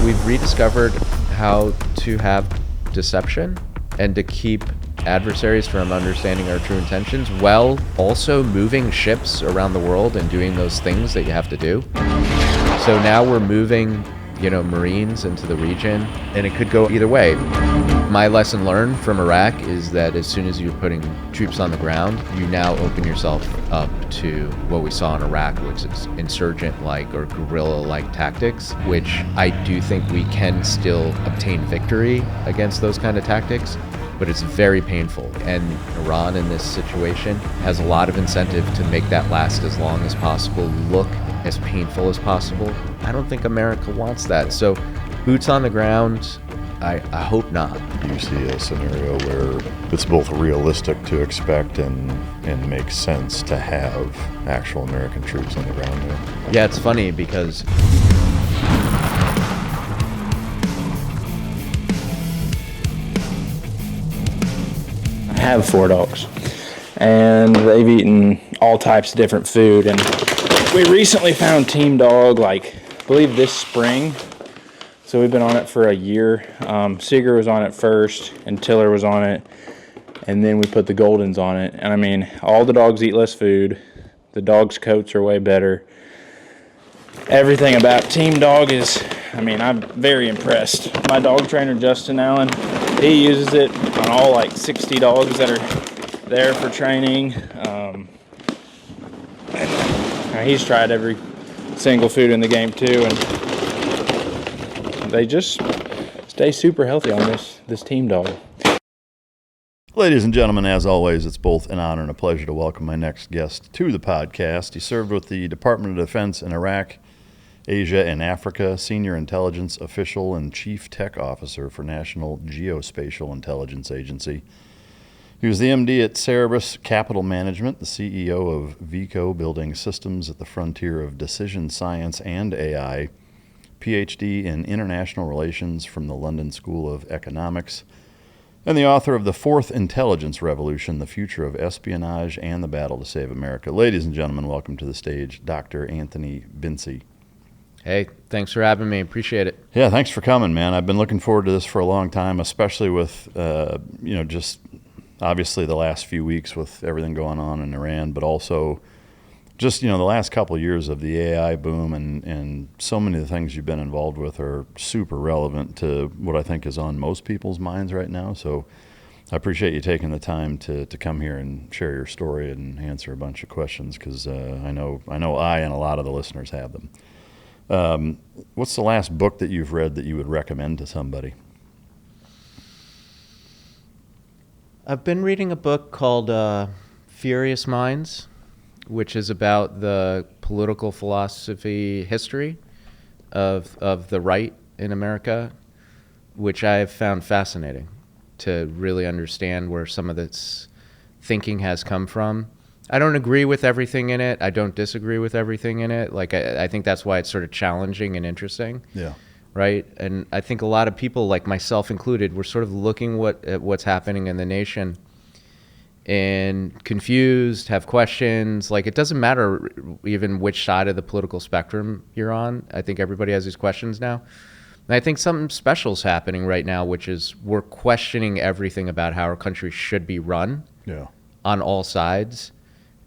we've rediscovered how to have deception and to keep adversaries from understanding our true intentions while also moving ships around the world and doing those things that you have to do. So now we're moving, Marines into the region, and it could go either way. My lesson learned from Iraq is that as soon as you're putting troops on the ground, you now open yourself up to what we saw in Iraq, which is insurgent-like or guerrilla-like tactics, which I do think we can still obtain victory against those kind of tactics, but it's very painful. And Iran in this situation has a lot of incentive to make that last as long as possible, look as painful as possible. I don't think America wants that. So boots on the ground, I hope not. Do you see a scenario where it's both realistic to expect and makes sense to have actual American troops on the ground there? Yeah, it's funny because I have 4 dogs, and they've eaten all types of different food, and we recently found Team Dog, I believe this spring. So we've been on it for a year. Seeger was on it first, and Tiller was on it, and then we put the Goldens on it. And I mean, all the dogs eat less food. The dogs' coats are way better. Everything about Team Dog is, I'm very impressed. My dog trainer, Justin Allen, he uses it on all 60 dogs that are there for training. He's tried every single food in the game too, and they just stay super healthy on this Team Dog. Ladies and gentlemen, as always, it's both an honor and a pleasure to welcome my next guest to the podcast. He served with the Department of Defense in Iraq, Asia, and Africa, Senior Intelligence Official and Chief Tech Officer for National Geospatial Intelligence Agency. He was the MD at Cerberus Capital Management, the CEO of Vico, building systems at the frontier of decision science and AI, PhD in International Relations from the London School of Economics, and the author of The Fourth Intelligence Revolution, The Future of Espionage and the Battle to Save America. Ladies and gentlemen, welcome to the stage, Dr. Anthony Vinci. Hey, thanks for having me. Appreciate it. Yeah, thanks for coming, man. I've been looking forward to this for a long time, especially with, just obviously the last few weeks with everything going on in Iran, but also just, the last couple of years of the AI boom and so many of the things you've been involved with are super relevant to what I think is on most people's minds right now. So I appreciate you taking the time to come here and share your story and answer a bunch of questions because I know I and a lot of the listeners have them. What's the last book that you've read that you would recommend to somebody? I've been reading a book called Furious Minds, which is about the political philosophy history of the right in America, which I have found fascinating to really understand where some of this thinking has come from. I don't agree with everything in it. I don't disagree with everything in it. I think that's why it's sort of challenging and interesting. Yeah. Right? And I think a lot of people, like myself included, we're sort of looking at what's happening in the nation and confused, have questions. It doesn't matter even which side of the political spectrum you're on. I think everybody has these questions now. And I think something special is happening right now, which is we're questioning everything about how our country should be run on all sides.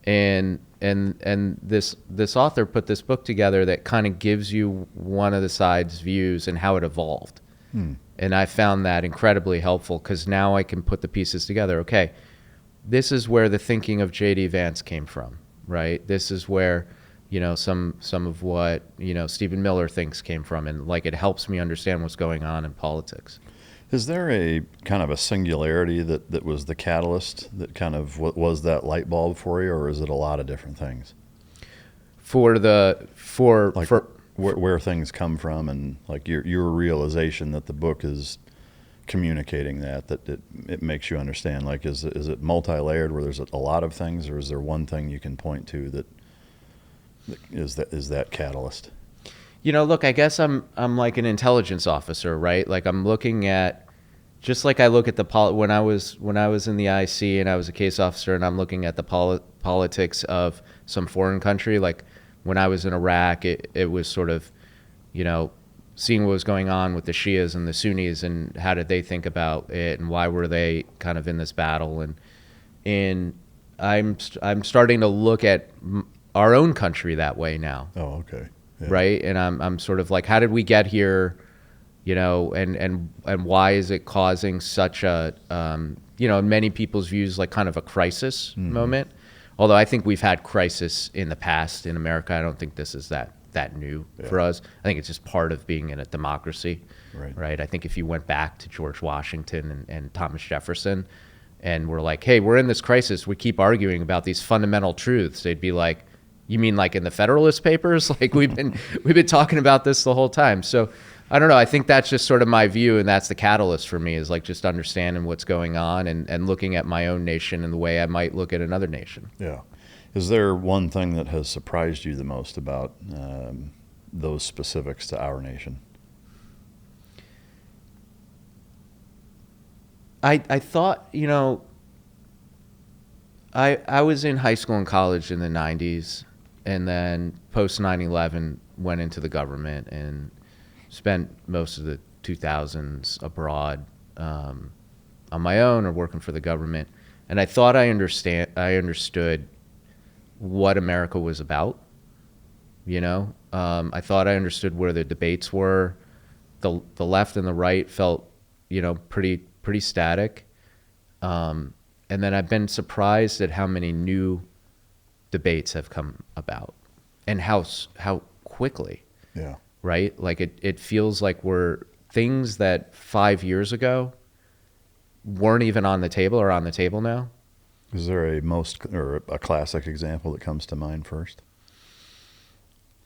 And this author put this book together that kind of gives you one of the side's views and how it evolved. And I found that incredibly helpful because now I can put the pieces together. Okay, this is where the thinking of J.D. Vance came from, right? This is where, some of what, Stephen Miller thinks came from. And it helps me understand what's going on in politics. Is there a kind of a singularity that was the catalyst that kind of was that light bulb for you, or is it a lot of different things? Where things come from and your realization that the book is communicating that it makes you understand. Is it multi-layered where there's a lot of things, or is there one thing you can point to that is that catalyst? Look, I guess I'm like an intelligence officer, right? I'm looking at, just like I look at when I was in the IC and I was a case officer and I'm looking at the politics of some foreign country. When I was in Iraq, it was sort of, seeing what was going on with the Shias and the Sunnis and how did they think about it and why were they kind of in this battle. And I'm starting to look at our own country that way now. Oh, okay. Yeah. Right. And I'm sort of like, how did we get here? You know, and why is it causing such a, you know, in many people's views, like kind of a crisis moment? Although I think we've had crisis in the past in America. I don't think this is that new for us. I think it's just part of being in a democracy, right? I think if you went back to George Washington and Thomas Jefferson and we're like, hey, we're in this crisis, we keep arguing about these fundamental truths, they'd be like, you mean like in the Federalist Papers? Like we've been talking about this the whole time. So I don't know. I think that's just sort of my view, and that's the catalyst for me, is like just understanding what's going on and looking at my own nation in the way I might look at another nation. Yeah. Is there one thing that has surprised you the most about those specifics to our nation? I thought, you know, I was in high school and college in the 90s, and then post 9/11 went into the government and spent most of the 2000s abroad on my own or working for the government. And I thought I understood what America was about. You know, I thought I understood where the debates were. The left and the right felt, you know, pretty static. And then I've been surprised at how many new debates have come about and how quickly. Yeah. Right? Like it feels like we're things that 5 years ago weren't even on the table are on the table now. Is there a classic example that comes to mind first?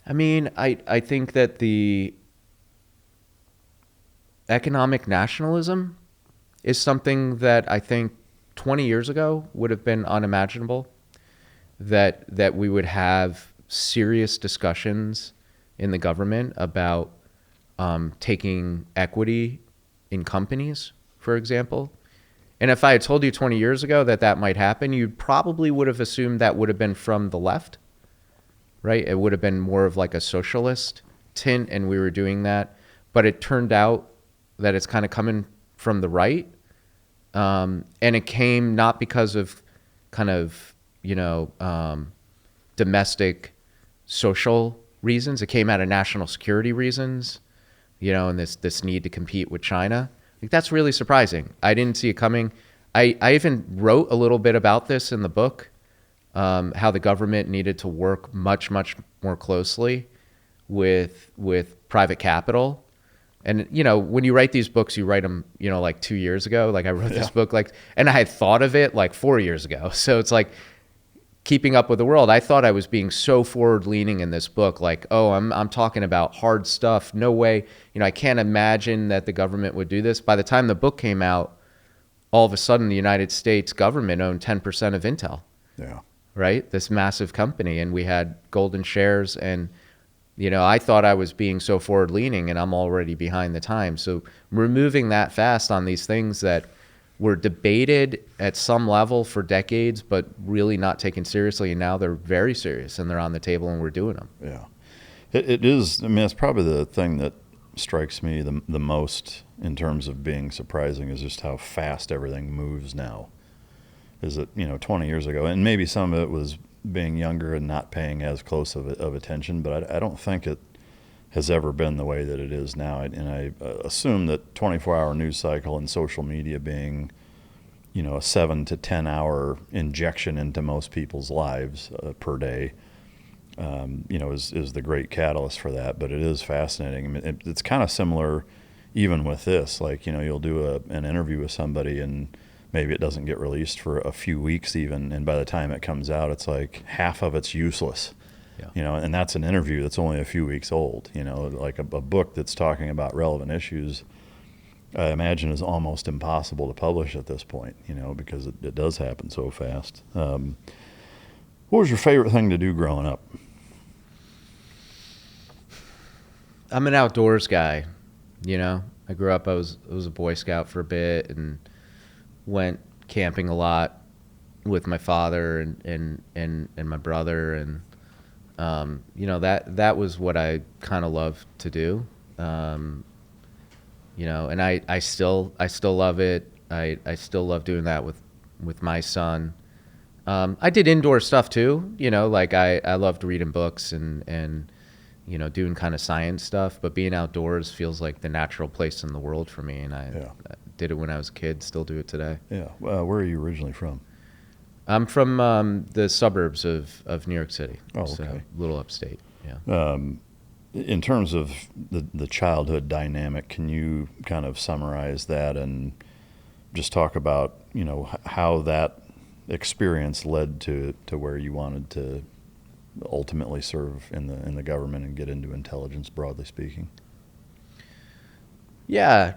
I mean, I think that the economic nationalism is something that I think 20 years ago would have been unimaginable, that we would have serious discussions in the government about taking equity in companies, for example. And if I had told you 20 years ago that might happen, you probably would have assumed that would have been from the left, right? It would have been more of like a socialist tint, and we were doing that. But it turned out that it's kind of coming from the right. And it came not because of kind of, you know, domestic social reasons. It came out of national security reasons, you know, and this need to compete with China. Like, that's really surprising. I didn't see it coming. I even wrote a little bit about this in the book, how the government needed to work much more closely with private capital. And, you know, when you write these books, you write them, you know, like 2 years ago. Like I wrote this book, and I had thought of it like 4 years ago. So it's like keeping up with the world. I thought I was being so forward leaning in this book. Like, oh, I'm talking about hard stuff. No way. You know, I can't imagine that the government would do this. By the time the book came out, all of a sudden the United States government owned 10% of Intel. Yeah. Right? This massive company. And we had golden shares, and you know, I thought I was being so forward leaning, and I'm already behind the times. So removing that fast on these things that were debated at some level for decades, but really not taken seriously. And now they're very serious, and they're on the table, and we're doing them. Yeah, it is. I mean, it's probably the thing that strikes me the most in terms of being surprising is just how fast everything moves now. Is it, you know, 20 years ago, and maybe some of it was being younger and not paying as close of attention, but I don't think it has ever been the way that it is now. And I assume that 24-hour news cycle and social media being, you know, a 7 to 10 hour injection into most people's lives per day, you know, is the great catalyst for that. But it is fascinating. I mean, it's kind of similar even with this. Like, you know, you'll do an interview with somebody, and maybe it doesn't get released for a few weeks even, and by the time it comes out, it's like half of it's useless. Yeah. You know, and that's an interview that's only a few weeks old. You know, like a book that's talking about relevant issues, I imagine is almost impossible to publish at this point, you know, because it does happen so fast. What was your favorite thing to do growing up? I'm an outdoors guy, you know. I grew up, I was a Boy Scout for a bit and went camping a lot with my father and my brother, and you know, that was what I kind of loved to do. And I still love it. I still love doing that with my son. I did indoor stuff too, like I loved reading books and doing kind of science stuff, but being outdoors feels like the natural place in the world for me. And I did it when I was a kid, still do it today. Yeah. Where are you originally from? I'm from the suburbs of New York City. Oh, okay. So a little upstate. Yeah. In terms of the childhood dynamic, can you kind of summarize that and just talk about, how that experience led to where you wanted to ultimately serve in the government and get into intelligence, broadly speaking? Yeah.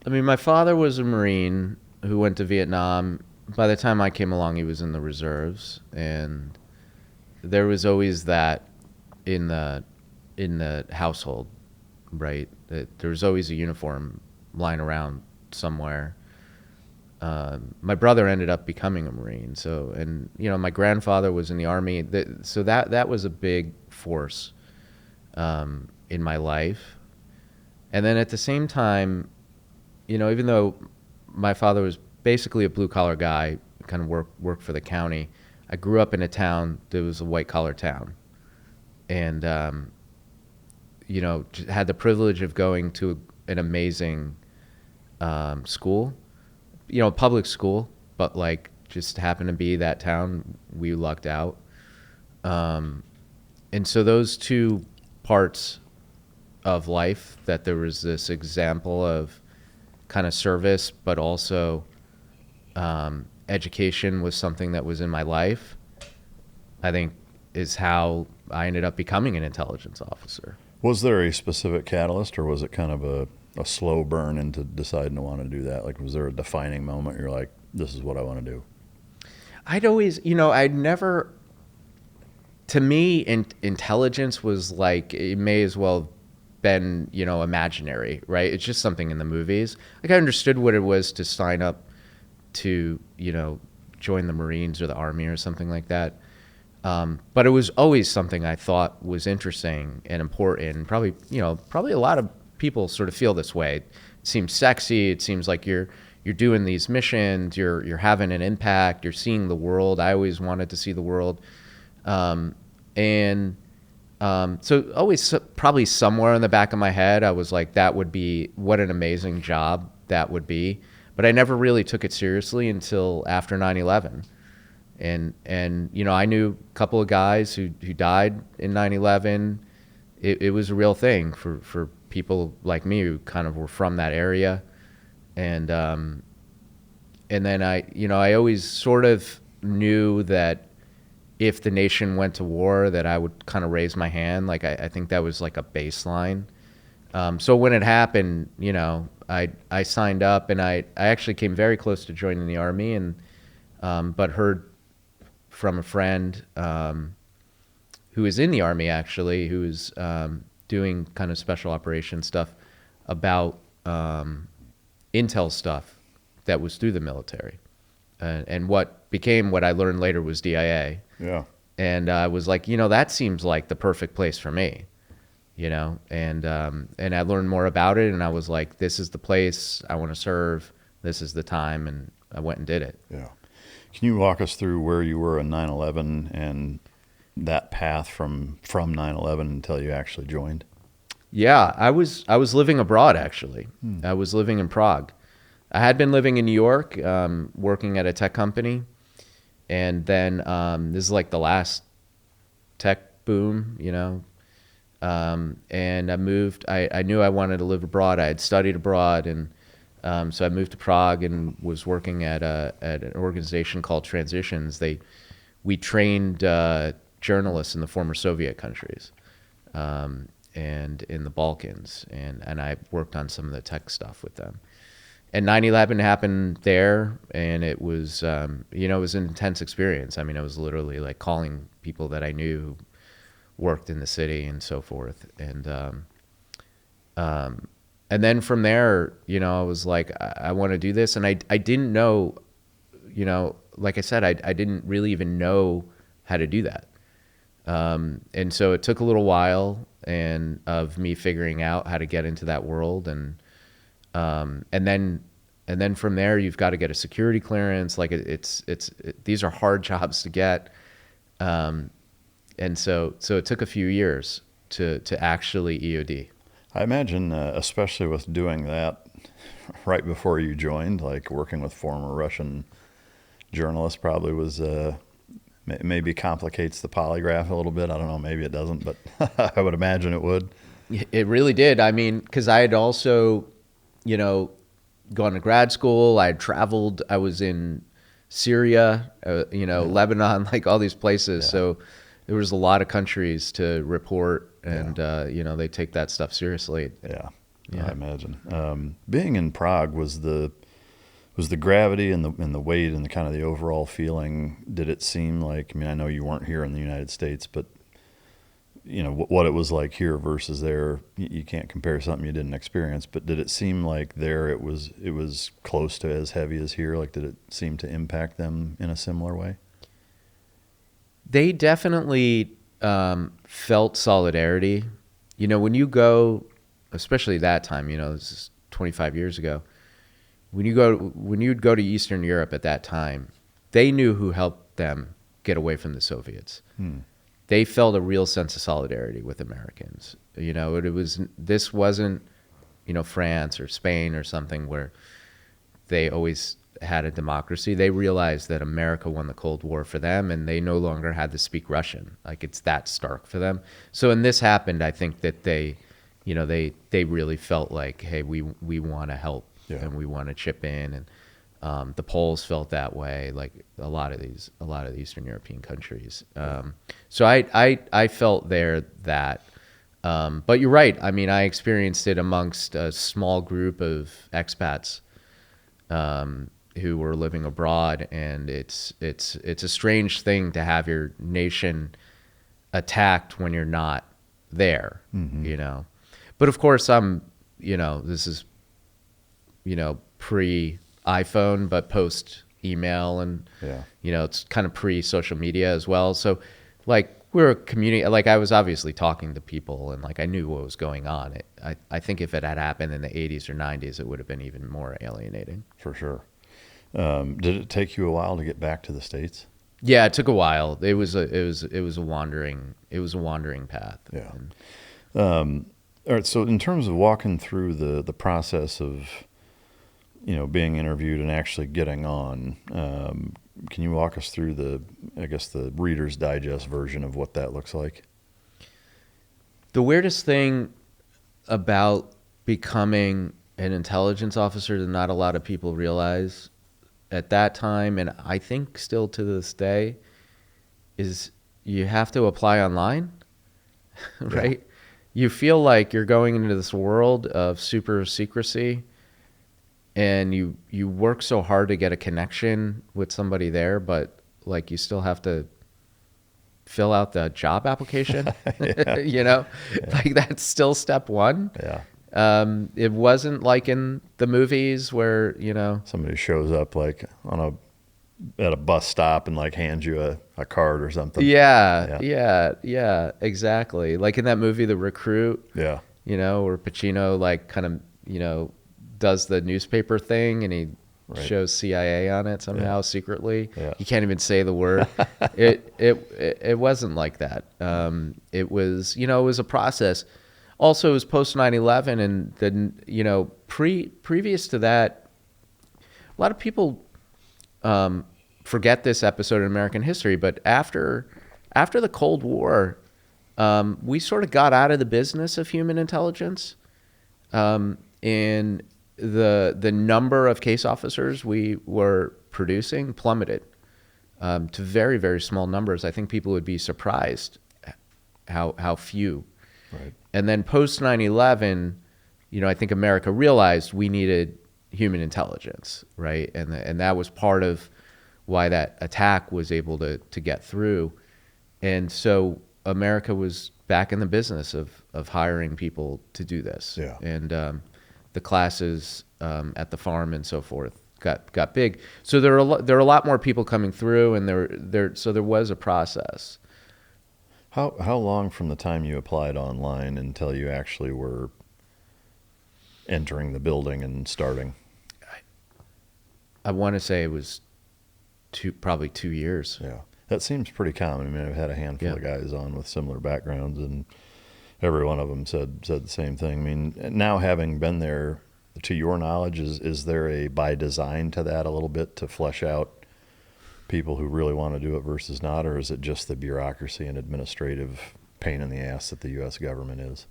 I mean, my father was a Marine who went to Vietnam. By the time I came along, he was in the reserves, and there was always that in the household, right? That there was always a uniform lying around somewhere. My brother ended up becoming a Marine, my grandfather was in the Army, so that was a big force in my life. And then at the same time, even though my father was basically a blue-collar guy, kind of worked for the county, I grew up in a town that was a white-collar town. And, had the privilege of going to an amazing school, public school, but just happened to be that town. We lucked out. And so those two parts of life, that there was this example of kind of service, but also education was something that was in my life, I think is how I ended up becoming an intelligence officer. Was there a specific catalyst, or was it kind of a slow burn into deciding to want to do that? Was there a defining moment you're like, this is what I want to do? I'd always, I'd never, to me, intelligence was like, it may as well have been, imaginary, right? It's just something in the movies. I understood what it was to sign up to, join the Marines or the Army or something like that. But it was always something I thought was interesting and important. And probably a lot of people sort of feel this way. It seems sexy. It seems like you're doing these missions. You're having an impact. You're seeing the world. I always wanted to see the world, so always probably somewhere in the back of my head, I was like, that would be what an amazing job that would be. But I never really took it seriously until after 9/11. And I knew a couple of guys who died in 9/11. It was a real thing for people like me who kind of were from that area. And then I always sort of knew that if the nation went to war, that I would kind of raise my hand. I think that was like a baseline. So when it happened, I signed up, and I actually came very close to joining the Army, but heard from a friend who is in the Army, actually, who is doing kind of special operations stuff about intel stuff that was through the military. And what became what I learned later was DIA. Yeah. And I was like, that seems like the perfect place for me, and I learned more about it, and I was like, this is the place I want to serve. This is the time. And I went and did it. Yeah. Can you walk us through where you were in 9/11 and that path from 9/11 until you actually joined? Yeah, I was living abroad, actually. I was living in Prague. I had been living in New York, working at a tech company. And then this is like the last tech boom, and I moved. I knew I wanted to live abroad. I had studied abroad, and so I moved to Prague and was working at an organization called Transitions. We trained journalists in the former Soviet countries and in the Balkans, and I worked on some of the tech stuff with them. And 9/11 happened there, and it was, it was an intense experience. I mean, I was literally like calling people that I knew who worked in the city and so forth. And then from there, I was like, I want to do this. And I didn't know, like I said, I didn't really even know how to do that. And so it took a little while and of me figuring out how to get into that world. And then from there, you've got to get a security clearance. Like these are hard jobs to get. And so it took a few years to actually EOD. I imagine, especially with doing that right before you joined, like working with former Russian journalists probably was, maybe complicates the polygraph a little bit. I don't know, maybe it doesn't, but I would imagine it would. It really did. I mean, because I had also, gone to grad school. I had traveled. I was in Syria, Lebanon, like all these places. Yeah. So there was a lot of countries to report, and they take that stuff seriously. Yeah, Yeah. I imagine. Being in Prague was the gravity and the weight and the kind of the overall feeling. Did it seem like? I mean, I know you weren't here in the United States, but what it was like here versus there. You can't compare something you didn't experience. But did it seem like there it was close to as heavy as here? Like, did it seem to impact them in a similar way? They definitely felt solidarity. When you go, especially that time, this is 25 years ago, when you'd go to Eastern Europe at that time, they knew who helped them get away from the Soviets. They felt a real sense of solidarity with Americans. This wasn't, France or Spain or something where they always had a democracy. They realized that America won the Cold War for them, and they no longer had to speak Russian. Like, it's that stark for them. So when this happened, I think that they really felt like, hey, we want to help. Yeah. And we want to chip in. And the Poles felt that way, like a lot of the Eastern European countries. So I felt there that, but you're right. I mean, I experienced it amongst a small group of expats who were living abroad, and it's a strange thing to have your nation attacked when you're not there. But of course, this is pre-iPhone, but post-email, and it's kind of pre-social media as well. So, like, we're a community. Like, I was obviously talking to people, and like I knew what was going on. I think if it had happened in the 80s or 90s, it would have been even more alienating. For sure. Did it take you a while to get back to the States? Yeah, it took a while. It was a wandering path. Yeah. All right. So, in terms of walking through the process of being interviewed and actually getting on, can you walk us through the Reader's Digest version of what that looks like? The weirdest thing about becoming an intelligence officer that not a lot of people realize at that time, and I think still to this day, is you have to apply online, right? Yeah. You feel like you're going into this world of super secrecy, and you work so hard to get a connection with somebody there, but like you still have to fill out the job application. Yeah. Like that's still step one. Yeah. It wasn't like in the movies where somebody shows up like at a bus stop and like hands you a card or something. Yeah, exactly. Like in that movie, The Recruit. Yeah. Where Pacino like kind of does the newspaper thing, and he shows CIA on it somehow secretly. Yeah. You can't even say the word. It wasn't like that. It was it was a process. Also, it was post 9/11, and then previous to that, a lot of people forget this episode in American history. But after the Cold War, we sort of got out of the business of human intelligence, and the number of case officers we were producing plummeted to very, very small numbers. I think people would be surprised how few. Right. And then post 9/11, I think America realized we needed human intelligence, right? And that was part of why that attack was able to get through. And so America was back in the business of hiring people to do this. Yeah. And the classes at the farm and so forth got big. So there are a lot more people coming through, and there was a process. How long from the time you applied online until you actually were entering the building and starting? I want to say it was probably 2 years. Yeah, that seems pretty common. I mean, I've had a handful Yeah. of guys on with similar backgrounds, and every one of them said the same thing. I mean, now having been there, to your knowledge, is there a by design to that a little bit to flesh out people who really want to do it versus not, or is it just the bureaucracy and administrative pain in the ass that the U.S. government is?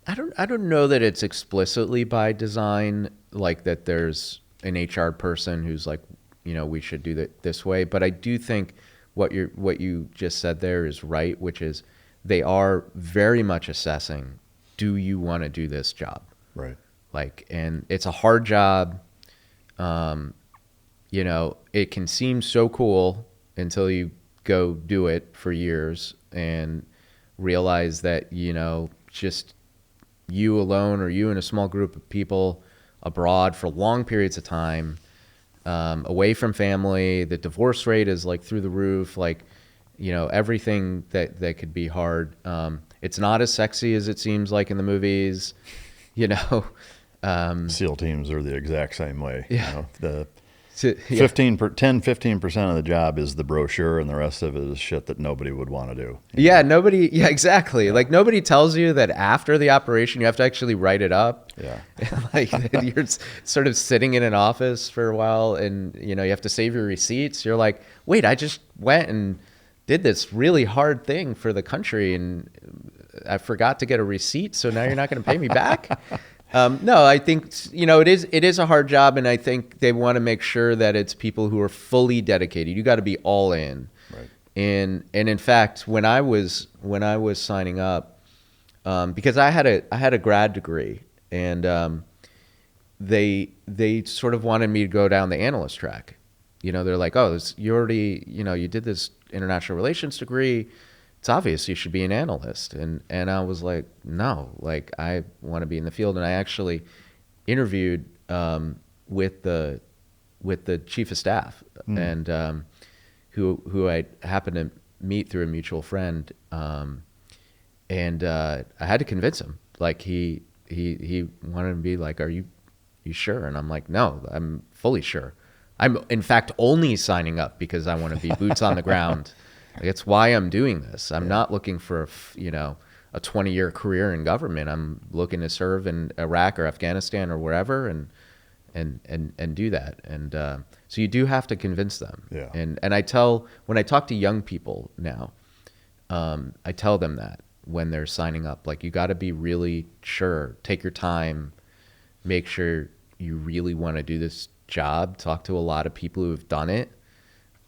I don't know that it's explicitly by design, like that there's an HR person who's like, we should do that this way. But I do think what you just said there is right, which is they are very much assessing, do you want to do this job? Right. Like, and it's a hard job. It can seem so cool until you go do it for years and realize that, just you alone or you and a small group of people abroad for long periods of time, away from family. The divorce rate is like through the roof, like, everything that could be hard. It's not as sexy as it seems like in the movies, SEAL teams are the exact same way. Yeah. The Yeah. 15% of the job is the brochure, and the rest of it is shit that nobody would want to do. Yeah, exactly. Yeah. Like nobody tells you that after the operation you have to actually write it up. Yeah. Like that you're sort of sitting in an office for a while, and you have to save your receipts. You're like, wait, I just went and did this really hard thing for the country, and I forgot to get a receipt, so now you're not going to pay me back. No, I think it is a hard job, and I think they want to make sure that it's people who are fully dedicated. You got to be all in. Right. And in fact, when I was signing up, because I had a grad degree, and they sort of wanted me to go down the analyst track. They're like, oh, you already you did this international relations degree. It's obvious you should be an analyst. And I was like, no, like I want to be in the field. And I actually interviewed with the chief of staff, and who I happened to meet through a mutual friend. And I had to convince him. Like he wanted to be like, are you sure? And I'm like, no, I'm fully sure. I'm in fact only signing up because I want to be boots on the ground. Like, it's why I'm doing this. I'm not looking for a 20-year career in government. I'm looking to serve in Iraq or Afghanistan or wherever, and do that. And so you do have to convince them. Yeah. And when I talk to young people now, I tell them that when they're signing up, like, you got to be really sure. Take your time. Make sure you really want to do this job. Talk to a lot of people who have done it.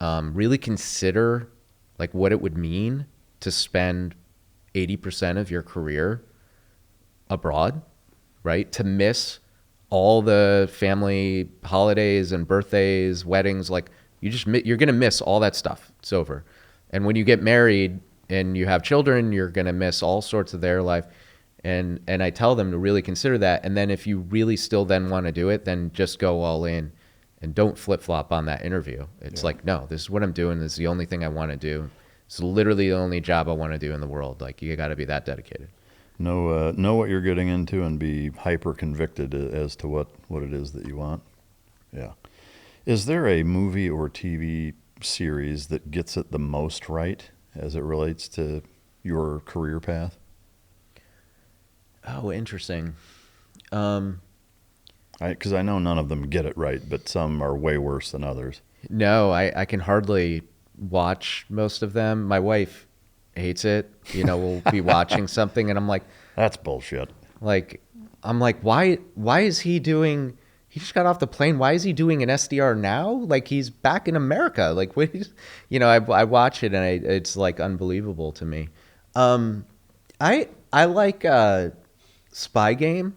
Really consider like what it would mean to spend 80% of your career abroad, right? To miss all the family holidays and birthdays, weddings, like you're going to miss all that stuff. It's over. And when you get married and you have children, you're going to miss all sorts of their life. And I tell them to really consider that. And then if you really still then want to do it, then just go all in and don't flip-flop on that interview. It's like, no, this is what I'm doing. This is the only thing I want to do. It's literally the only job I want to do in the world. Like, you got to be that dedicated. Know what you're getting into and be hyper convicted as to what it is that you want. Yeah. Is there a movie or TV series that gets it the most right as it relates to your career path? Oh, interesting. Because I know none of them get it right, but some are way worse than others. No, I can hardly watch most of them. My wife hates it. We'll be watching something and I'm like, that's bullshit. Like, I'm like, why is he doing, he just got off the plane. Why is he doing an SDR now? Like, he's back in America. Like, what is, I watch it and it's like unbelievable to me. I like Spy Game.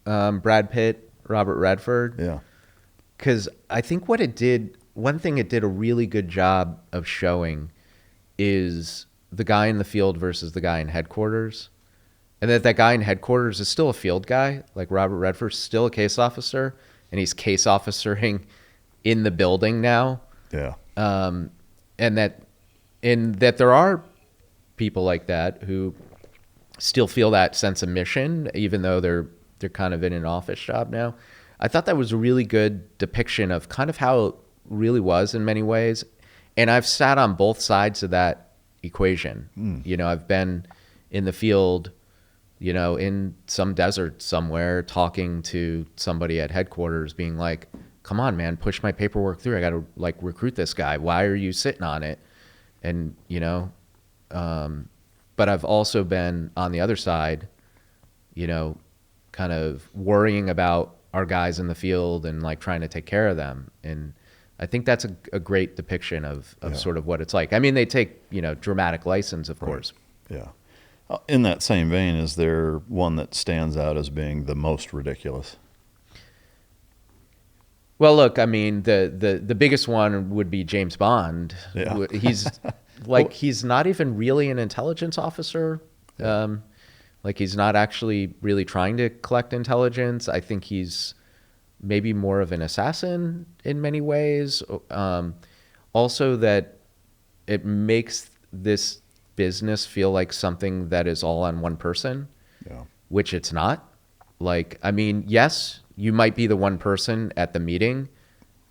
Brad Pitt, Robert Redford. Yeah. Because I think one thing it did a really good job of showing is the guy in the field versus the guy in headquarters. And that guy in headquarters is still a field guy. Like, Robert Redford's still a case officer, and he's case officering in the building now. Yeah. And that there are people like that who still feel that sense of mission, even though they're kind of in an office job now. I thought that was a really good depiction of kind of how it really was in many ways. And I've sat on both sides of that equation. You know, I've been in the field, you know, in some desert somewhere, talking to somebody at headquarters being like, come on, man, push my paperwork through. I got to like recruit this guy. Why are you sitting on it? And, you know, but I've also been on the other side, you know, kind of worrying about our guys in the field and like trying to take care of them. And I think that's a great depiction of sort of what it's like. I mean, they take, you know, dramatic license, of course. Yeah. In that same vein, is there one that stands out as being the most ridiculous? Well, look, I mean, the biggest one would be James Bond. Yeah. He's like, he's not even really an intelligence officer. Like, he's not actually really trying to collect intelligence. I think he's maybe more of an assassin in many ways. Also, that it makes this business feel like something that is all on one person, which it's not. Like, I mean, yes, you might be the one person at the meeting,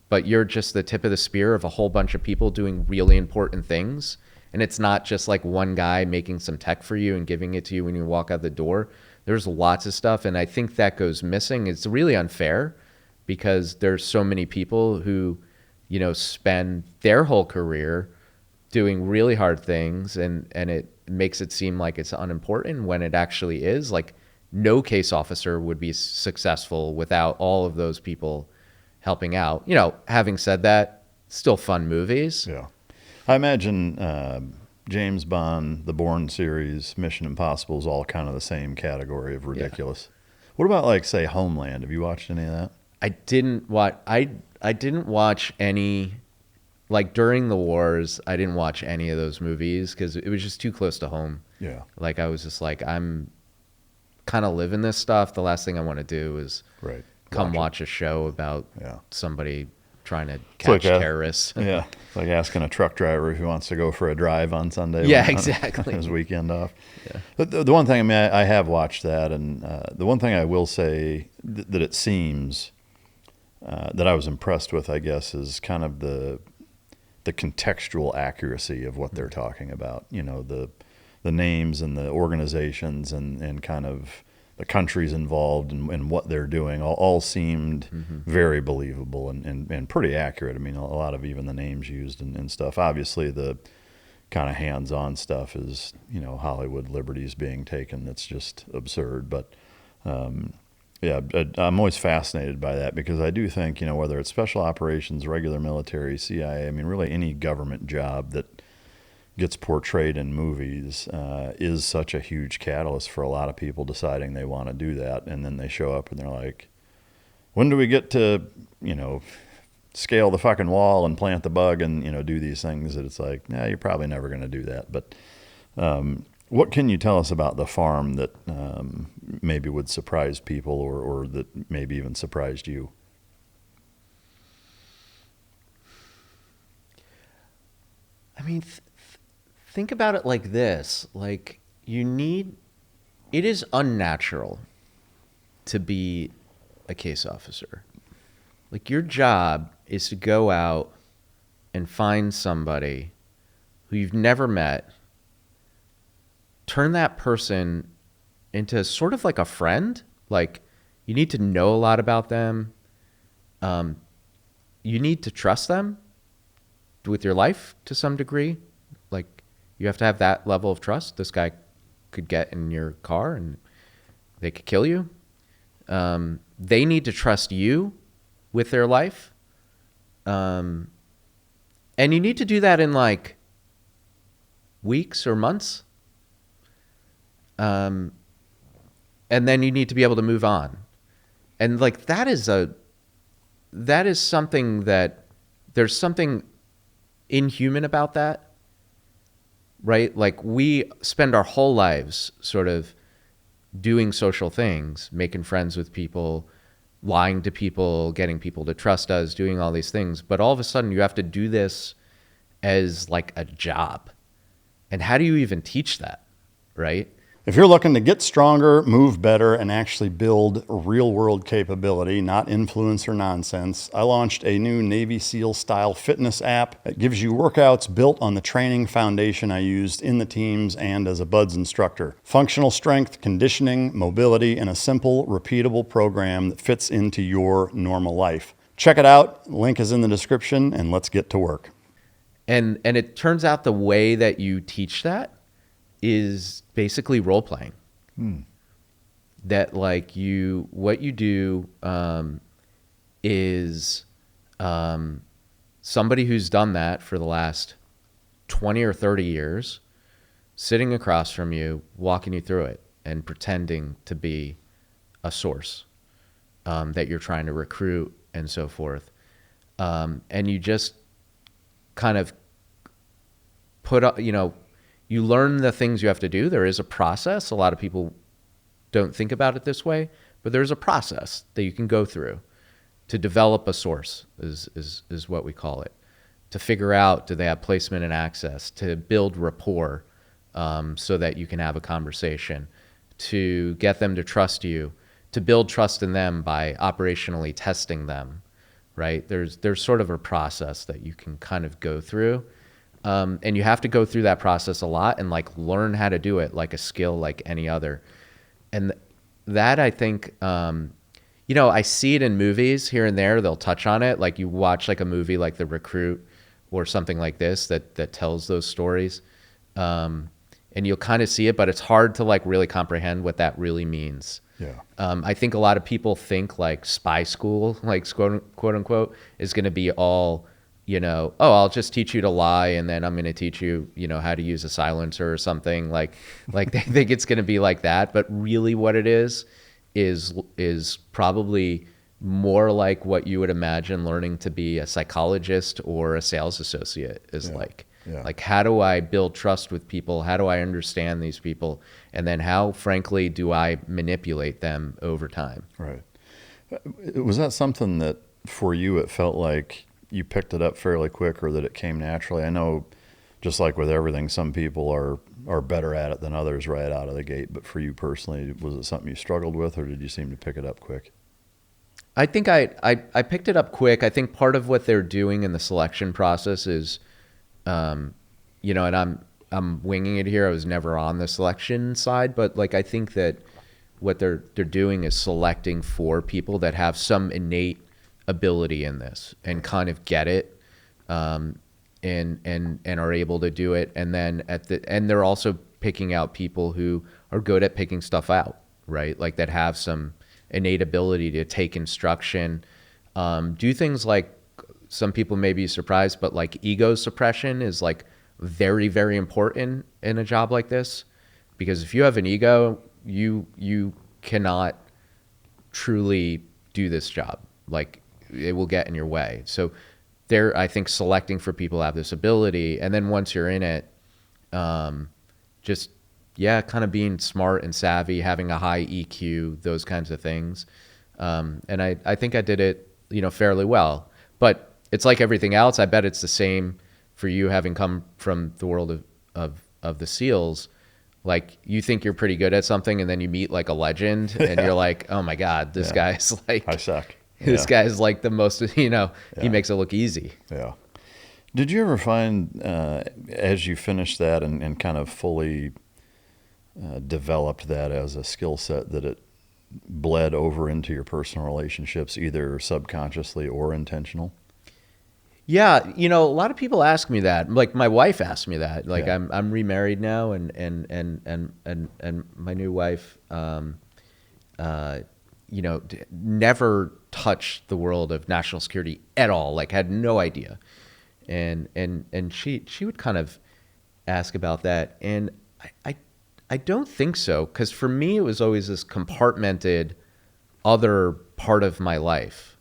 but you're just the tip of the spear of a whole bunch of people doing really important things. And it's not just like one guy making some tech for you and giving it to you when you walk out the door. There's lots of stuff. And I think that goes missing. It's really unfair because there's so many people who, you know, spend their whole career doing really hard things, and it makes it seem like it's unimportant when it actually is. Like, no case officer would be successful without all of those people helping out. You know, having said that, still fun movies. Yeah. I imagine James Bond, the Bourne series, Mission Impossible is all kind of the same category of ridiculous. Yeah. What about, like, say, Homeland? Have you watched any of that? I didn't watch. I didn't watch any. Like, during the wars, I didn't watch any of those movies because it was just too close to home. Yeah. Like, I was just like, I'm kind of living this stuff. The last thing I want to do is come watch a show about somebody trying to catch terrorists. Yeah. It's like asking a truck driver if he wants to go for a drive on Sunday. Yeah, exactly. His weekend off. Yeah. But the one thing, I mean, I have watched that, and the one thing I will say that it seems that I was impressed with, I guess, is kind of the contextual accuracy of what they're talking about. You know, the names and the organizations and kind of the countries involved and what they're doing all seemed very believable and pretty accurate. I mean, a lot of even the names used and stuff. Obviously, the kind of hands-on stuff is, you know, Hollywood liberties being taken. That's just absurd. But yeah, I'm always fascinated by that because I do think, you know, whether it's special operations, regular military, CIA, I mean, really any government job that gets portrayed in movies is such a huge catalyst for a lot of people deciding they want to do that. And then they show up and they're like, when do we get to, you know, scale the fucking wall and plant the bug and, you know, do these things that it's like, nah, you're probably never going to do that. But what can you tell us about the farm that maybe would surprise people or that maybe even surprised you? I mean, think about it like this. Like, it is unnatural to be a case officer. Like, your job is to go out and find somebody who you've never met, turn that person into sort of like a friend. Like, you need to know a lot about them. You need to trust them with your life to some degree. Like, you have to have that level of trust. This guy could get in your car and they could kill you. They need to trust you with their life. And you need to do that in like weeks or months. And then you need to be able to move on. And like, that is something that there's something inhuman about that, right? Like, we spend our whole lives sort of doing social things, making friends with people, lying to people, getting people to trust us, doing all these things. But all of a sudden you have to do this as like a job. And how do you even teach that, right? If you're looking to get stronger, move better, and actually build real world capability, not influencer nonsense, I launched a new Navy SEAL style fitness app that gives you workouts built on the training foundation I used in the teams and as a BUDS instructor. Functional strength, conditioning, mobility, and a simple, repeatable program that fits into your normal life. Check it out. Link is in the description, and let's get to work. And it turns out the way that you teach that is basically role playing. That like what you do is somebody who's done that for the last 20 or 30 years, sitting across from you, walking you through it and pretending to be a source that you're trying to recruit and so forth. And you just kind of put up, you learn the things you have to do. There is a process. A lot of people don't think about it this way, but there's a process that you can go through to develop a source is what we call it. To figure out, do they have placement and access, to build rapport so that you can have a conversation, to get them to trust you, to build trust in them by operationally testing them, right? There's sort of a process that you can kind of go through. And you have to go through that process a lot and like learn how to do it like a skill like any other. And that I think, I see it in movies here and there. They'll touch on it. Like you watch like a movie like The Recruit or something like this that tells those stories. And you'll kind of see it, but it's hard to like really comprehend what that really means. Yeah. I think a lot of people think like spy school, like quote unquote, is going to be all, I'll just teach you to lie, and then I'm going to teach you, how to use a silencer or something. Like they think it's going to be like that, but really what it is probably more like what you would imagine learning to be a psychologist or a sales associate is like. Yeah. Like, how do I build trust with people? How do I understand these people? And then how, frankly, do I manipulate them over time? Right. Was that something that for you, it felt like you picked it up fairly quick, or that it came naturally? I know just like with everything, some people are better at it than others right out of the gate. But for you personally, was it something you struggled with, or did you seem to pick it up quick? I think I picked it up quick. I think part of what they're doing in the selection process is, and I'm winging it here. I was never on the selection side, but like I think that what they're doing is selecting for people that have some innate ability in this and kind of get it, and are able to do it. And then and they're also picking out people who are good at picking stuff out, right? Like that have some innate ability to take instruction, do things like. Some people may be surprised, but like ego suppression is like very, very important in a job like this, because if you have an ego, you cannot truly do this job. Like it will get in your way. So they're, I think, selecting for people who have this ability. And then once you're in it, kind of being smart and savvy, having a high EQ, those kinds of things. And I think I did it, fairly well. But it's like everything else. I bet it's the same for you, having come from the world of the SEALs. Like you think you're pretty good at something, and then you meet like a legend, and you're like, oh my God, this guy's like, I suck. This guy's like the most, he makes it look easy. Yeah. Did you ever find, as you finished that and kind of fully developed that as a skill set, that it bled over into your personal relationships, either subconsciously or intentional? Yeah, a lot of people ask me that. Like my wife asked me that. Like I'm remarried now, and my new wife, never touched the world of national security at all. Like had no idea, and she would kind of ask about that, and I don't think so, because for me it was always this compartmented other part of my life,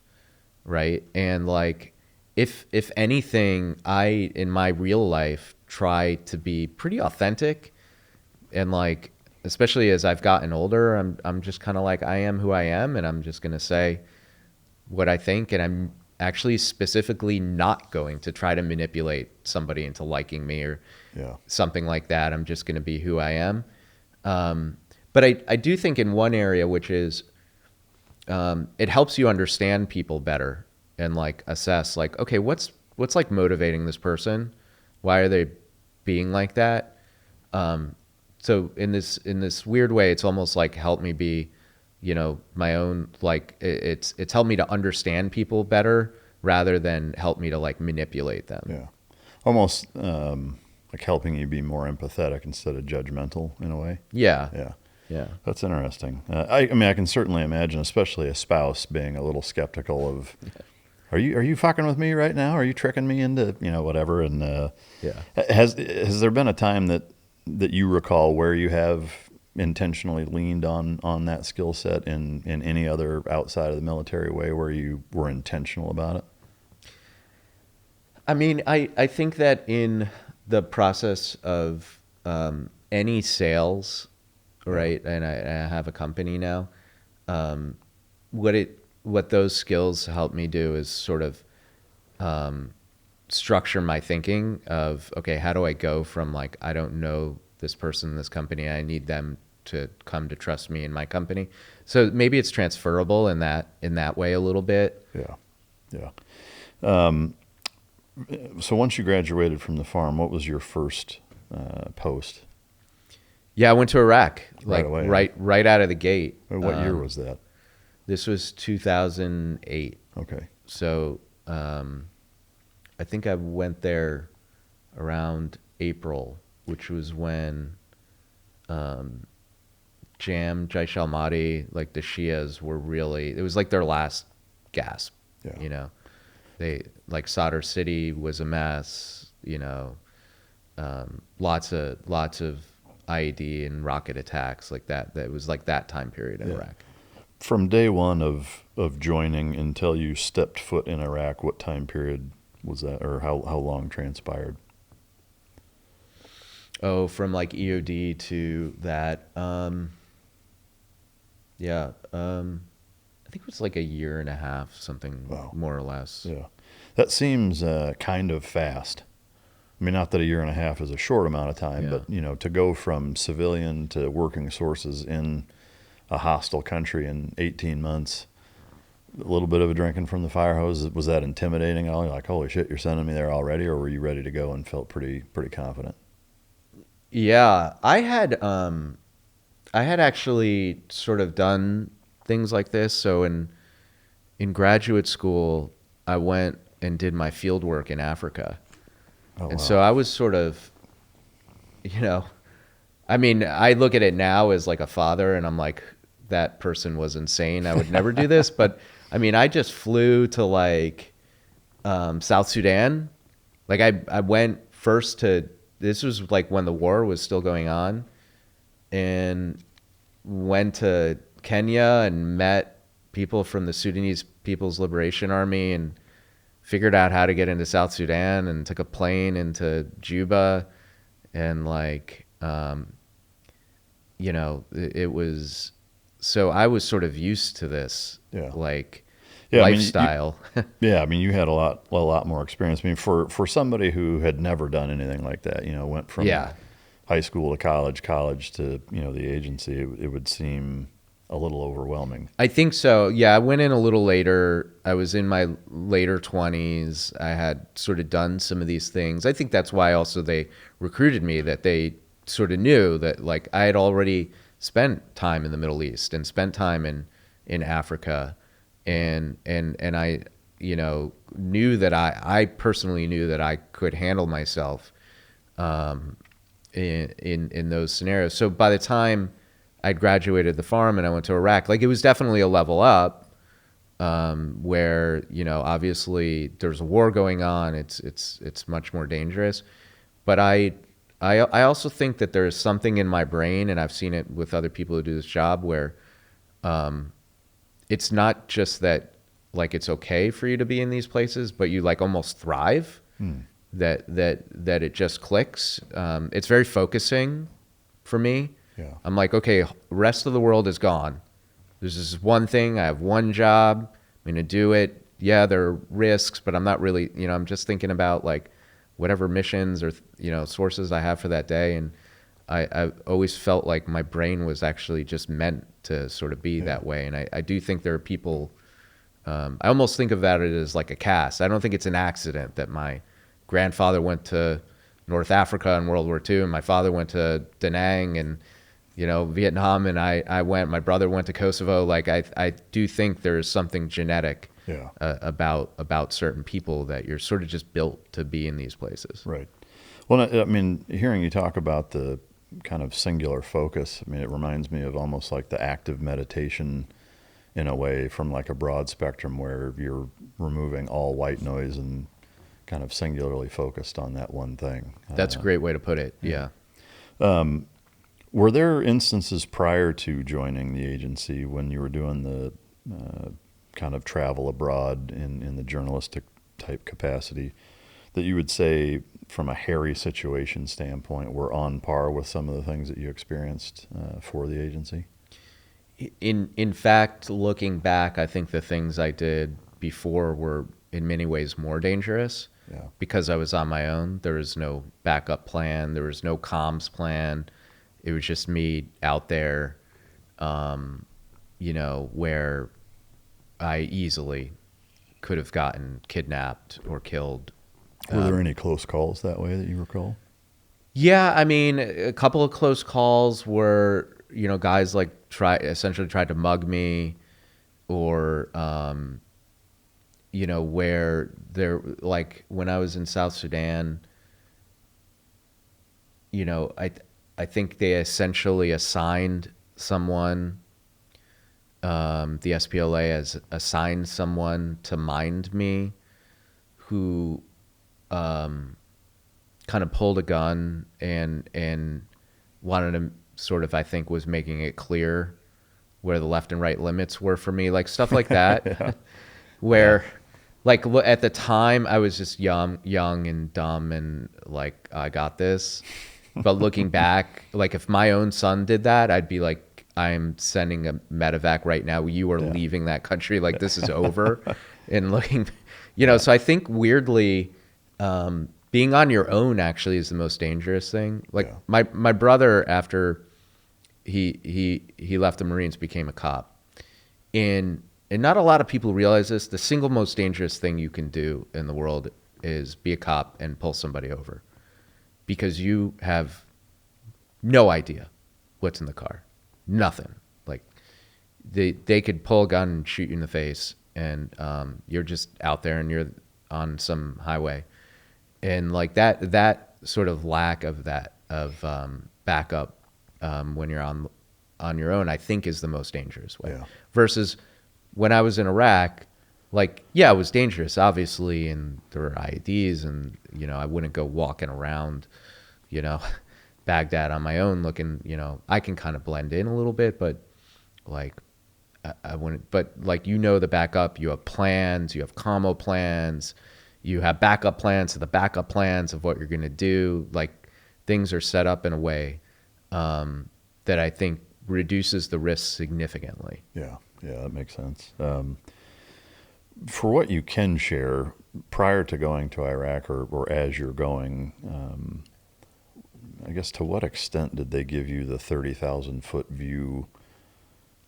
right? And like. If anything, I, in my real life, try to be pretty authentic, and like, especially as I've gotten older, I'm just kind of like, I am who I am, and I'm just going to say what I think. And actually specifically not going to try to manipulate somebody into liking me or something like that. I'm just going to be who I am. But I do think in one area, which is it helps you understand people better and like assess like, okay, what's like motivating this person? Why are they being like that? So in this weird way, it's almost like helped me be, you know, my own, like it's helped me to understand people better rather than help me to like manipulate them. Yeah. Almost like helping you be more empathetic instead of judgmental in a way. Yeah. Yeah. Yeah. That's interesting. I mean, I can certainly imagine, especially a spouse being a little skeptical of, are you fucking with me right now? Are you tricking me into, you know, whatever? And has there been a time that you recall where you have intentionally leaned on that skill set in any other outside of the military way where you were intentional about it? I mean, I think that in the process of any sales, right, and I have a company now, what those skills help me do is sort of structure my thinking of, okay, how do I go from like, I don't know this person, this company, I need them to come to trust me in my company. So maybe it's transferable in that way a little bit. Yeah. So once you graduated from the farm, what was your first post? Yeah, I went to Iraq, like Right away, right out of the gate. What year was that? This was 2008. Okay. So I think I went there around April, which was when Jaish al-Mahdi, like the Shias were really, it was like their last gasp, you know. They, like Sadr City was a mess, you know, lots of IED and rocket attacks like that. That was like that time period in Iraq. From day one of joining until you stepped foot in Iraq, what time period was that, or how long transpired? Oh, from like EOD to that, I think it was like a year and a half, something more or less. Yeah, that seems kind of fast. I mean, not that a year and a half is a short amount of time, but you know, to go from civilian to working sources in a hostile country in 18 months, a little bit of a drinking from the fire hose, was that intimidating at all? You're like, holy shit, you're sending me there already, or were you ready to go and felt pretty confident? Yeah, I had actually sort of done things like this. So in graduate school, I went and did my field work in Africa. So I was sort of, you know, I mean, I look at it now as like a father and I'm like, that person was insane. I would never do this. But I mean, I just flew to like South Sudan. Like I went first to, this was like when the war was still going on, and went to Kenya and met people from the Sudanese People's Liberation Army and figured out how to get into South Sudan and took a plane into Juba. And like, you know, it was, so I was sort of used to this, like lifestyle. I mean, you had a lot more experience. I mean, for somebody who had never done anything like that, you know, went from high school to college to, you know, the agency, it would seem a little overwhelming. I think so. Yeah, I went in a little later. I was in my later 20s. I had sort of done some of these things. I think that's why also they recruited me, that they sort of knew that like I had already spent time in the Middle East and spent time in Africa, and I, you know, knew that I personally knew that I could handle myself in those scenarios. So by the time I'd graduated the farm and I went to Iraq, like it was definitely a level up, where, you know, obviously there's a war going on. It's much more dangerous. But I also think that there's something in my brain, and I've seen it with other people who do this job, where it's not just that like it's okay for you to be in these places, but you like almost thrive. That it just clicks. It's very focusing for me. Yeah. I'm like, okay, rest of the world is gone. There's this one thing. I have one job. I'm going to do it. yeah, there are risks, but I'm not really, I'm just thinking about like whatever missions or, sources I have for that day. And I always felt like my brain was actually just meant to sort of be that way. And I do think there are people, I almost think of that as like a cast. I don't think it's an accident that my grandfather went to North Africa in World War II, and my father went to Da Nang and, Vietnam, and my brother went to Kosovo. Like I do think there's something genetic about certain people that you're sort of just built to be in these places. Right. Well, I mean, hearing you talk about the kind of singular focus, I mean, it reminds me of almost like the active meditation in a way, from like a broad spectrum where you're removing all white noise and kind of singularly focused on that one thing. That's a great way to put it. Yeah. Were there instances prior to joining the agency when you were doing the kind of travel abroad in the journalistic type capacity that you would say, from a hairy situation standpoint, were on par with some of the things that you experienced for the agency? In fact, looking back, I think the things I did before were in many ways more dangerous because I was on my own. There was no backup plan. There was no comms plan. It was just me out there, where I easily could have gotten kidnapped or killed. Were there any close calls that way that you recall? Yeah, I mean, a couple of close calls were, guys like essentially tried to mug me, or, where they're like when I was in South Sudan, I think they essentially assigned someone, the SPLA has assigned someone to mind me who kind of pulled a gun and wanted to sort of, I think, was making it clear where the left and right limits were for me, like stuff like that, where like at the time I was just young and dumb and like, I got this. But looking back, like if my own son did that, I'd be like, I'm sending a medevac right now. You are leaving that country. Like this is over. And looking, so I think weirdly, being on your own actually is the most dangerous thing. Like my brother, after he left the Marines, became a cop. And not a lot of people realize this. The single most dangerous thing you can do in the world is be a cop and pull somebody over, because you have no idea what's in the car. Nothing. Like they could pull a gun and shoot you in the face, and you're just out there and you're on some highway. And like that sort of lack of backup when you're on your own, I think is the most dangerous way. Versus when I was in Iraq, like, yeah, it was dangerous, obviously, and there were IEDs, and, I wouldn't go walking around, Baghdad on my own looking, I can kind of blend in a little bit, but like, I wouldn't, but like, the backup, you have plans, you have commo plans, you have backup plans to the backup plans of what you're going to do. Like, things are set up in a way that I think reduces the risk significantly. Yeah, that makes sense. For what you can share, prior to going to Iraq or as you're going, I guess to what extent did they give you the 30,000-foot view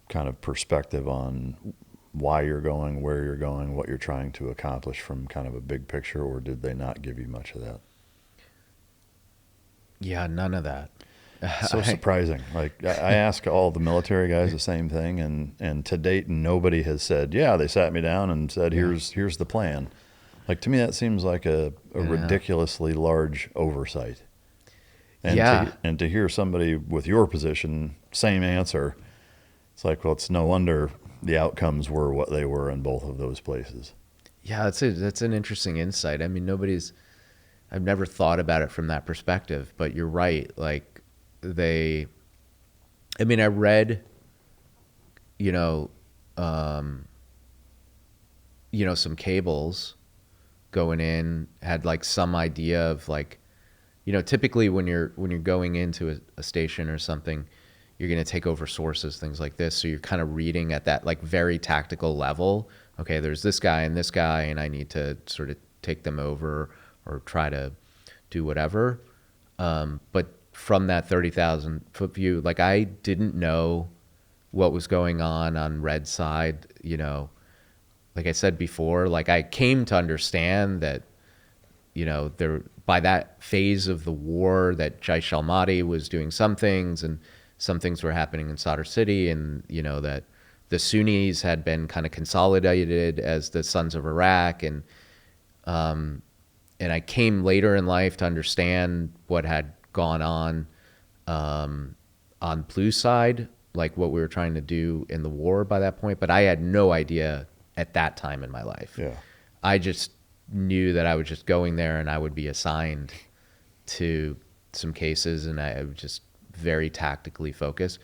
kind of perspective on why you're going, where you're going, what you're trying to accomplish from kind of a big picture, or did they not give you much of that? Yeah, none of that. So surprising. Like, I ask all the military guys the same thing, and to date, nobody has said, yeah, they sat me down and said, here's the plan. Like, to me, that seems like a ridiculously large oversight. And to hear somebody with your position, same answer, it's like, well, it's no wonder the outcomes were what they were in both of those places. Yeah, that's an interesting insight. I mean, I've never thought about it from that perspective, but you're right. Like, I read, some cables going in, had like some idea of like, typically when you're going into a station or something, you're going to take over sources, things like this. So you're kind of reading at that like very tactical level. Okay, there's this guy, and I need to sort of take them over or try to do whatever. But from that 30,000 foot view, like I didn't know what was going on Red side. You know, like I said before, like I came to understand that, you know, there by that phase of the war that Jaish al-Mahdi was doing some things and some things were happening in Sadr City, and, you know, that the Sunnis had been kind of consolidated as the Sons of Iraq. And I came later in life to understand what had gone on blue side, like what we were trying to do in the war by that point. But I had no idea at that time in my life. Yeah. I just knew that I was just going there and I would be assigned to some cases, and I would just very tactically focus.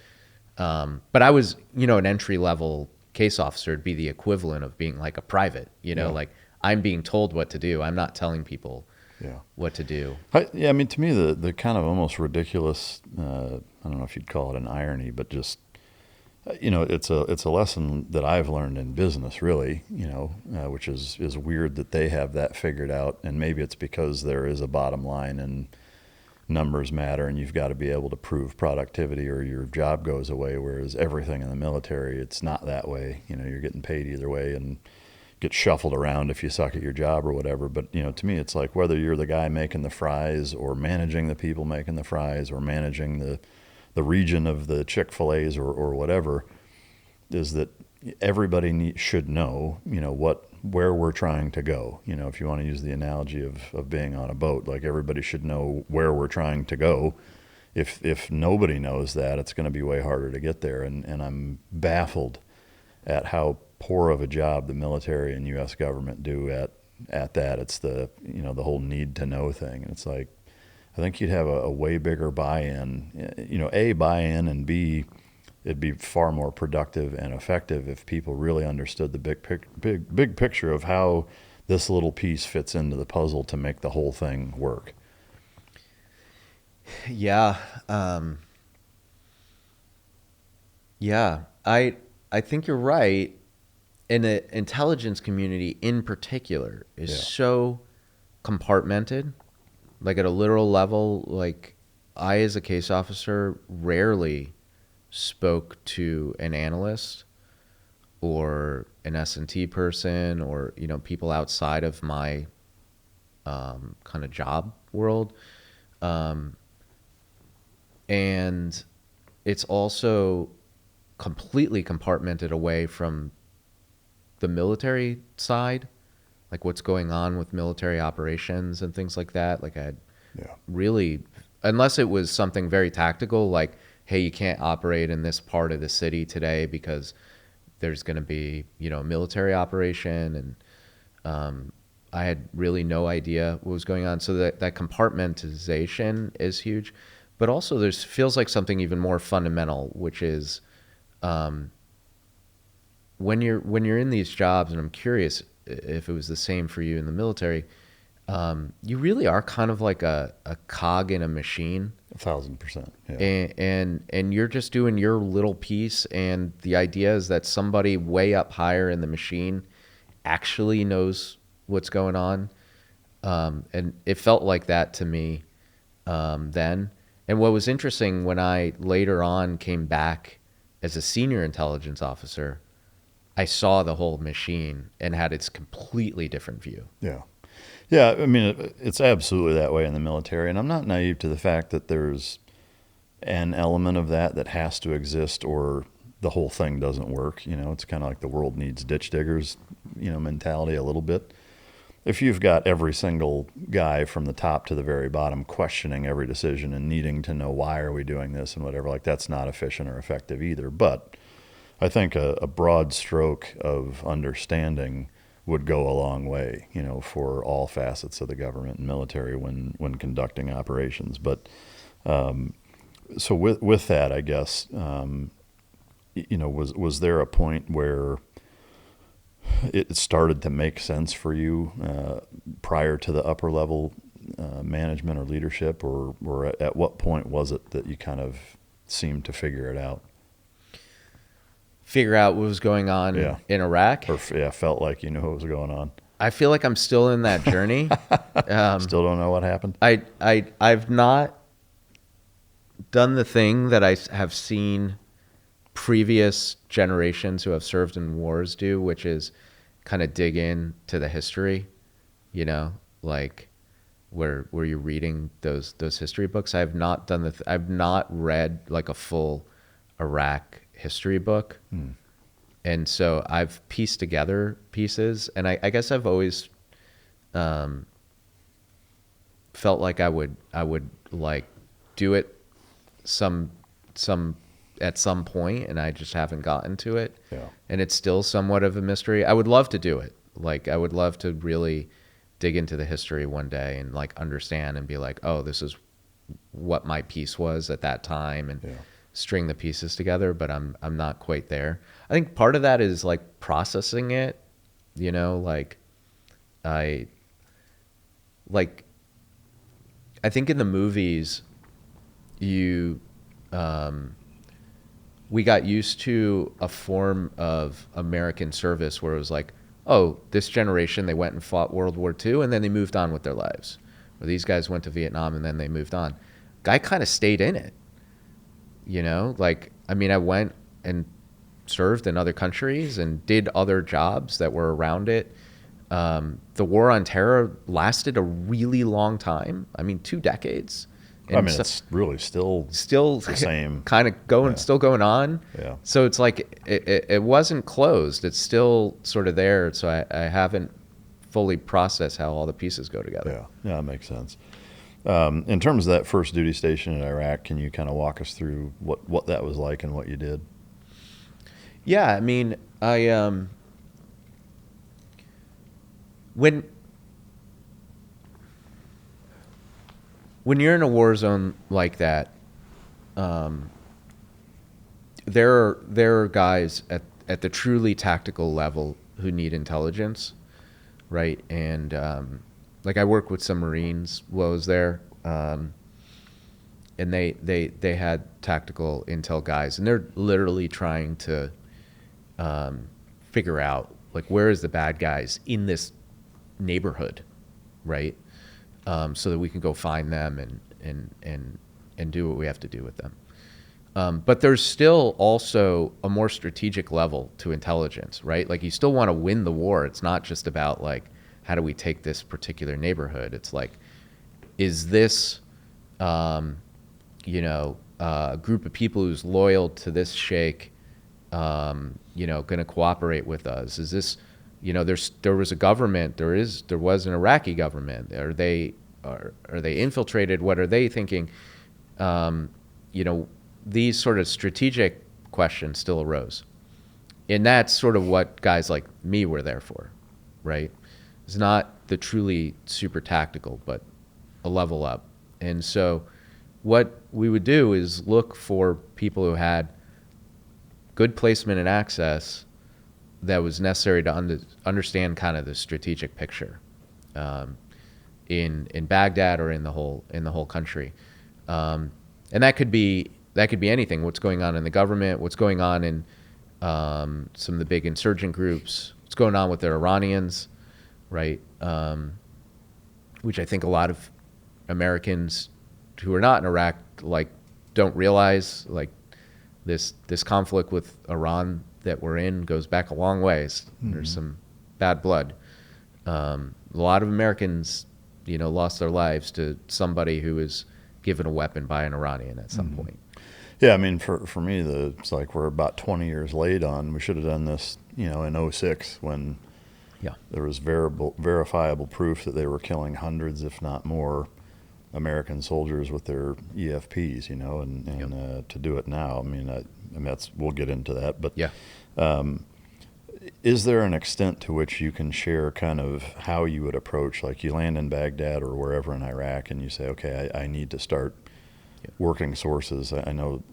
But I was, you know, an entry level case officer. It'd be the equivalent of being like a private, you know, like I'm being told what to do. I'm not telling people what to do. I mean, to me, the kind of almost ridiculous, I don't know if you'd call it an irony, but just, you know, it's a lesson that I've learned in business, really, you know, which is weird that they have that figured out. And maybe it's because there is a bottom line and numbers matter, and you've got to be able to prove productivity or your job goes away. Whereas everything in the military, it's not that way. You know, you're getting paid either way and get shuffled around if you suck at your job or whatever. But, you know, to me, it's like whether you're the guy making the fries or managing the people making the fries or managing the region of the Chick-fil-A's or whatever, is that everybody should know, you know, where we're trying to go. You know, if you want to use the analogy of being on a boat, like everybody should know where we're trying to go. If nobody knows that, it's going to be way harder to get there. And I'm baffled at how poor of a job the military and U.S. government do at that. It's the, you know, the whole need to know thing. And it's like, I think you'd have a way bigger buy-in, you know, A, buy-in, and B, it'd be far more productive and effective if people really understood the big picture of how this little piece fits into the puzzle to make the whole thing work. Yeah. I think you're right. And the intelligence community in particular is so compartmented, like at a literal level. Like I, as a case officer, rarely spoke to an analyst or an S&T person or, you know, people outside of my kind of job world. And it's also completely compartmented away from the military side, like what's going on with military operations and things like that. Like I really, unless it was something very tactical, like, hey, you can't operate in this part of the city today because there's going to be, you know, a military operation. And I had really no idea what was going on. So that compartmentalization is huge. But also there's feels like something even more fundamental, which is when you're in these jobs, and I'm curious if it was the same for you in the military, you really are kind of like a cog in a machine. 1,000%. Yeah. And you're just doing your little piece, and the idea is that somebody way up higher in the machine actually knows what's going on. And it felt like that to me then. And what was interesting, when I later on came back as a senior intelligence officer, I saw the whole machine and had its completely different view. Yeah. Yeah, I mean, it's absolutely that way in the military, and I'm not naive to the fact that there's an element of that has to exist or the whole thing doesn't work. You know, it's kind of like the world needs ditch diggers, you know, mentality a little bit. If you've got every single guy from the top to the very bottom questioning every decision and needing to know why are we doing this and whatever, like that's not efficient or effective either. But I think a broad stroke of understanding would go a long way, you know, for all facets of the government and military when conducting operations. But so with that, I guess, you know, was there a point where it started to make sense for you prior to the upper level management or leadership, or at what point was it that you kind of seemed to figure it out. Figure out what was going on in Iraq. Or felt like you knew what was going on. I feel like I'm still in that journey. Still don't know what happened. I've not done the thing that I have seen previous generations who have served in wars do, which is kind of dig in to the history, you know, like where you're reading those history books. I've not done I've not read like a full Iraq history book. And so I've pieced together pieces, and I guess I've always felt like I would like do it some at some point, and I just haven't gotten to it. Yeah. And it's still somewhat of a mystery. I would love to do it. Like I would love to really dig into the history one day and like understand and be like, oh, this is what my piece was at that time, and string the pieces together, but I'm not quite there. I think part of that is like processing it, you know, like I think in the movies we got used to a form of American service where it was like, oh, this generation, they went and fought World War II and then they moved on with their lives. Or these guys went to Vietnam and then they moved on. Guy kind of stayed in it. You know, like, I mean, I went and served in other countries and did other jobs that were around it. The war on terror lasted a really long time. I mean, 2 decades. And I mean, it's really still the same. Kind of going, still going on. Yeah. So it's like, it wasn't closed. It's still sort of there. So I haven't fully processed how all the pieces go together. Yeah, that makes sense. In terms of that first duty station in Iraq, can you kind of walk us through what that was like and what you did? Yeah, I mean, when you're in a war zone like that, there are guys at the truly tactical level who need intelligence, right? And like I worked with some Marines while I was there, and they had tactical intel guys, and they're literally trying to figure out like where is the bad guys in this neighborhood, right? So that we can go find them and do what we have to do with them. But there's still also a more strategic level to intelligence, right? Like you still want to win the war. It's not just about like, how do we take this particular neighborhood? It's like, is this, a group of people who's loyal to this sheikh, going to cooperate with us? Is this, there was a government, there was an Iraqi government. Are they infiltrated? What are they thinking? These sort of strategic questions still arose. And that's sort of what guys like me were there for, right? It's not the truly super tactical, but a level up. And so what we would do is look for people who had good placement and access that was necessary to understand kind of the strategic picture in Baghdad or in the whole country. And that could be anything. What's going on in the government, what's going on in some of the big insurgent groups, what's going on with the Iranians, right? Which I think a lot of Americans who are not in Iraq like don't realize, like this conflict with Iran that we're in goes back a long ways. Mm-hmm. There's some bad blood. A lot of Americans, lost their lives to somebody who was given a weapon by an Iranian at some point. Yeah, I mean, for me, it's like we're about 20 years late on. We should have done this, in 06 when there was verifiable proof that they were killing hundreds, if not more, American soldiers with their EFPs, and to do it now, I mean, we'll get into that, but is there an extent to which you can share kind of how you would approach, like you land in Baghdad or wherever in Iraq and you say, okay, I need to start working sources. I know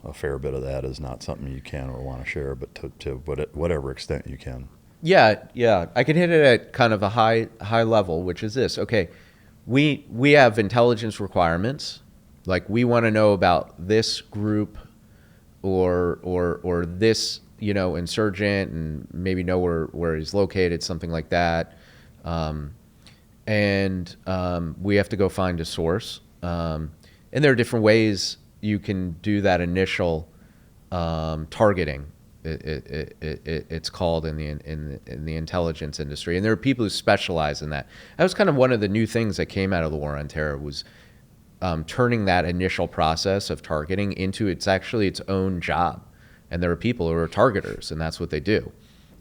a fair bit of that is not something you can or want to share, but to whatever extent you can. Yeah. I can hit it at kind of a high level, which is this. Okay, we have intelligence requirements Like, we want to know about this group or this, insurgent, and maybe know where he's located, something like that. We have to go find a source. And there are different ways you can do that initial targeting. It's called in the intelligence industry, and there are people who specialize in that. That was kind of one of the new things that came out of the war on terror, was turning that initial process of targeting into its own job. And there are people who are targeters, and that's what they do,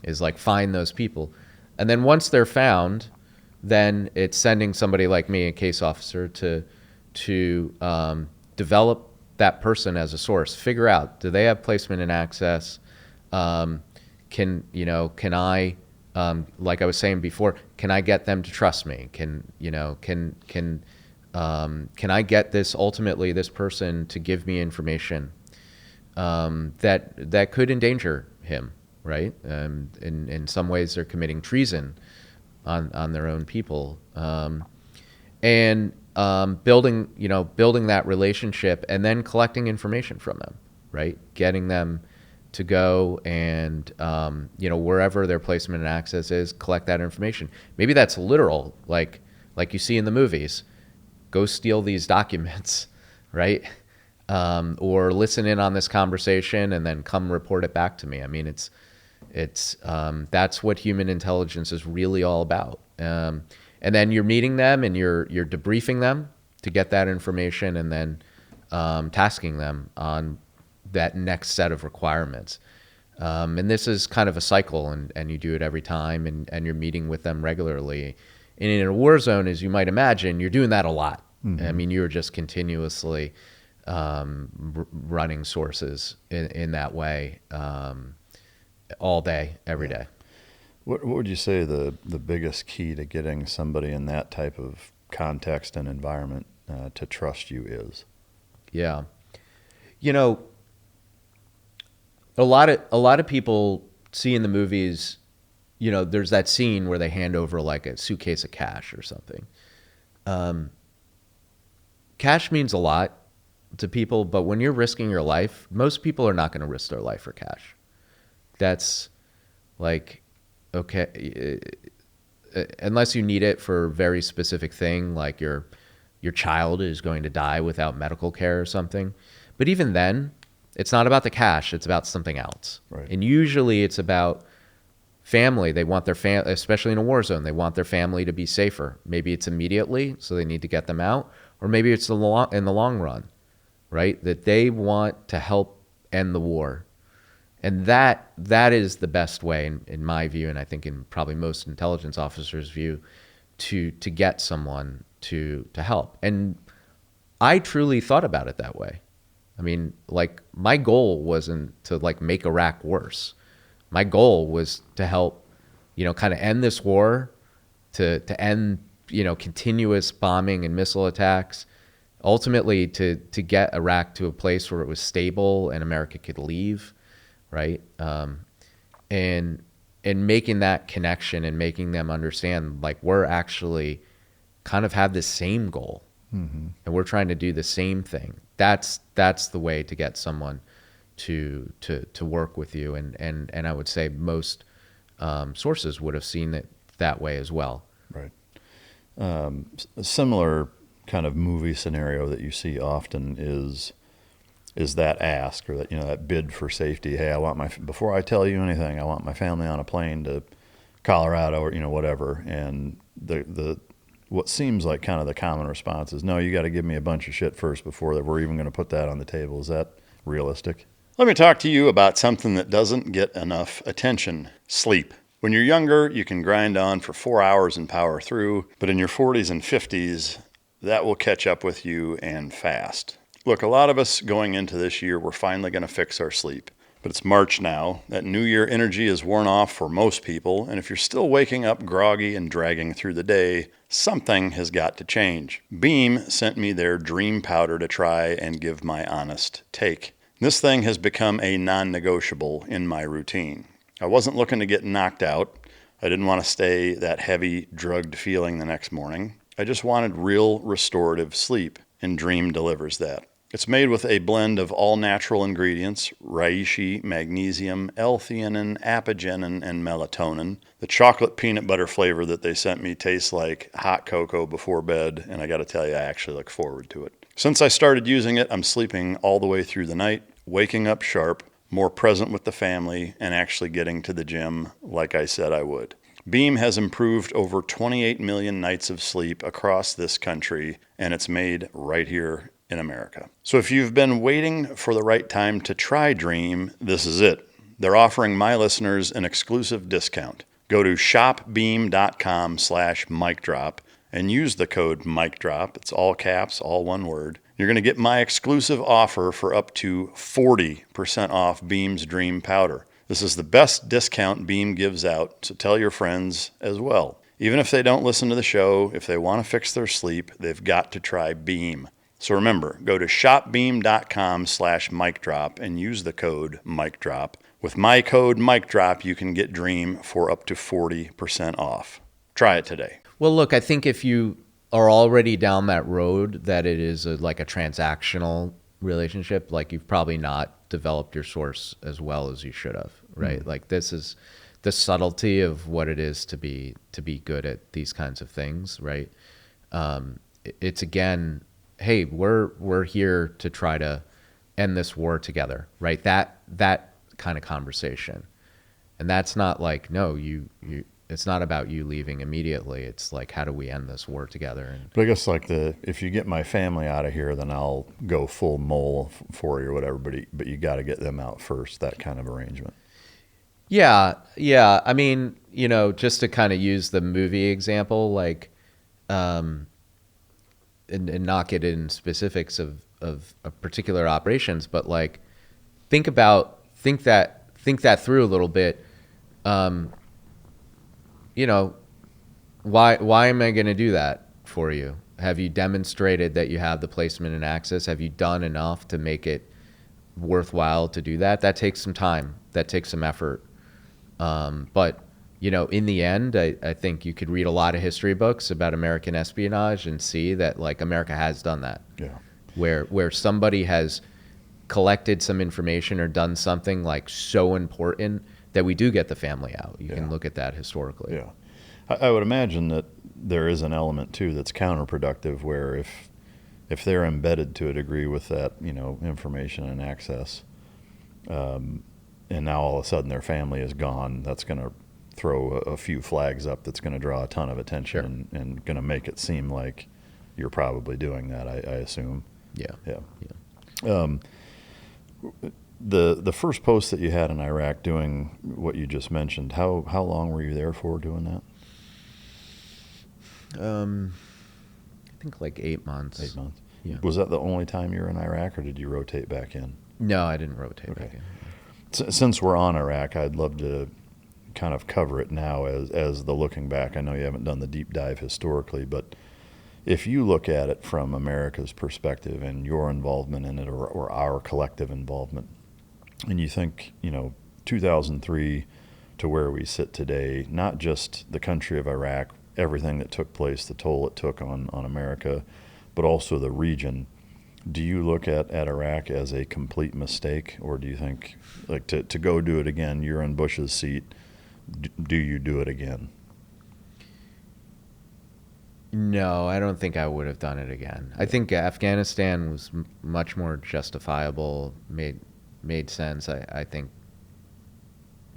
is like find those people. And then once they're found, then it's sending somebody like me, a case officer, to develop that person as a source. Figure out, do they have placement and access? Can I, like I was saying before, can I get them to trust me? Can I get this person to give me information that could endanger him, right? In some ways, they're committing treason on their own people, and building that relationship, and then collecting information from them, right? Getting them to go and wherever their placement and access is, collect that information. Maybe that's literal, like you see in the movies. Go steal these documents, right? Or listen in on this conversation and then come report it back to me. I mean, it's that's what human intelligence is really all about. And then you're meeting them and you're debriefing them to get that information, and then tasking them on that next set of requirements. And this is kind of a cycle, and you do it every time, and you're meeting with them regularly. And in a war zone, as you might imagine, you're doing that a lot. Mm-hmm. I mean, you're just continuously running sources in that way all day, every day. What would you say the biggest key to getting somebody in that type of context and environment to trust you is? Yeah. A lot of people see in the movies, there's that scene where they hand over like a suitcase of cash or something. Cash means a lot to people, but when you're risking your life, most people are not going to risk their life for cash. That's like, okay, unless you need it for a very specific thing, like your child is going to die without medical care or something. But even then, it's not about the cash, it's about something else. Right. And usually it's about family. They want their family, especially in a war zone, they want their family to be safer. Maybe it's immediately, so they need to get them out, or maybe it's in the long run, right? That they want to help end the war. And that is the best way, in my view, and I think in probably most intelligence officers' view, to get someone to help. And I truly thought about it that way. I mean, like, my goal wasn't to like make Iraq worse. My goal was to help, kind of end this war, to end, continuous bombing and missile attacks, ultimately to get Iraq to a place where it was stable and America could leave, right? And making that connection and making them understand, like, we're actually kind of have the same goal, mm-hmm. and we're trying to do the same thing. That's the way to get someone to work with you, and I would say most sources would have seen it that way as well. Right. A similar kind of movie scenario that you see often is that ask, or that that bid for safety. Hey, before I tell you anything, I want my family on a plane to Colorado, or whatever. And the what seems like kind of the common response is, no, you got to give me a bunch of shit first before that we're even going to put that on the table. Is that realistic? Let me talk to you about something that doesn't get enough attention: sleep. When you're younger, you can grind on for 4 hours and power through, but in your 40s and 50s, that will catch up with you, and fast. Look, a lot of us going into this year, we're finally going to fix our sleep. But it's March now. That New Year energy is worn off for most people, and if you're still waking up groggy and dragging through the day, something has got to change. Beam sent me their dream powder to try and give my honest take. This thing has become a non-negotiable in my routine. I wasn't looking to get knocked out. I didn't want to stay that heavy, drugged feeling the next morning. I just wanted real restorative sleep. and Dream delivers that. It's made with a blend of all natural ingredients: reishi, magnesium, L-theanine, apigenin, and melatonin. The chocolate peanut butter flavor that they sent me tastes like hot cocoa before bed, and I got to tell you, I actually look forward to it. Since I started using it, I'm sleeping all the way through the night, waking up sharp, more present with the family, and actually getting to the gym like I said I would. Beam has improved over 28 million nights of sleep across this country, and it's made right here in America. So if you've been waiting for the right time to try Dream, this is it. They're offering my listeners an exclusive discount. Go to shopbeam.com/micdrop and use the code MicDrop. It's all caps, all one word. You're going to get my exclusive offer for up to 40% off Beam's Dream Powder. This is the best discount Beam gives out, so tell your friends as well. Even if they don't listen to the show, if they want to fix their sleep, they've got to try Beam. So remember, go to shopbeam.com/micdrop and use the code MicDrop. With my code MicDrop, you can get Dream for up to 40% off. Try it today. Well, look, I think if you are already down that road, that it is like a transactional relationship, like you've probably not developed your source as well as you should have, right? Mm-hmm. Like this is the subtlety of what it is to be good at these kinds of things, right? It's again, hey, we're here to try to end this war together, right? That kind of conversation. And that's not like, no, it's not about you leaving immediately. It's like, how do we end this war together? But I guess like if you get my family out of here, then I'll go full mole for you or whatever, but you got to get them out first, that kind of arrangement. Yeah. I mean, just to kind of use the movie example, like, and not get in specifics of particular operations, but like, think that through a little bit. Why am I going to do that for you? Have you demonstrated that you have the placement and access? Have you done enough to make it worthwhile to do that? That takes some time. That takes some effort. But in the end, I think you could read a lot of history books about American espionage and see that like America has done that. Yeah. Where somebody has collected some information or done something like so important that we do get the family out. You can look at that historically. Yeah. I would imagine that there is an element too that's counterproductive, where if they're embedded to a degree with that, information and access, and now all of a sudden their family is gone, that's going to throw a few flags up that's going to draw a ton of attention. Sure. and going to make it seem like you're probably doing that, I assume. Yeah. The first post that you had in Iraq doing what you just mentioned, how long were you there for doing that? I think like 8 months. 8 months. Yeah. Was that the only time you were in Iraq, or did you rotate back in? No, I didn't rotate back in. Since we're on Iraq, I'd love to kind of cover it now as the looking back. I know you haven't done the deep dive historically, but if you look at it from America's perspective and your involvement in it, or our collective involvement, and you think, 2003 to where we sit today, not just the country of Iraq, everything that took place, the toll it took on America, but also the region. Do you look at Iraq as a complete mistake, or do you think, like, to go do it again, you're in Bush's seat, do you do it again? No, I don't think I would have done it again. I think Afghanistan was much more justifiable, made sense. I think,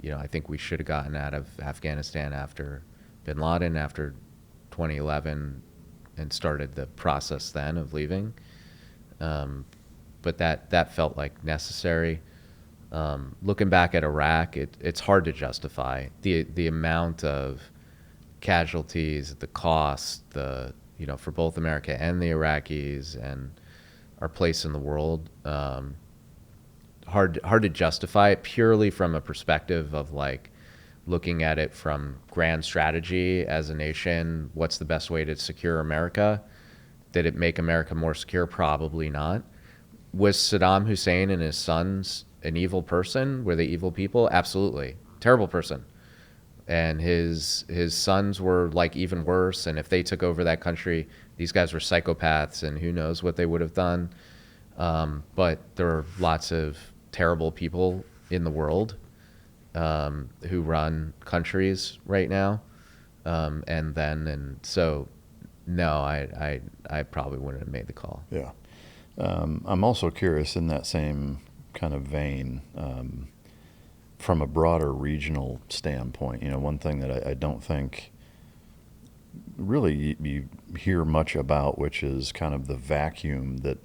I think we should have gotten out of Afghanistan after bin Laden, after 2011, and started the process then of leaving. But that felt like necessary. Looking back at Iraq, it's hard to justify the amount of casualties, the cost, for both America and the Iraqis, and our place in the world. Hard to justify it purely from a perspective of like looking at it from grand strategy as a nation. What's the best way to secure America? Did it make America more secure? Probably not. Was Saddam Hussein and his sons an evil person? Were they evil people? Absolutely. Terrible person. and his sons were like even worse. And if they took over that country, these guys were psychopaths, and who knows what they would have done. But there are lots of terrible people in the world who run countries right now. And so, no, I probably wouldn't have made the call. Yeah. I'm also curious in that same kind of vein, from a broader regional standpoint. One thing that I don't think really you hear much about, which is kind of the vacuum that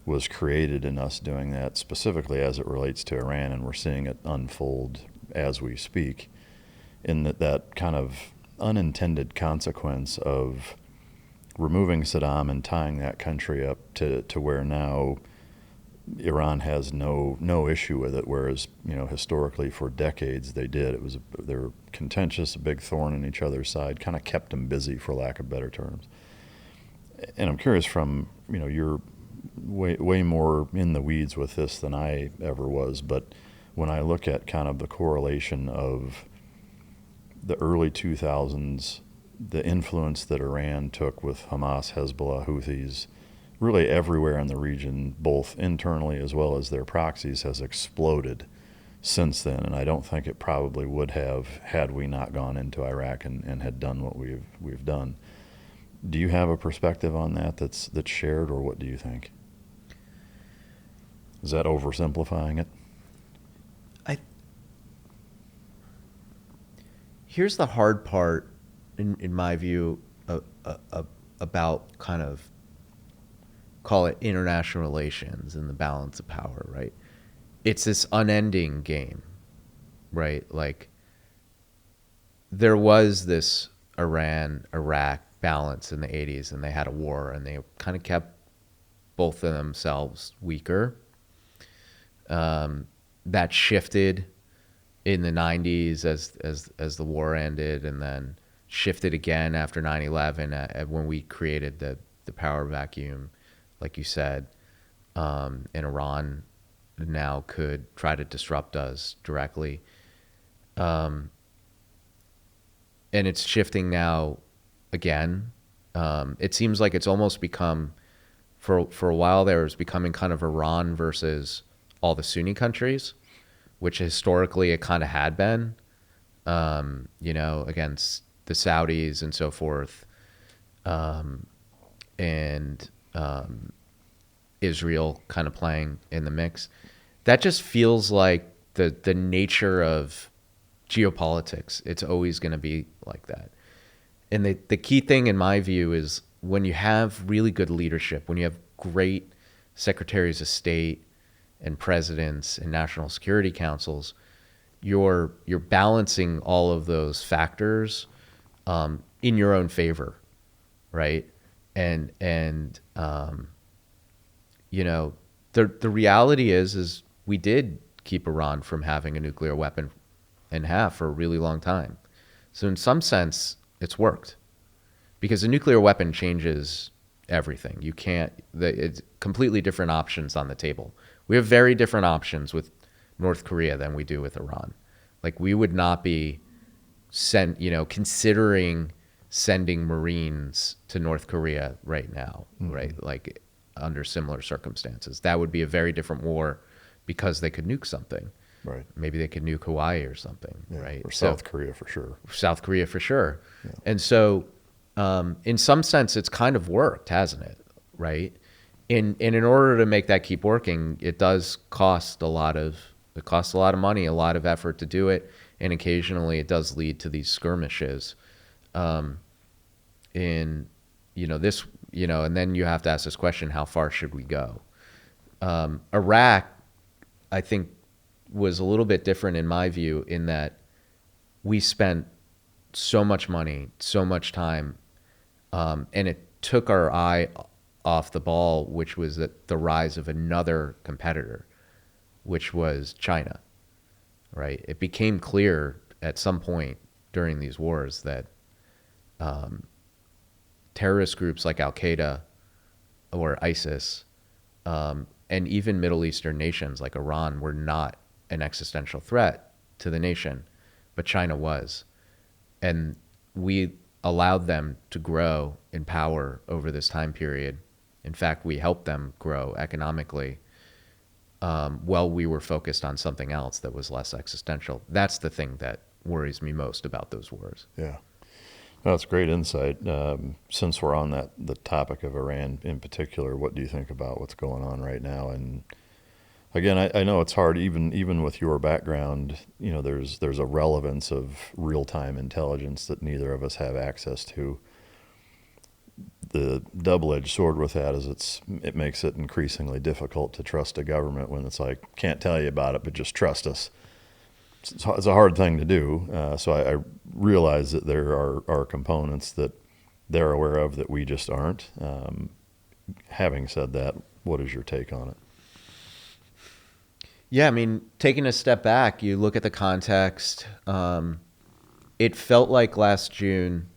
was created in us doing that, specifically as it relates to Iran, and we're seeing it unfold as we speak, in that kind of unintended consequence of removing Saddam and tying that country up to where now Iran has no issue with it, whereas historically for decades they did. They were contentious, a big thorn in each other's side, kind of kept them busy, for lack of better terms. And I'm curious, from you're way more in the weeds with this than I ever was, but when I look at kind of the correlation of the early 2000s, the influence that Iran took with Hamas, Hezbollah, Houthis, really everywhere in the region, both internally as well as their proxies, has exploded since then. And I don't think it probably would have had we not gone into Iraq and had done what we've done. Do you have a perspective on that's shared, or what do you think? Is that oversimplifying it? Here's the hard part, in my view, about kind of, call it international relations and the balance of power, right? It's this unending game, right? Like, there was this Iran-Iraq balance in the 80s, and they had a war, and they kind of kept both of themselves weaker. That shifted in the 90s as the war ended, and then shifted again after 9/11 when we created the power vacuum, like you said, and Iran now could try to disrupt us directly. And it's shifting now again. It seems like it's almost become, for a while there, it was becoming kind of Iran versus all the Sunni countries, which historically it kind of had been, against the Saudis and so forth, and Israel kind of playing in the mix. That just feels like the nature of geopolitics. It's always going to be like that. And the key thing, in my view, is when you have really good leadership, when you have great secretaries of state and presidents and national security councils, you're balancing all of those factors in your own favor, right? And the reality is we did keep Iran from having a nuclear weapon and have for a really long time. So in some sense, it's worked, because a nuclear weapon changes everything. It's completely different options on the table. We have very different options with North Korea than we do with Iran. Like, we would not be considering sending Marines to North Korea right now, right? Like, under similar circumstances. That would be a very different war, because they could nuke something. Right. Maybe they could nuke Hawaii or something, Yeah, right? or South Korea for sure. South Korea for sure. Yeah. And so, in some sense, it's kind of worked, hasn't it? Right? And in order to make that keep working, it does cost a lot of money, a lot of effort to do it, and occasionally it does lead to these skirmishes. And then you have to ask this question: how far should we go? Iraq, I think, was a little bit different in my view, in that we spent so much money, so much time, and it took our eye off the ball, which was the rise of another competitor, which was China, right? It became clear at some point during these wars that terrorist groups like Al-Qaeda or ISIS, and even Middle Eastern nations like Iran, were not an existential threat to the nation, but China was. and we allowed them to grow in power over this time period. In fact, we helped them grow economically while we were focused on something else that was less existential. That's the thing that worries me most about those wars. Yeah. No, that's great insight. Since we're on the topic of Iran in particular, what do you think about what's going on right now? And again, I know it's hard, even with your background, there's a relevance of real-time intelligence that neither of us have access to. The double-edged sword with that is it makes it increasingly difficult to trust a government when it's like, can't tell you about it, but just trust us. It's a hard thing to do. So I realize that there are components that they're aware of that we just aren't. Having said that, what is your take on it? Yeah, I mean, taking a step back, you look at the context. It felt like last June,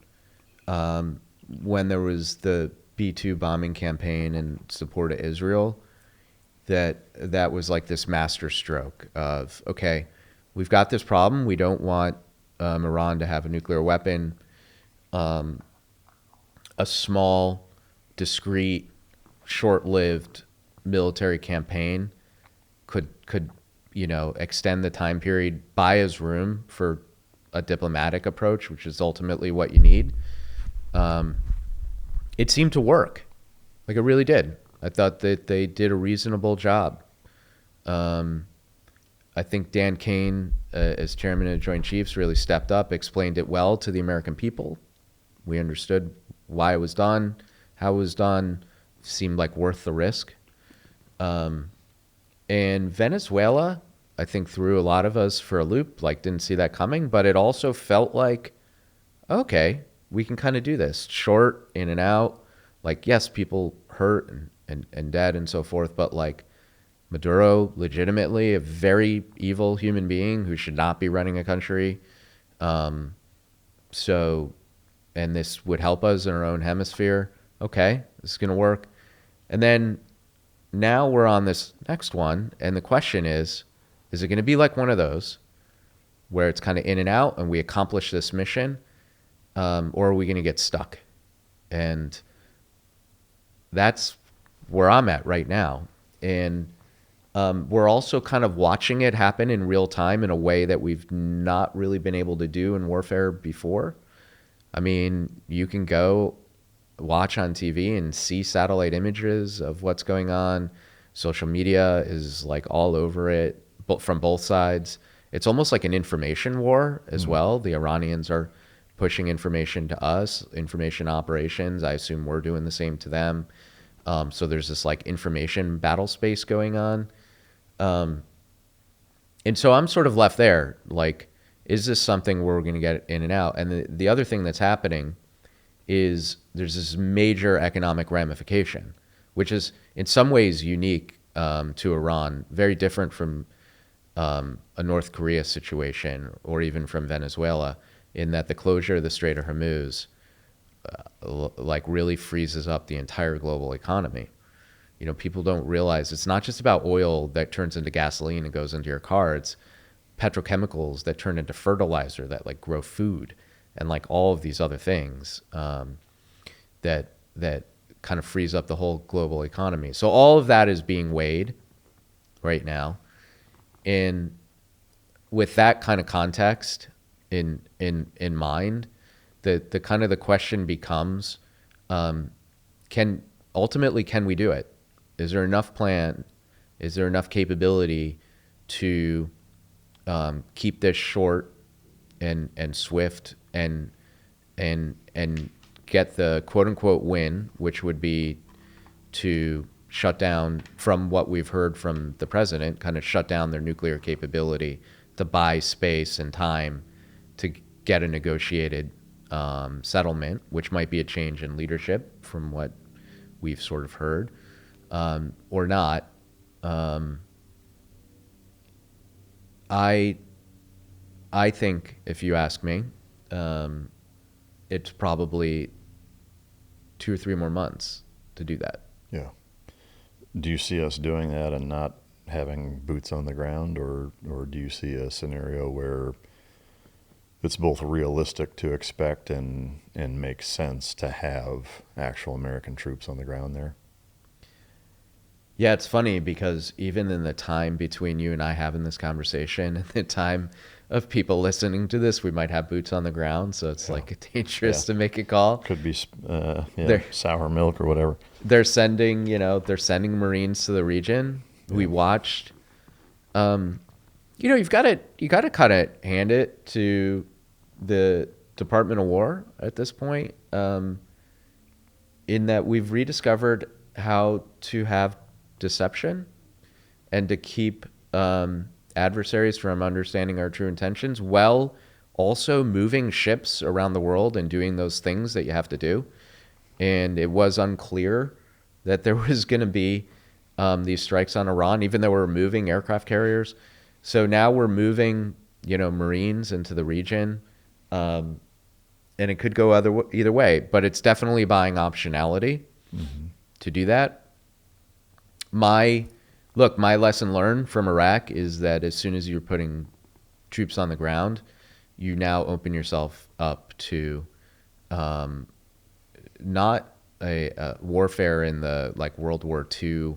when there was the B-2 bombing campaign in support of Israel, that was like this master stroke of, okay, we've got this problem. We don't want Iran to have a nuclear weapon. A small, discrete, short-lived military campaign could extend the time period, buy us room for a diplomatic approach, which is ultimately what you need. It seemed to work. Like, it really did. I thought that they did a reasonable job. I think Dan Kane, as chairman of the Joint Chiefs, really stepped up, explained it well to the American people. We understood why it was done, how it was done, seemed like worth the risk. And Venezuela, I think, threw a lot of us for a loop, like didn't see that coming, but it also felt like, okay, we can kind of do this. Short, in and out. Like, yes, people hurt and dead and so forth, but like Maduro, legitimately a very evil human being who should not be running a country. And this would help us in our own hemisphere. Okay, this is going to work. And then now we're on this next one, and the question is it going to be like one of those where it's kind of in and out and we accomplish this mission, or are we going to get stuck? And that's where I'm at right now. And we're also kind of watching it happen in real time in a way that we've not really been able to do in warfare before. I mean, you can go watch on TV and see satellite images of what's going on. Social media is like all over it, but from both sides. It's almost like an information war as well. The Iranians are pushing information to us, information operations. I assume we're doing the same to them. So there's this like information battle space going on. And so I'm sort of left there, like, is this something where we're going to get in and out? And the other thing that's happening is there's this major economic ramification, which is in some ways unique to Iran, very different from a North Korea situation or even from Venezuela, in that the closure of the Strait of Hormuz like really freezes up the entire global economy. People don't realize it's not just about oil that turns into gasoline and goes into your car. It's petrochemicals that turn into fertilizer that like grow food, and like all of these other things that kind of frees up the whole global economy. So all of that is being weighed right now. And with that kind of context in mind, the kind of the question becomes, can we do it? Is there enough plan? Is there enough capability to keep this short and swift and get the quote unquote win, which would be to shut down, from what we've heard from the president, kind of shut down their nuclear capability, to buy space and time to get a negotiated settlement, which might be a change in leadership from what we've sort of heard, or not. I think, if you ask me, it's probably 2 or 3 more months to do that. Yeah. Do you see us doing that and not having boots on the ground, or do you see a scenario where it's both realistic to expect and makes sense to have actual American troops on the ground there. Yeah, it's funny because even in the time between you and I having this conversation and the time of people listening to this, we might have boots on the ground. So it's like dangerous to make a call. Could be sour milk or whatever. They're sending Marines to the region. Yeah. We watched. You've got to kind of hand it to the Department of War at this point, in that we've rediscovered how to have deception and to keep adversaries from understanding our true intentions, while also moving ships around the world and doing those things that you have to do. And it was unclear that there was going to be these strikes on Iran, even though we're moving aircraft carriers. So now we're moving, Marines into the region, and it could go either way. But it's definitely buying optionality to do that. My lesson learned from Iraq is that as soon as you're putting troops on the ground, you now open yourself up to not a warfare in the like World War II,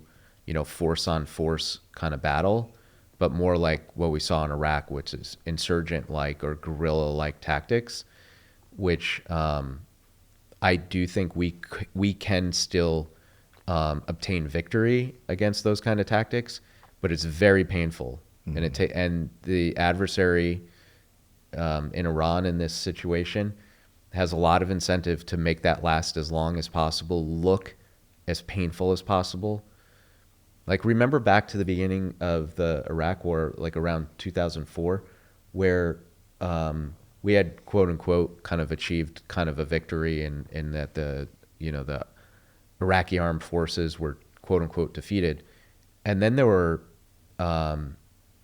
force on force kind of battle, but more like what we saw in Iraq, which is insurgent-like or guerrilla-like tactics, which I do think we can still obtain victory against those kind of tactics, but it's very painful. And the adversary in Iran in this situation has a lot of incentive to make that last as long as possible, look as painful as possible. Like, remember back to the beginning of the Iraq War, like around 2004, where we had quote unquote kind of achieved kind of a victory in that the Iraqi armed forces were quote unquote defeated. And then there were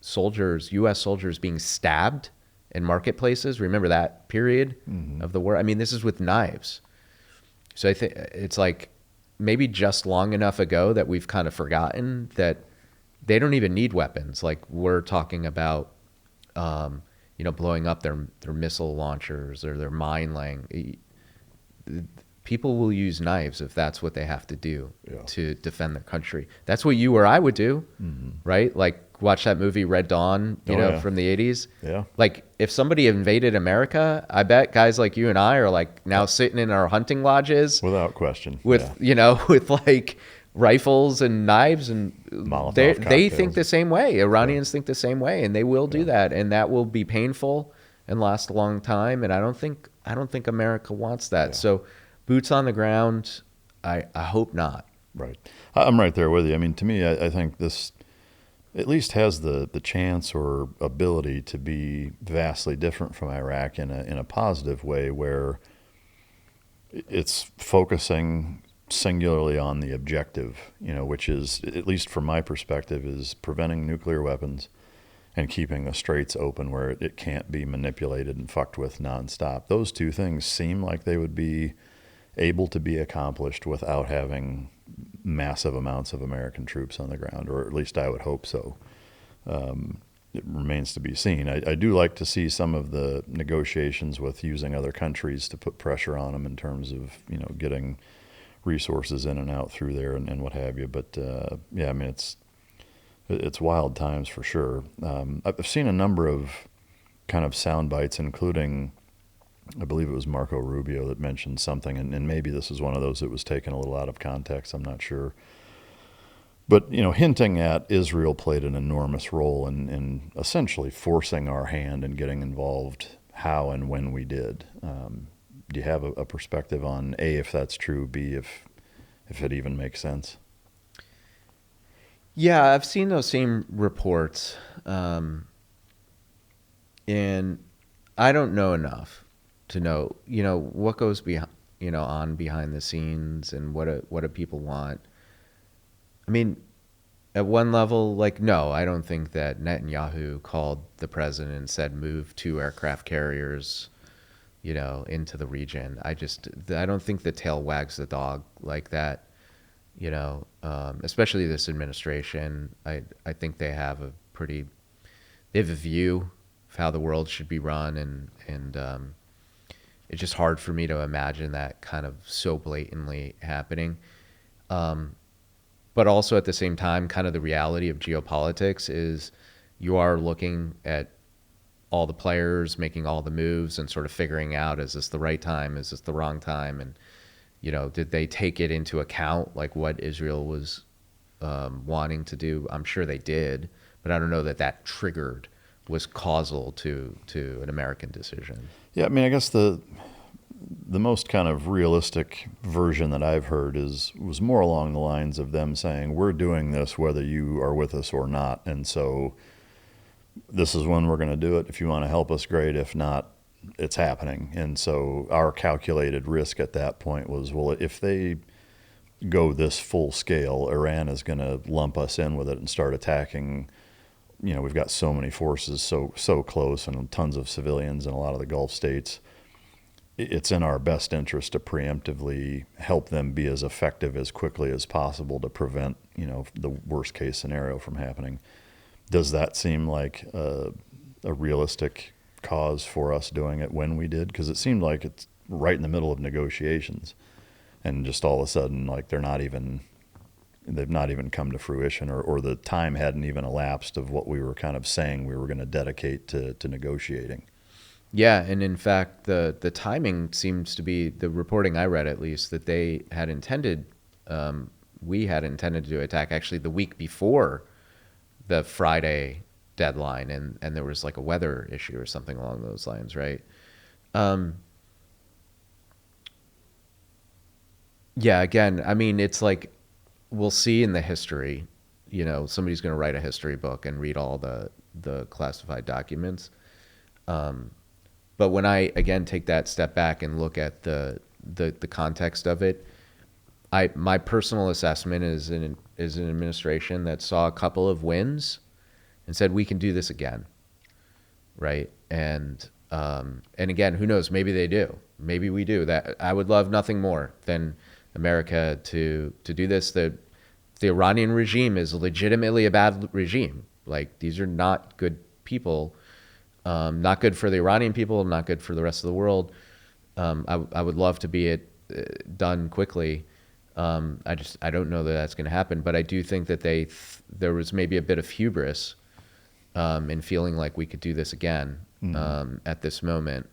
soldiers, U.S. soldiers being stabbed in marketplaces. Remember that period of the war? I mean, this is with knives. So I think it's like maybe just long enough ago that we've kind of forgotten that they don't even need weapons. Like, we're talking about, blowing up their missile launchers or their mine laying. People will use knives if that's what they have to do to defend their country. That's what you or I would do, right? Like, watch that movie Red Dawn, from the 80s. Yeah. Like, if somebody invaded America, I bet guys like you and I are like now sitting in our hunting lodges. Without question. With, with like rifles and knives, and they think the same way. Iranians think the same way, and they will do that. And that will be painful and last a long time. And I don't think America wants that. Yeah. So boots on the ground, I hope not. Right. I'm right there with you. I mean, to me, I think this at least has the chance or ability to be vastly different from Iraq in a positive way, where it's focusing singularly on the objective, which is, at least from my perspective, is preventing nuclear weapons and keeping the straits open where it can't be manipulated and fucked with nonstop. Those two things seem like they would be able to be accomplished without having massive amounts of American troops on the ground, or at least I would hope so. It remains to be seen. I do like to see some of the negotiations with using other countries to put pressure on them in terms of, getting resources in and out through there and what have you. But I mean, it's wild times for sure. I've seen a number of kind of sound bites, including, I believe it was Marco Rubio that mentioned something, and maybe this is one of those that was taken a little out of context, I'm not sure. But, hinting at Israel played an enormous role in essentially forcing our hand and getting involved how and when we did. Do you have a perspective on, A, if that's true, B, if it even makes sense? Yeah, I've seen those same reports, and I don't know enough to know, what goes on behind the scenes and what do people want. I mean, at one level, like, no, I don't think that Netanyahu called the president and said, move 2 aircraft carriers, into the region. I don't think the tail wags the dog like that, especially this administration. I think they have a view how the world should be run, and it's just hard for me to imagine that kind of so blatantly happening. But also at the same time, kind of the reality of geopolitics is you are looking at all the players making all the moves and sort of figuring out, is this the right time? Is this the wrong time? And, did they take it into account, like what Israel was wanting to do? I'm sure they did, but I don't know that triggered was causal to an American decision. Yeah, I mean, I guess the most kind of realistic version that I've heard was more along the lines of them saying, we're doing this whether you are with us or not, and so this is when we're going to do it. If you want to help us, great. If not, it's happening. And so our calculated risk at that point was, well, if they go this full scale, Iran is going to lump us in with it and start attacking. We've got so many forces so close and tons of civilians in a lot of the Gulf states. It's in our best interest to preemptively help them be as effective as quickly as possible to prevent, the worst case scenario from happening. Does that seem like a realistic cause for us doing it when we did? Because it seemed like it's right in the middle of negotiations, and just all of a sudden, like they've not even come to fruition, or the time hadn't even elapsed of what we were kind of saying we were going to dedicate to negotiating. Yeah, and in fact, the timing seems to be, the reporting I read at least, that they had intended, we had intended to attack actually the week before the Friday deadline, and there was like a weather issue or something along those lines, right? Yeah, again, I mean, it's like, we'll see in the history, somebody's going to write a history book and read all the classified documents. But when I, again, take that step back and look at the context of it, my personal assessment is an administration that saw a couple of wins and said, we can do this again, right? And again, who knows? Maybe they do. Maybe we do. That I would love nothing more than America to do this. The Iranian regime is legitimately a bad regime. Like, these are not good people. Not good for the Iranian people, not good for the rest of the world. I would love to be done quickly. I don't know that that's going to happen, but I do think that there was maybe a bit of hubris in feeling like we could do this again at this moment.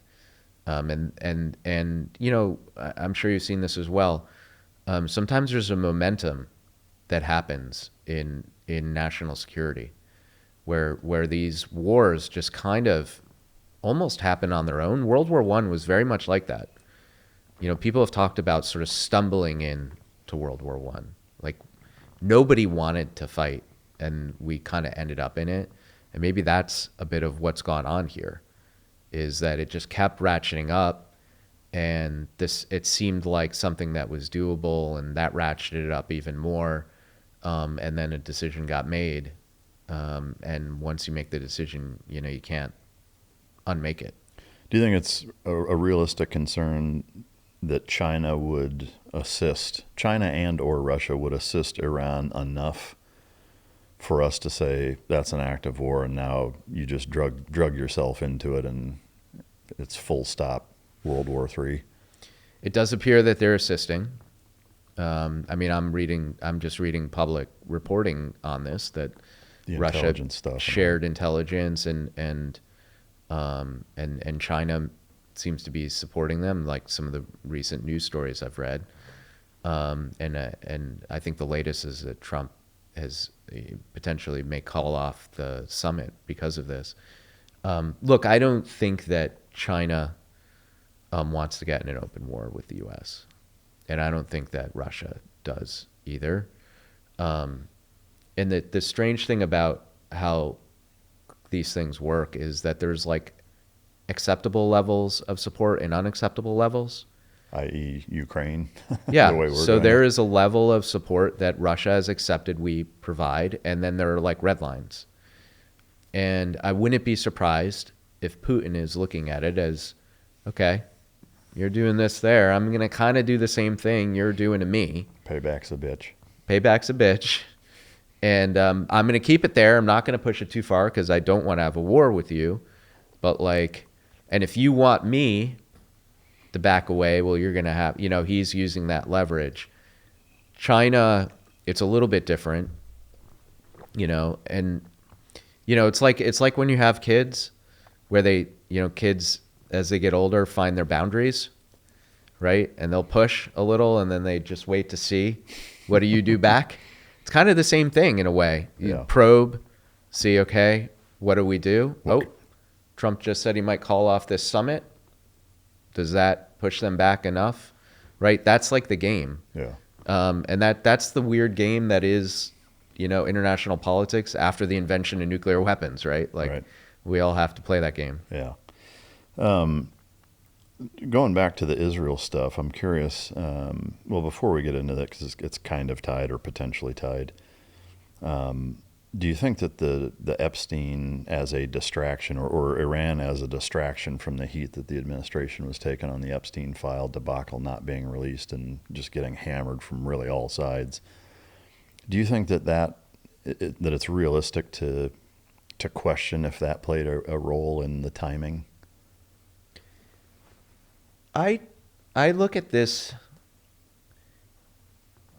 And I'm sure you've seen this as well. Sometimes there's a momentum that happens in national security, where these wars just kind of almost happen on their own. World War I was very much like that. People have talked about sort of stumbling into World War I. Like, nobody wanted to fight, and we kind of ended up in it. And maybe that's a bit of what's gone on here, is that it just kept ratcheting up, and it seemed like something that was doable, and that ratcheted it up even more. And then a decision got made. And once you make the decision, you can't unmake it. Do you think it's a realistic concern that China and or Russia would assist Iran enough for us to say that's an act of war, and now you just drug yourself into it and it's full stop World War III? It does appear that they're assisting. I'm just reading public reporting on this, that Russia shared intelligence, and China seems to be supporting them, like some of the recent news stories I've read. And I think the latest is that Trump has potentially may call off the summit because of this. Look, I don't think that China wants to get in an open war with the U.S., and I don't think that Russia does either. And the strange thing about how these things work is that there's like acceptable levels of support and unacceptable levels. i.e. Ukraine. Yeah, so there is a level of support that Russia has accepted we provide, and then there are like red lines. And I wouldn't be surprised if Putin is looking at it as, okay, you're doing this there, I'm going to kind of do the same thing you're doing to me. Payback's a bitch. Payback's a bitch. And I'm going to keep it there. I'm not going to push it too far because I don't want to have a war with you. But like, and if you want me to back away, well, you're going to have, he's using that leverage. China, it's a little bit different, and, it's like when you have kids where they, kids as they get older find their boundaries, right? And they'll push a little and then they just wait to see, what do you do back? It's kind of the same thing in a way. You probe, see, okay, what do we do? Oh, Trump just said he might call off this summit. Does that push them back enough? Right? That's like the game. Yeah. And that's the weird game that is, international politics after the invention of nuclear weapons, right? Like we all have to play that game. Yeah. Going back to the Israel stuff, I'm curious, well, before we get into that, because it's kind of tied or potentially tied, do you think that the Epstein as a distraction or Iran as a distraction from the heat that the administration was taking on the Epstein file debacle not being released and just getting hammered from really all sides, do you think that it's realistic to question if that played a role in the timing? I look at this.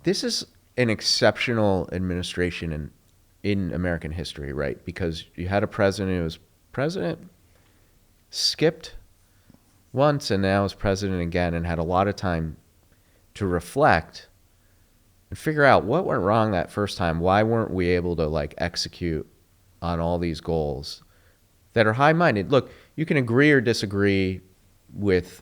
This is an exceptional administration in American history, right? Because you had a president who was president, skipped once, and now is president again, and had a lot of time to reflect and figure out what went wrong that first time. Why weren't we able to like execute on all these goals that are high-minded? Look, you can agree or disagree with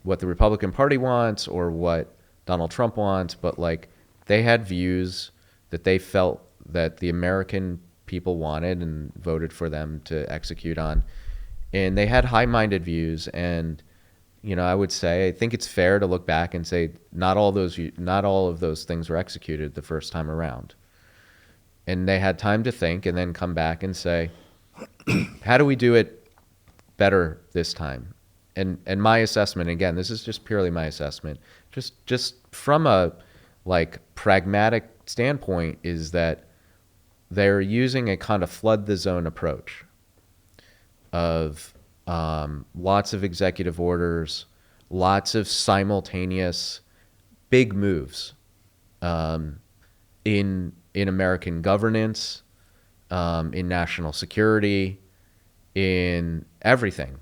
what the Republican Party wants or what Donald Trump wants, but like they had views that they felt that the American people wanted and voted for them to execute on. And they had high-minded views. And, I would say, I think it's fair to look back and say not all of those things were executed the first time around. And they had time to think and then come back and say, how do we do it better this time? And my assessment, again, this is just purely my assessment, just from a like pragmatic standpoint, is that they're using a kind of flood the zone approach of lots of executive orders, lots of simultaneous big moves in American governance, in national security, in everything,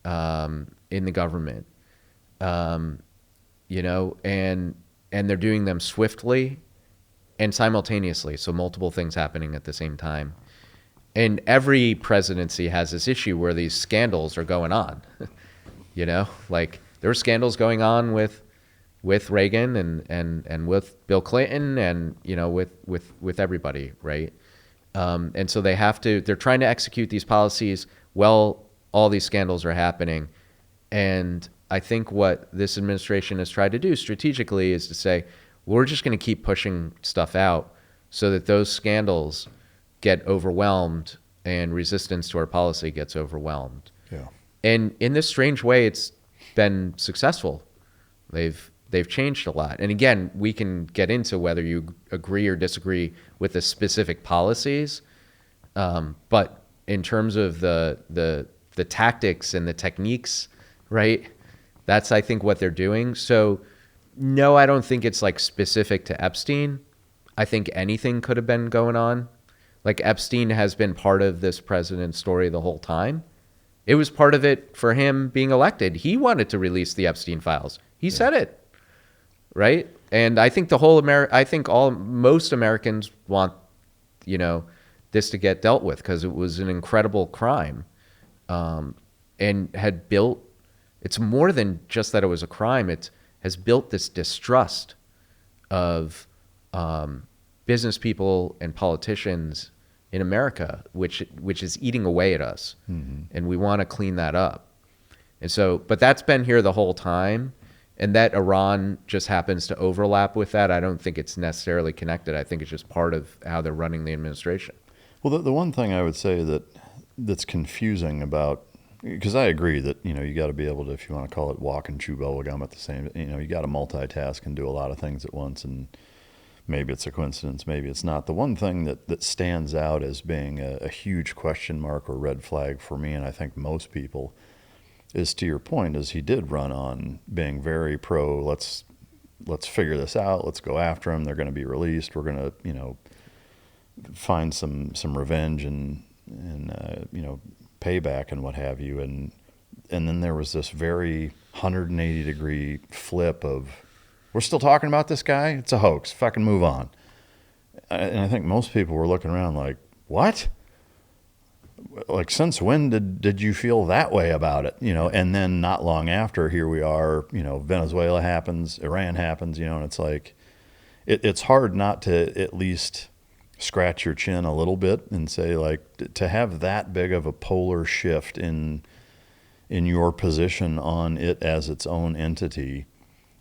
in the government, and they're doing them swiftly and simultaneously, so multiple things happening at the same time. And every presidency has this issue where these scandals are going on. Like there were scandals going on with Reagan and with Bill Clinton and with everybody, right? And so they're trying to execute these policies while all these scandals are happening. And I think what this administration has tried to do strategically is to say, we're just going to keep pushing stuff out so that those scandals get overwhelmed and resistance to our policy gets overwhelmed. Yeah. And in this strange way, it's been successful. They've changed a lot. And again, we can get into whether you agree or disagree with the specific policies. But in terms of the tactics and the techniques, right? That's, I think, what they're doing. So no, I don't think it's like specific to Epstein. I think anything could have been going on. Like Epstein has been part of this president's story the whole time. It was part of it for him being elected. He wanted to release the Epstein files. He said it, right? And I think most Americans want, this to get dealt with because it was an incredible crime, and had built. It's more than just that it was a crime. It has built this distrust of business people and politicians in America, which is eating away at us. Mm-hmm. And we want to clean that up. And so, but that's been here the whole time. And that Iran just happens to overlap with that. I don't think it's necessarily connected. I think it's just part of how they're running the administration. Well, the one thing I would say that's confusing about, because I agree that, you got to be able to, if you want to call it walk and chew bubble gum at the same, you got to multitask and do a lot of things at once. maybe it's a coincidence, maybe it's not. The one thing that stands out as being a huge question mark or red flag for me, and I think most people, is, to your point, is he did run on being very pro, let's figure this out, let's go after them, they're going to be released, we're going to, find some revenge and payback and what have you. And then there was this very 180-degree flip of, we're still talking about this guy? It's a hoax. Fucking move on. And I think most people were looking around like, what? Like, since when did you feel that way about it? And then not long after, here we are, Venezuela happens, Iran happens, and it's like, it's hard not to at least scratch your chin a little bit and say, like, to have that big of a polar shift in your position on it as its own entity,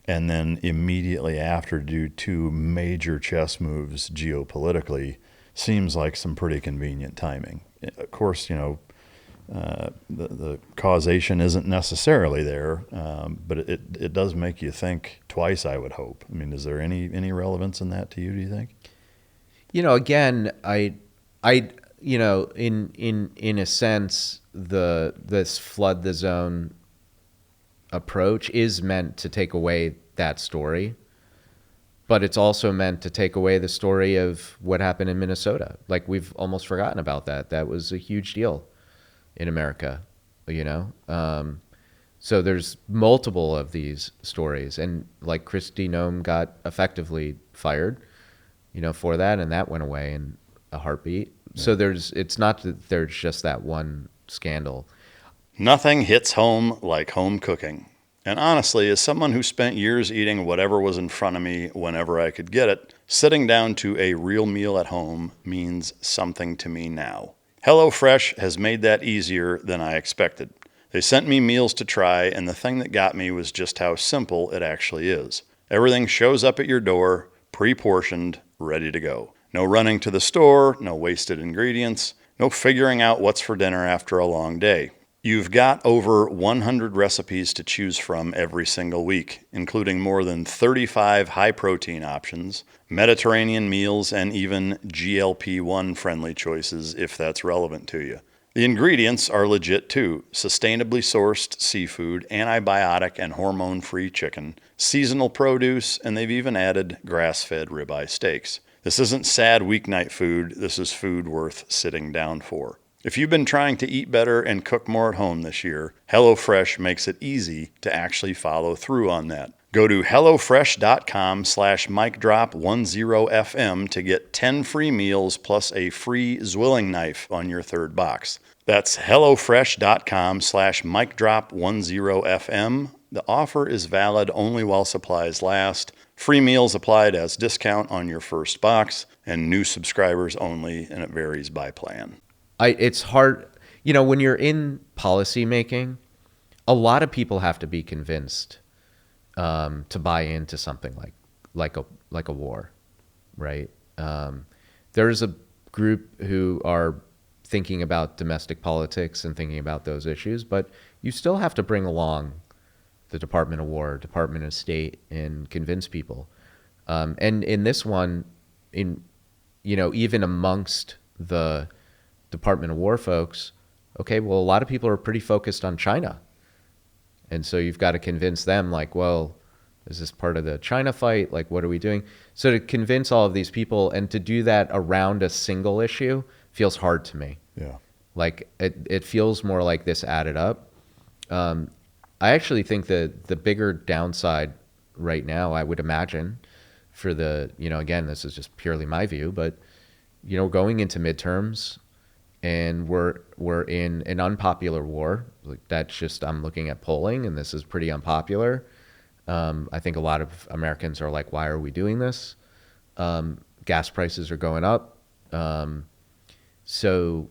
and then immediately after do two major chess moves geopolitically, seems like some pretty convenient timing. Of course, the causation isn't necessarily there, but it does make you think twice, I would hope. I mean, is there any relevance in that to you, do you think? Again, in a sense, this flood the zone approach is meant to take away that story, but it's also meant to take away the story of what happened in Minnesota. Like, we've almost forgotten about that. That was a huge deal in America, so there's multiple of these stories, and like Kristi Noem got effectively fired, for that, and that went away in a heartbeat. Yeah. So it's not that there's just that one scandal. Nothing hits home like home cooking. And honestly, as someone who spent years eating whatever was in front of me whenever I could get it, sitting down to a real meal at home means something to me now. HelloFresh has made that easier than I expected. They sent me meals to try, and the thing that got me was just how simple it actually is. Everything shows up at your door, pre-portioned, ready to go. No running to the store, no wasted ingredients, no figuring out what's for dinner after a long day. You've got over 100 recipes to choose from every single week, including more than 35 high-protein options, Mediterranean meals, and even GLP-1 friendly choices if that's relevant to you. The ingredients are legit too. Sustainably sourced seafood, antibiotic and hormone-free chicken, seasonal produce, and they've even added grass-fed ribeye steaks. This isn't sad weeknight food. This is food worth sitting down for. If you've been trying to eat better and cook more at home this year, HelloFresh makes it easy to actually follow through on that. Go to HelloFresh.com/MikeDrop10FM to get 10 free meals plus a free Zwilling knife on your third box. That's HelloFresh.com/MikeDrop10FM. The offer is valid only while supplies last. Free meals applied as discount on your first box, and new subscribers only, and it varies by plan. It's hard, when you're in policy making, a lot of people have to be convinced to buy into something like a war, right? There's a group who are thinking about domestic politics and thinking about those issues, but you still have to bring along the Department of War, Department of State, and convince people. And in this one, even amongst the Department of War folks, okay, well, a lot of people are pretty focused on China. And so you've got to convince them, like, well, is this part of the China fight? Like, what are we doing? So to convince all of these people and to do that around a single issue feels hard to me. Yeah. Like, it feels more like this added up. I actually think that the bigger downside right now, I would imagine, for the, again, this is just purely my view, but, going into midterms, and we're in an unpopular war. Like, that's just, I'm looking at polling, and this is pretty unpopular. I think a lot of Americans are like, why are we doing this? Gas prices are going up. So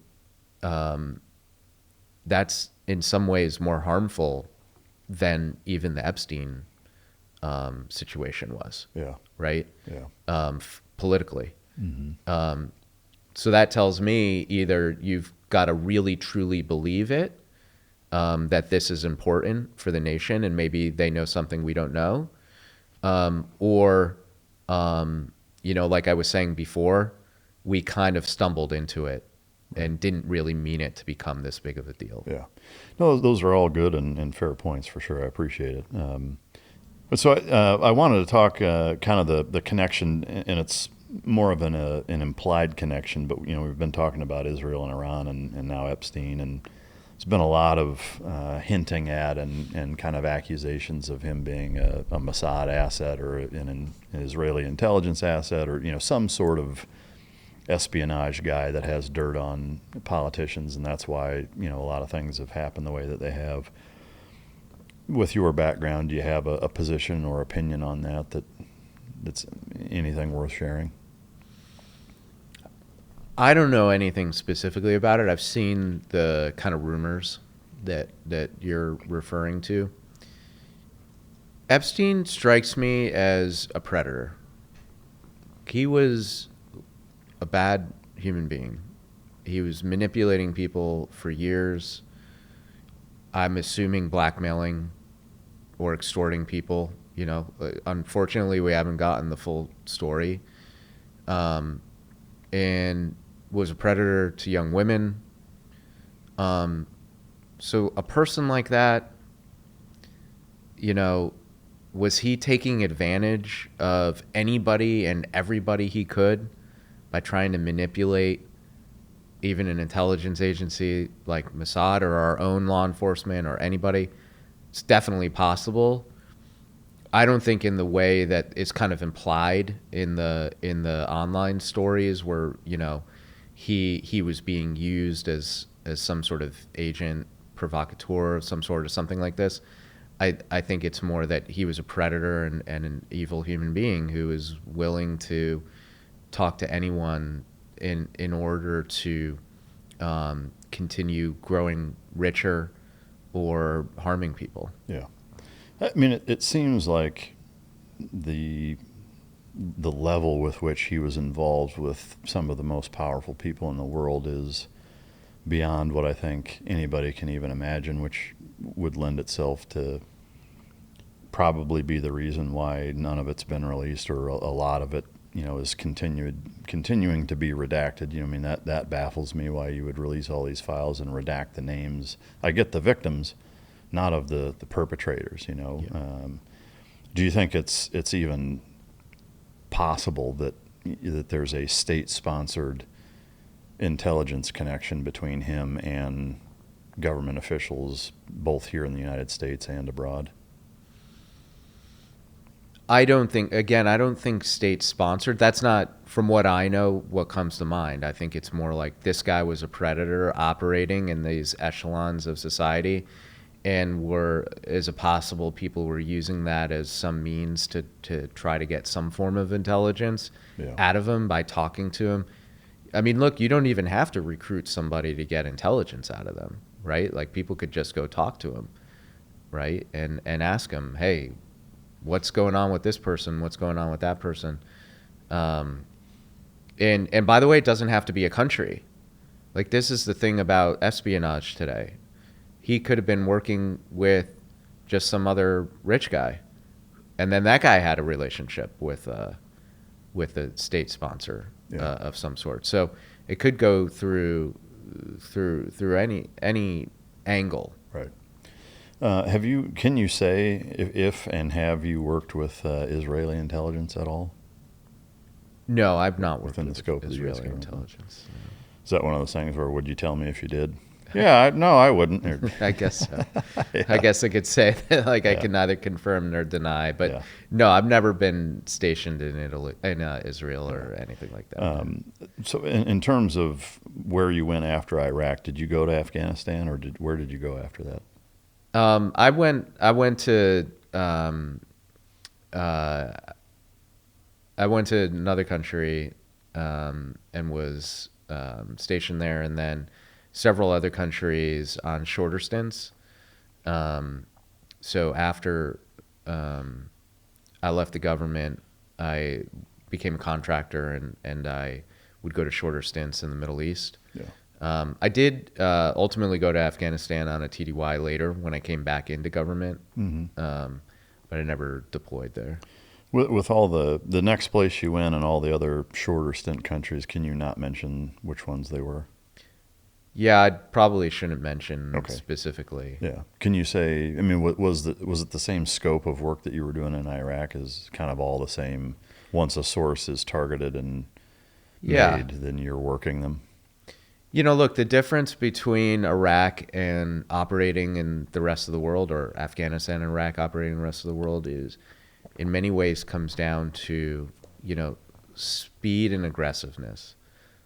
that's in some ways more harmful than even the Epstein situation was. Yeah. Right? Yeah. Politically. Mm-hmm. So that tells me either you've got to really truly believe it, that this is important for the nation, and maybe they know something we don't know, or like I was saying before, we kind of stumbled into it and didn't really mean it to become this big of a deal. Yeah. No, those are all good and fair points for sure. I appreciate it. But so I wanted to talk kind of the connection, and it's more of an implied connection, but we've been talking about Israel and Iran and now Epstein, and there's been a lot of hinting at and kind of accusations of him being a Mossad asset or an Israeli intelligence asset or some sort of espionage guy that has dirt on politicians, and that's why a lot of things have happened the way that they have. With your background, do you have a position or opinion on that's anything worth sharing? I don't know anything specifically about it. I've seen the kind of rumors that you're referring to. Epstein strikes me as a predator. He was a bad human being. He was manipulating people for years. I'm assuming blackmailing or extorting people. Unfortunately, we haven't gotten the full story. And was a predator to young women. So a person like that, was he taking advantage of anybody and everybody he could by trying to manipulate even an intelligence agency like Mossad or our own law enforcement or anybody? It's definitely possible. I don't think in the way that it's kind of implied in the online stories where he was being used as some sort of agent provocateur of some sort or something like this. I think it's more that he was a predator and an evil human being who is willing to talk to anyone in order to continue growing richer or harming people. Yeah. I mean, it seems like the level with which he was involved with some of the most powerful people in the world is beyond what I think anybody can even imagine, which would lend itself to probably be the reason why none of it's been released, or a lot of it, is continuing to be redacted. I mean, that baffles me, why you would release all these files and redact the names. I get the victims, not of the perpetrators. Yeah. Do you think it's even possible that there's a state-sponsored intelligence connection between him and government officials, both here in the United States and abroad? I don't think state-sponsored. That's not, from what I know, what comes to mind. I think it's more like this guy was a predator operating in these echelons of society, and people were using that as some means to try to get some form of intelligence out of him by talking to him. I mean, look, you don't even have to recruit somebody to get intelligence out of them, right? Like, people could just go talk to him, right? And ask him, hey, what's going on with this person? What's going on with that person? And by the way, it doesn't have to be a country. Like, this is the thing about espionage today. He could have been working with just some other rich guy, and then that guy had a relationship with a state sponsor of some sort. So it could go through any angle. Right. Can you say if and have you worked with Israeli intelligence at all? No, I've not worked within with the scope Israeli of the US intelligence. No. Is that one of those things where, would you tell me if you did? Yeah, no, I wouldn't. I guess so. Yeah. I guess I could say that, I can neither confirm nor deny. But no, I've never been stationed in Israel or anything like that. So in terms of where you went after Iraq, did you go to Afghanistan, or where did you go after that? I went to another country and was stationed there, and then several other countries on shorter stints. So after I left the government, I became a contractor, and I would go to shorter stints in the Middle East. Yeah. I did ultimately go to Afghanistan on a TDY later when I came back into government, but I never deployed there. With all the next place you went and all the other shorter stint countries, can you not mention which ones they were? Yeah, I probably shouldn't mention Okay. specifically. Yeah. Can you say, I mean, was it the same scope of work that you were doing in Iraq, is kind of all the same? Once a source is targeted and Yeah. made, then you're working them? Look, the difference between Iraq and operating in the rest of the world, or Afghanistan and Iraq operating in the rest of the world, is in many ways comes down to, speed and aggressiveness.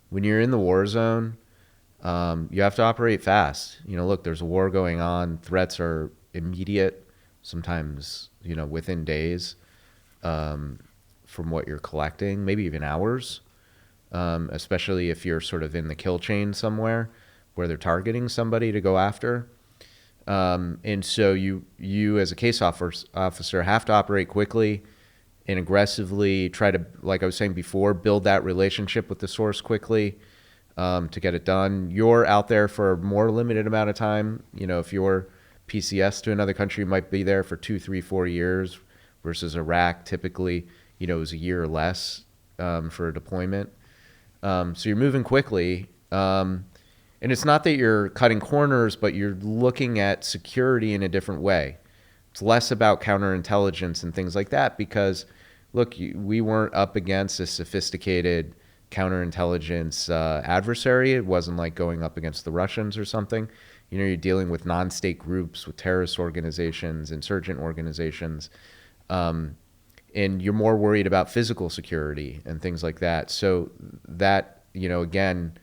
When you're in the war zone, you have to operate fast. Look, there's a war going on. Threats are immediate, sometimes, within days from what you're collecting, maybe even hours, especially if you're sort of in the kill chain somewhere where they're targeting somebody to go after. And so you as a case officer have to operate quickly and aggressively, try to, like I was saying before, build that relationship with the source quickly to get it done. You're out there for a more limited amount of time. If you're PCS to another country, you might be there for 2, 3, 4 years, versus Iraq typically, it was a year or less for a deployment. So you're moving quickly. And it's not that you're cutting corners, but you're looking at security in a different way. It's less about counterintelligence and things like that because, look, we weren't up against a sophisticated counterintelligence adversary. It wasn't like going up against the Russians or something. You're dealing with non-state groups, with terrorist organizations, insurgent organizations, and you're more worried about physical security and things like that. So that, again,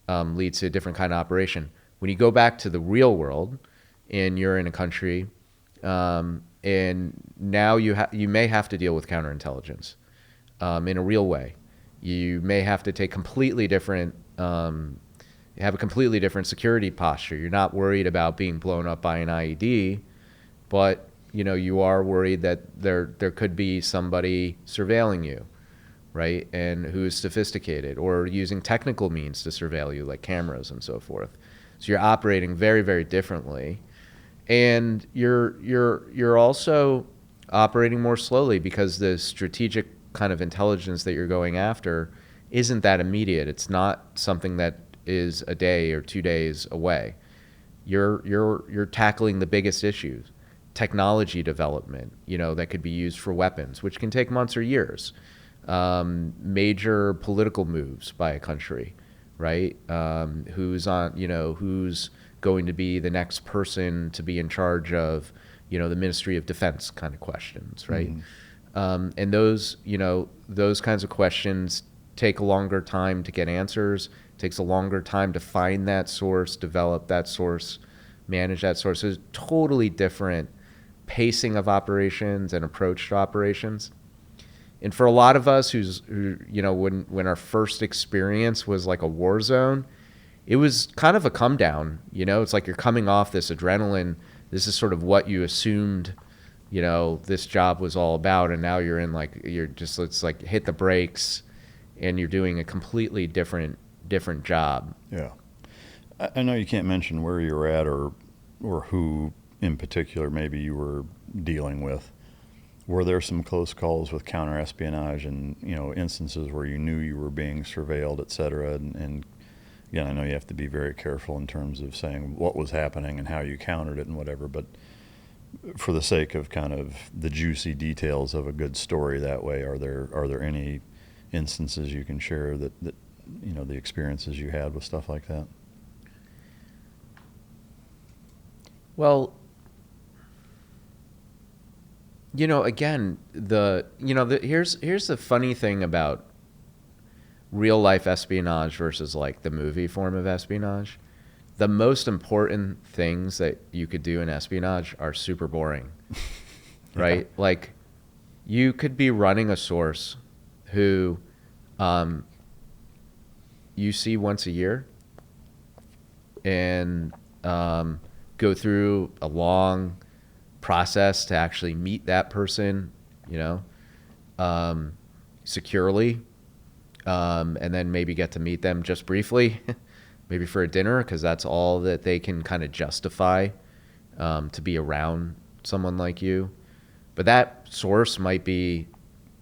leads to a different kind of operation. When you go back to the real world and you're in a country, and now you may have to deal with counterintelligence in a real way. You may have to take completely different, have a completely different security posture. You're not worried about being blown up by an IED, but you are worried that there could be somebody surveilling you, right? And who's sophisticated or using technical means to surveil you, like cameras and so forth. So you're operating very, very differently. And you're also operating more slowly because the strategic kind of intelligence that you're going after isn't that immediate. It's not something that is a day or 2 days away. You're tackling the biggest issues. Technology development, that could be used for weapons, which can take months or years. Major political moves by a country, right? Who's going to be the next person to be in charge of, the Ministry of Defense kind of questions, right? Mm-hmm. And those kinds of questions take a longer time to get answers, takes a longer time to find that source, develop that source, manage that source. It's totally different pacing of operations and approach to operations. And for a lot of us when our first experience was like a war zone, it was kind of a come down. It's like you're coming off this adrenaline. This is sort of what you assumed, this job was all about. And now you're in it's like hit the brakes and you're doing a completely different job. Yeah. I know you can't mention where you're at or who in particular maybe you were dealing with. Were there some close calls with counter-espionage and, instances where you knew you were being surveilled, et cetera? And again, I know you have to be very careful in terms of saying what was happening and how you countered it and whatever, but for the sake of kind of the juicy details of a good story that way, are there any instances you can share that the experiences you had with stuff like that? Well, again, here's the funny thing about real life espionage versus like the movie form of espionage. The most important things that you could do in espionage are super boring, right? Yeah. Like you could be running a source who you see once a year and go through a long process to actually meet that person, securely, and then maybe get to meet them just briefly, maybe for a dinner, because that's all that they can kind of justify to be around someone like you. But that source might be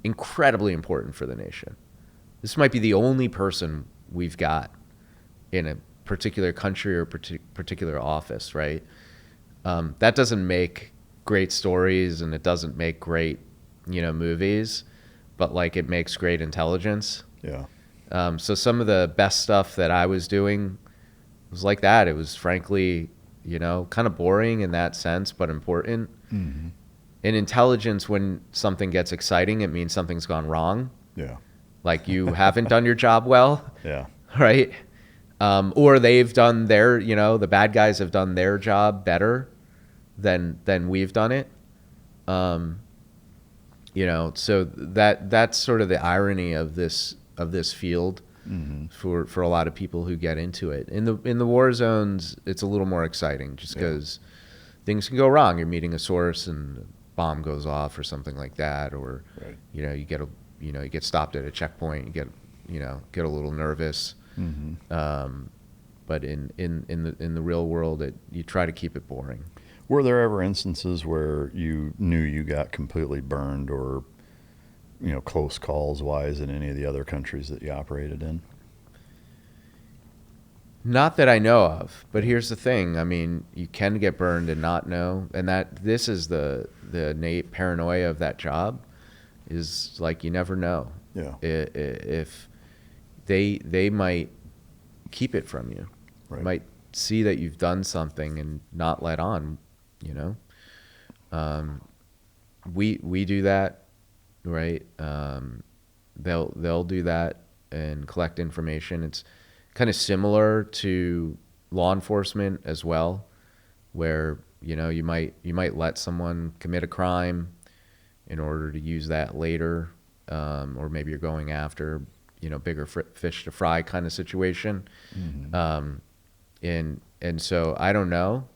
incredibly important for the nation. This might be the only person we've got in a particular country or particular office, right? That doesn't make great stories, and it doesn't make great, movies, but like it makes great intelligence. Yeah. So some of the best stuff that I was doing was like that. It was frankly, kind of boring in that sense, but important. Mm-hmm. In intelligence, when something gets exciting, it means something's gone wrong. Yeah. Like you haven't done your job well. Yeah. Right? Or they've done their, the bad guys have done their job better than we've done it. So that's sort of the irony of this field. Mm-hmm. for a lot of people who get into it. In the war zones, it's a little more exciting just because things can go wrong. You're meeting a source and a bomb goes off or something like that, or right. you get stopped at a checkpoint. You get a little nervous. Mm-hmm. But in the real world, you try to keep it boring. Were there ever instances where you knew you got completely burned, or close calls wise, in any of the other countries that you operated in? Not that I know of, but here's the thing. I mean, you can get burned and not know, and that this is the innate paranoia of that job, is like you never know. Yeah. If they might keep it from you, right. Might see that you've done something and not let on. We do that. Right. They'll do that and collect information. It's kind of similar to law enforcement as well, where you might let someone commit a crime in order to use that later, or maybe you're going after bigger fish to fry kind of situation. Mm-hmm. And so I don't know.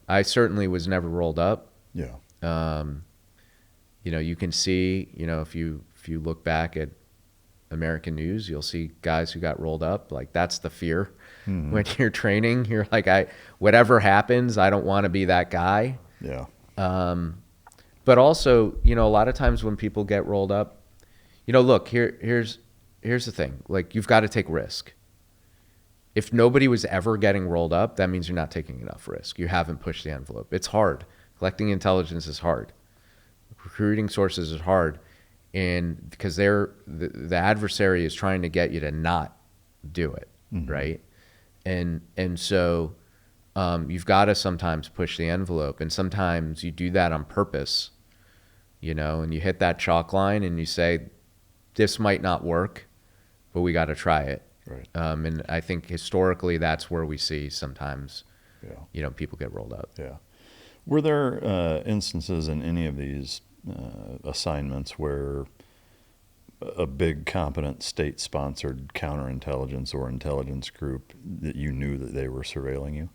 I certainly was never rolled up. Yeah. You can see, if you look back at American news, you'll see guys who got rolled up. Like, that's the fear. Mm-hmm. When you're training, you're like, whatever happens, I don't want to be that guy. Yeah. But also, a lot of times when people get rolled up, look, here's the thing. Like, you've got to take risk. If nobody was ever getting rolled up, that means you're not taking enough risk. You haven't pushed the envelope. It's hard. Collecting intelligence is hard. Recruiting sources is hard, and because the adversary is trying to get you to not do it. Mm-hmm. Right? And so you've got to sometimes push the envelope, and sometimes you do that on purpose, and you hit that chalk line and you say, this might not work, but we got to try it. Right. And I think historically that's where we see sometimes, yeah. People get rolled up. Yeah. Were there instances in any of these assignments where a big, competent, state-sponsored counterintelligence or intelligence group that you knew that they were surveilling you?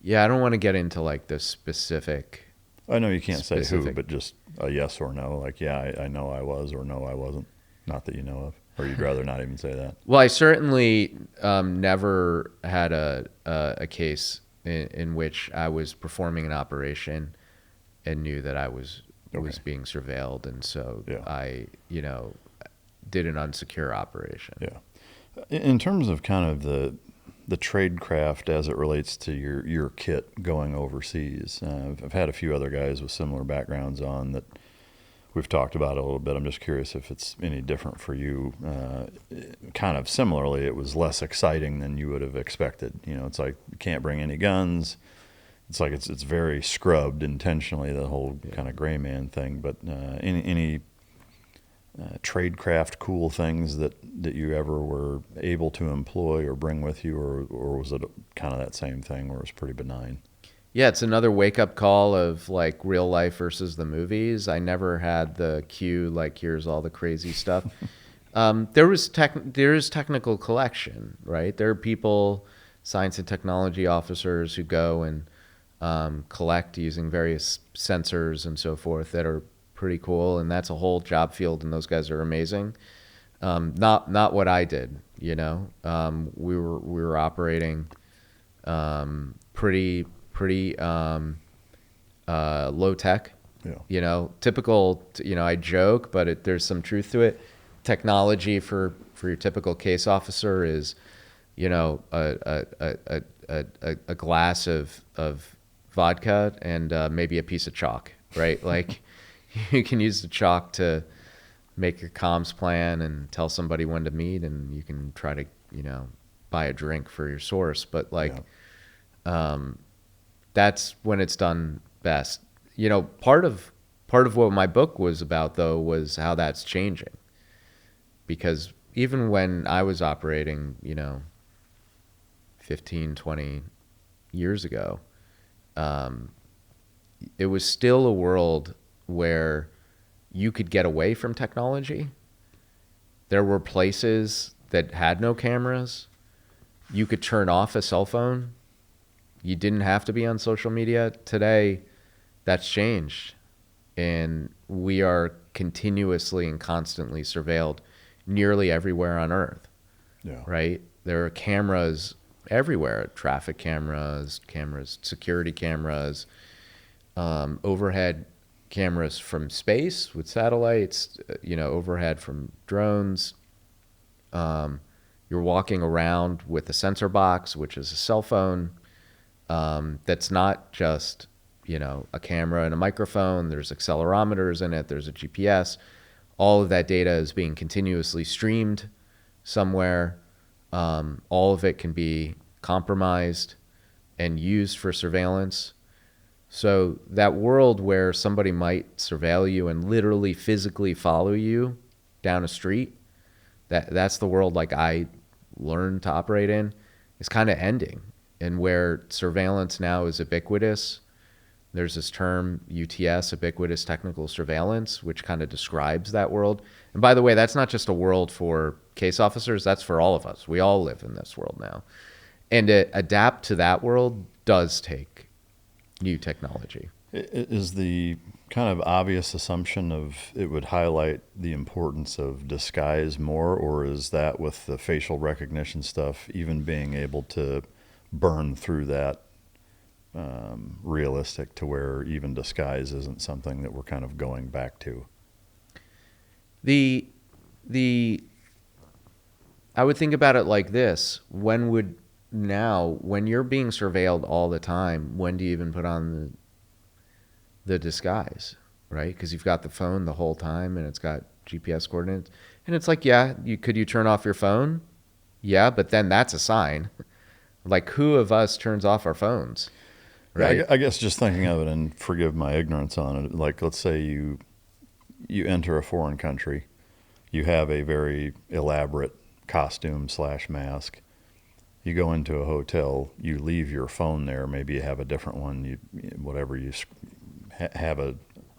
Yeah, I don't want to get into like the specific. I know you can't say who, but just a yes or no. Like, yeah, I know I was, or no, I wasn't. Not that you know of, or you'd rather not even say that. Well, I certainly never had a case in which I was performing an operation and knew that I was being surveilled, and so I did an unsecure operation. Yeah. In terms of kind of the tradecraft as it relates to your kit going overseas, I've had a few other guys with similar backgrounds on that. We've talked about it a little bit. I'm just curious if it's any different for you. Kind of similarly, it was less exciting than you would have expected. It's like you can't bring any guns. It's like it's very scrubbed intentionally, the whole kind of gray man thing. But any tradecraft cool things that you ever were able to employ or bring with you, or was it kind of that same thing where it was pretty benign? Yeah, it's another wake-up call of like real life versus the movies. I never had the cue like, here's all the crazy stuff. There is technical collection, right? There are people, science and technology officers, who go and collect using various sensors and so forth that are pretty cool, and that's a whole job field, and those guys are amazing. Not what I did, We were operating pretty low tech Yeah. You know, typical, you know, I joke, but there's some truth to it. Technology for your typical case officer is, you know, a glass of vodka and maybe a piece of chalk, right? Like you can use the chalk to make your comms plan and tell somebody when to meet, and you can try to, you know, buy a drink for your source. But like, that's when it's done best. You know, part of what my book was about, though, was how that's changing. Because even when I was operating, you know, 15, 20 years ago, it was still a world where you could get away from technology. There were places that had no cameras. You could turn off a cell phone. You didn't have to be on social media. Today, that's changed. And we are continuously and constantly surveilled nearly everywhere on Earth. Yeah. Right? There are cameras everywhere. Traffic cameras, security cameras, overhead cameras from space with satellites, you know, overhead from drones. You're walking around with a sensor box, which is a cell phone. That's not just, you know, a camera and a microphone. There's accelerometers in it. There's a GPS. All of that data is being continuously streamed somewhere. All of it can be compromised and used for surveillance. So that world where somebody might surveil you and literally physically follow you down a street, that's the world like I learned to operate in, is kind of ending. And where surveillance now is ubiquitous, there's this term UTS, ubiquitous technical surveillance, which kind of describes that world. And by the way, that's not just a world for case officers, that's for all of us. We all live in this world now. And to adapt to that world does take new technology. Is the kind of obvious assumption of it would highlight the importance of disguise more, or is that with the facial recognition stuff, even being able to burn through that realistic to where even disguise isn't something that we're kind of going back to? I would think about it like this. When you're being surveilled all the time, when do you even put on the disguise, right? Because you've got the phone the whole time and it's got GPS coordinates. And it's like, yeah, could you turn off your phone? Yeah, but then that's a sign. Like, who of us turns off our phones, right? Yeah, I guess just thinking of it, and forgive my ignorance on it, like let's say you enter a foreign country, you have a very elaborate costume / mask. You go into a hotel, you leave your phone there. Maybe you have a different one. You have a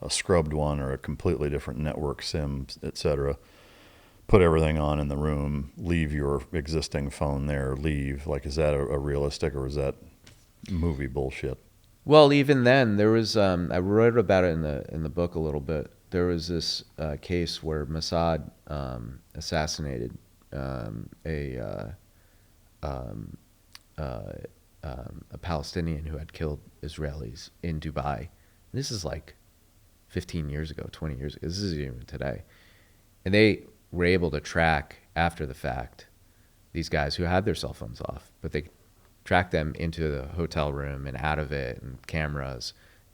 scrubbed one or a completely different network SIM, etc. Put everything on in the room, leave your existing phone there, leave. Like, is that a realistic, or is that movie bullshit? Well, even then, there was I wrote about it in the book a little bit. There was this case where Mossad assassinated a Palestinian who had killed Israelis in Dubai. This is like 15 years ago, 20 years ago. This isn't even today. And they were able to track after the fact these guys who had their cell phones off, but they tracked them into the hotel room and out of it, and cameras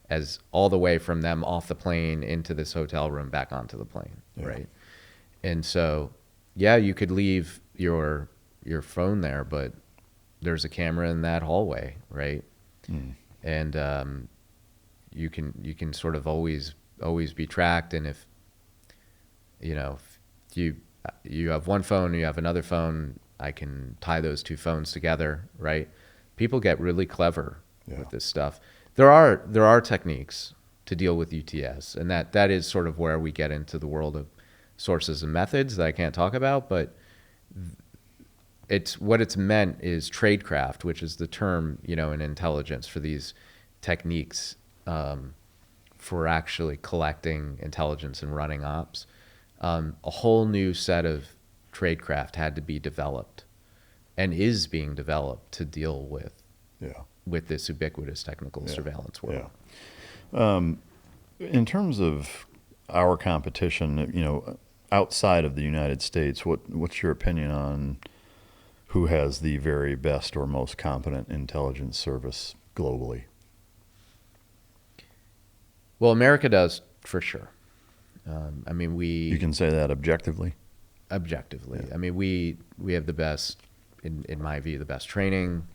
as all the way from them off the plane into this hotel room back onto the plane, right? And so, yeah, you could leave your phone there, but there's a camera in that hallway, right? And you can sort of always be tracked. And if you have one phone, you have another phone, I can tie those two phones together, right? People get really clever with this stuff. There are techniques to deal with UTS, and that is sort of where we get into the world of sources and methods that I can't talk about, but what it's meant is tradecraft, which is the term, in intelligence for these techniques for actually collecting intelligence and running ops. A whole new set of tradecraft had to be developed and is being developed to deal with this ubiquitous technical surveillance world. In terms of our competition, outside of the United States, what's your opinion on who has the very best or most competent intelligence service globally? Well, America does for sure. You can say that objectively. Objectively, Yeah. I mean, we have the best, in my view, the best training,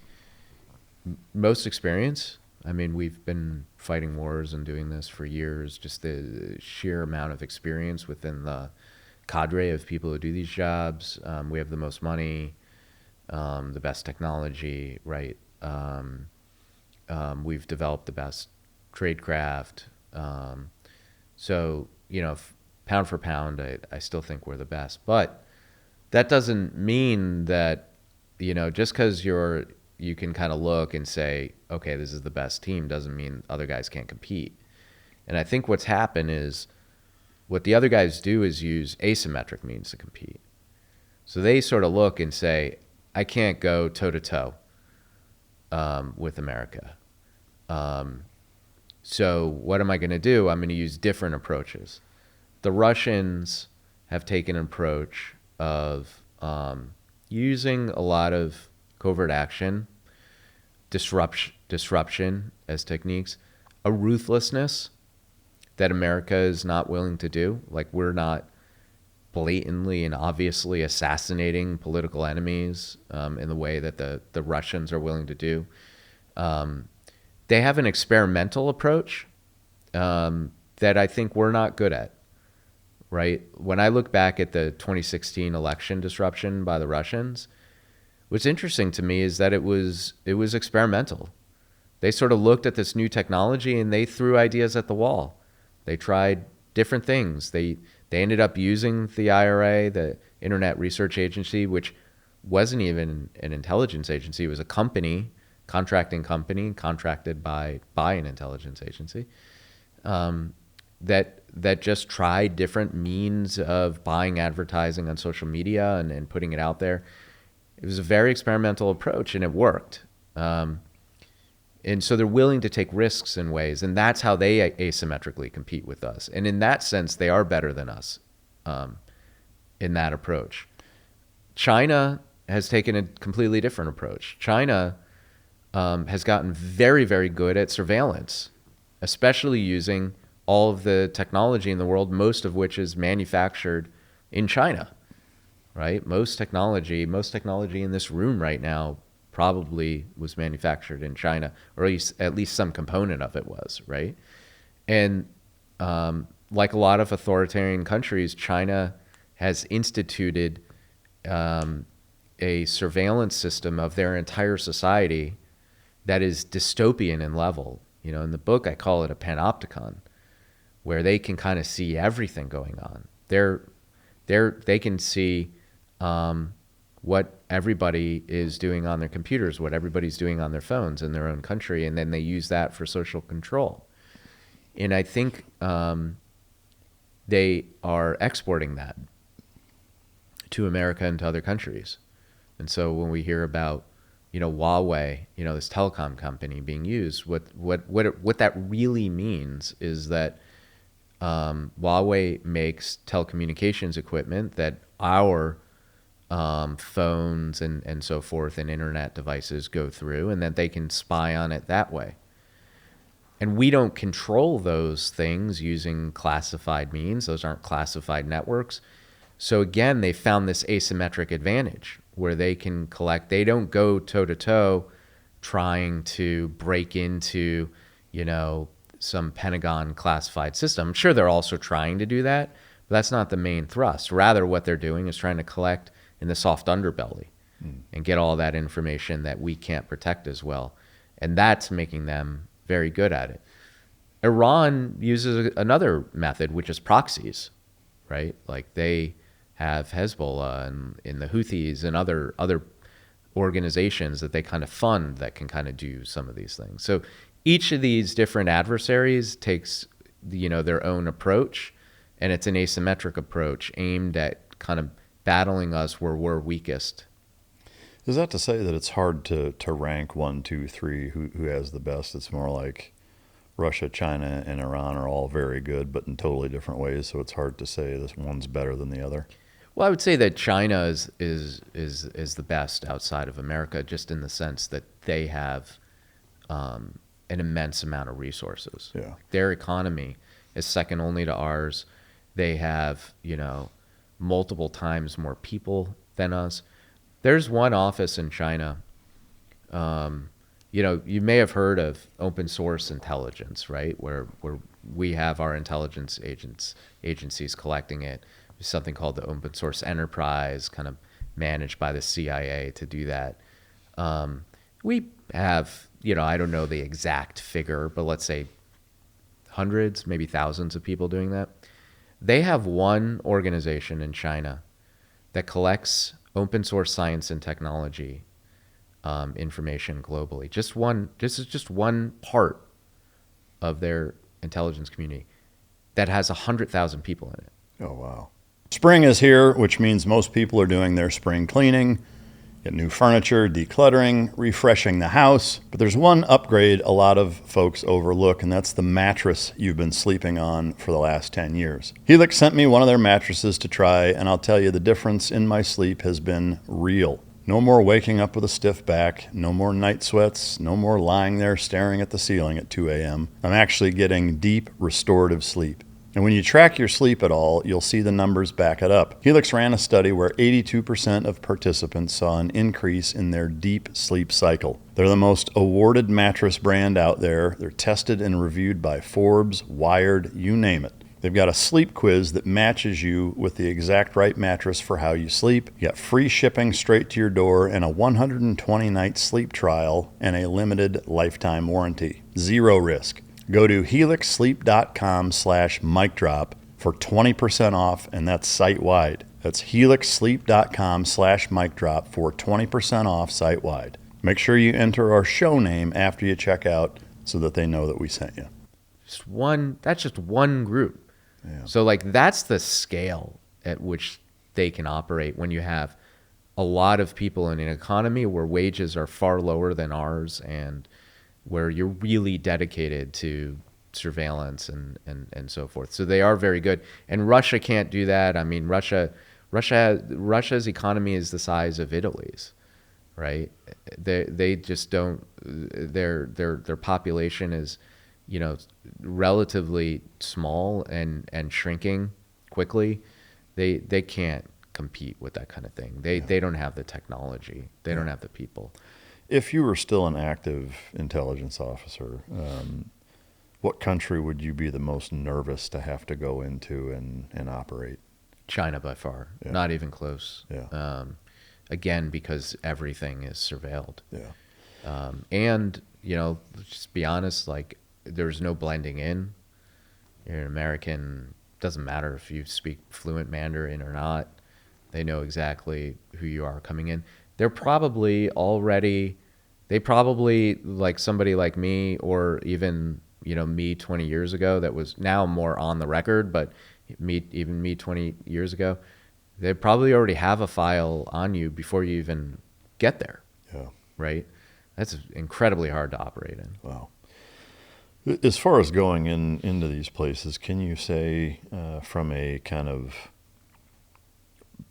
most experience. I mean, we've been fighting wars and doing this for years. Just the sheer amount of experience within the cadre of people who do these jobs. We have the most money, the best technology, right? We've developed the best tradecraft. So, pound for pound, I still think we're the best. But that doesn't mean that, just because you can kind of look and say, okay, this is the best team, doesn't mean other guys can't compete. And I think what's happened is what the other guys do is use asymmetric means to compete. So they sort of look and say, I can't go toe-to-toe with America. So what am I going to do? I'm going to use different approaches. The Russians have taken an approach of using a lot of covert action, disruption as techniques, a ruthlessness that America is not willing to do. Like, we're not blatantly and obviously assassinating political enemies in the way that the Russians are willing to do. They have an experimental approach that I think we're not good at, right? When I look back at the 2016 election disruption by the Russians, what's interesting to me is that it was experimental. They sort of looked at this new technology and they threw ideas at the wall. They tried different things. They ended up using the IRA, the Internet Research Agency, which wasn't even an intelligence agency. It was a company, contracting company, contracted by an intelligence agency, that just tried different means of buying advertising on social media and putting it out there. It was a very experimental approach, and it worked. And so they're willing to take risks in ways, and that's how they asymmetrically compete with us. And in that sense, they are better than us in that approach. China has taken a completely different approach. China has gotten very, very good at surveillance, especially using all of the technology in the world, most of which is manufactured in China, right? Most technology in this room right now probably was manufactured in China, or at least some component of it was, right? And like a lot of authoritarian countries, China has instituted a surveillance system of their entire society that is dystopian in level. In the book, I call it a panopticon, where they can kind of see everything going on. They can see what everybody is doing on their computers, what everybody's doing on their phones in their own country, and then they use that for social control. And I think they are exporting that to America and to other countries. And so when we hear about, Huawei, this telecom company being used, what that really means is that Huawei makes telecommunications equipment that our phones and so forth and internet devices go through, and that they can spy on it that way. And we don't control those things using classified means. Those aren't classified networks. So again, they found this asymmetric advantage where they can collect. They don't go toe-to-toe trying to break into, some Pentagon classified system. I'm sure they're also trying to do that, but that's not the main thrust. Rather, what they're doing is trying to collect in the soft underbelly and get all that information that we can't protect as well. And that's making them very good at it. Iran uses another method, which is proxies, right? Like they have Hezbollah and the Houthis and other organizations that they kind of fund that can kind of do some of these things. So each of these different adversaries takes their own approach, and it's an asymmetric approach aimed at kind of battling us where we're weakest. Is that to say that it's hard to rank 1, 2, 3 who has the best? It's more like Russia, China, and Iran are all very good, but in totally different ways. So it's hard to say this one's better than the other. Well, I would say that China is the best outside of America, just in the sense that they have an immense amount of resources. Yeah. Their economy is second only to ours. They have, multiple times more people than us. There's one office in China. You may have heard of open source intelligence, right? Where we have our intelligence agencies collecting it. There's something called the open source enterprise, kind of managed by the CIA to do that. We have, I don't know the exact figure, but let's say hundreds, maybe thousands of people doing that. They have one organization in China that collects open source science and technology information globally. This is just one part of their intelligence community that has 100,000 people in it. Oh, wow. Spring is here, which means most people are doing their spring cleaning, get new furniture, decluttering, refreshing the house. But there's one upgrade a lot of folks overlook, and that's the mattress you've been sleeping on for the last 10 years. HELIX sent me one of their mattresses to try, and I'll tell you, the difference in my sleep has been real. No more waking up with a stiff back, no more night sweats, no more lying there staring at the ceiling at 2 a.m. I'm actually getting deep, restorative sleep. And when you track your sleep at all, you'll see the numbers back it up. HELIX ran a study where 82% of participants saw an increase in their deep sleep cycle. They're the most awarded mattress brand out there. They're tested and reviewed by Forbes, Wired, you name it. They've got a sleep quiz that matches you with the exact right mattress for how you sleep. You got free shipping straight to your door and a 120-night sleep trial and a limited lifetime warranty. Zero risk. Go to helixsleep.com/micdrop for 20% off, and that's site-wide. That's helixsleep.com/micdrop for 20% off site-wide. Make sure you enter our show name after you check out so that they know that we sent you. That's just one group. Yeah. So that's the scale at which they can operate when you have a lot of people in an economy where wages are far lower than ours and where you're really dedicated to surveillance and so forth. So they are very good. And Russia can't do that. I mean, Russia's economy is the size of Italy's, right? They just don't, their population is, relatively small and shrinking quickly. They can't compete with that kind of thing. They don't have the technology. They don't have the people. If you were still an active intelligence officer, what country would you be the most nervous to have to go into and operate? China by far. Yeah. Not even close. Yeah. Again, because everything is surveilled. Yeah. And, let's just be honest, there's no blending in. You're an American. Doesn't matter if you speak fluent Mandarin or not. They know exactly who you are coming in. They're probably like somebody like me, or even, me 20 years ago, that was now more on the record, but me 20 years ago, they probably already have a file on you before you even get there. Yeah. Right? That's incredibly hard to operate in. Wow. As far as going into these places, can you say from a kind of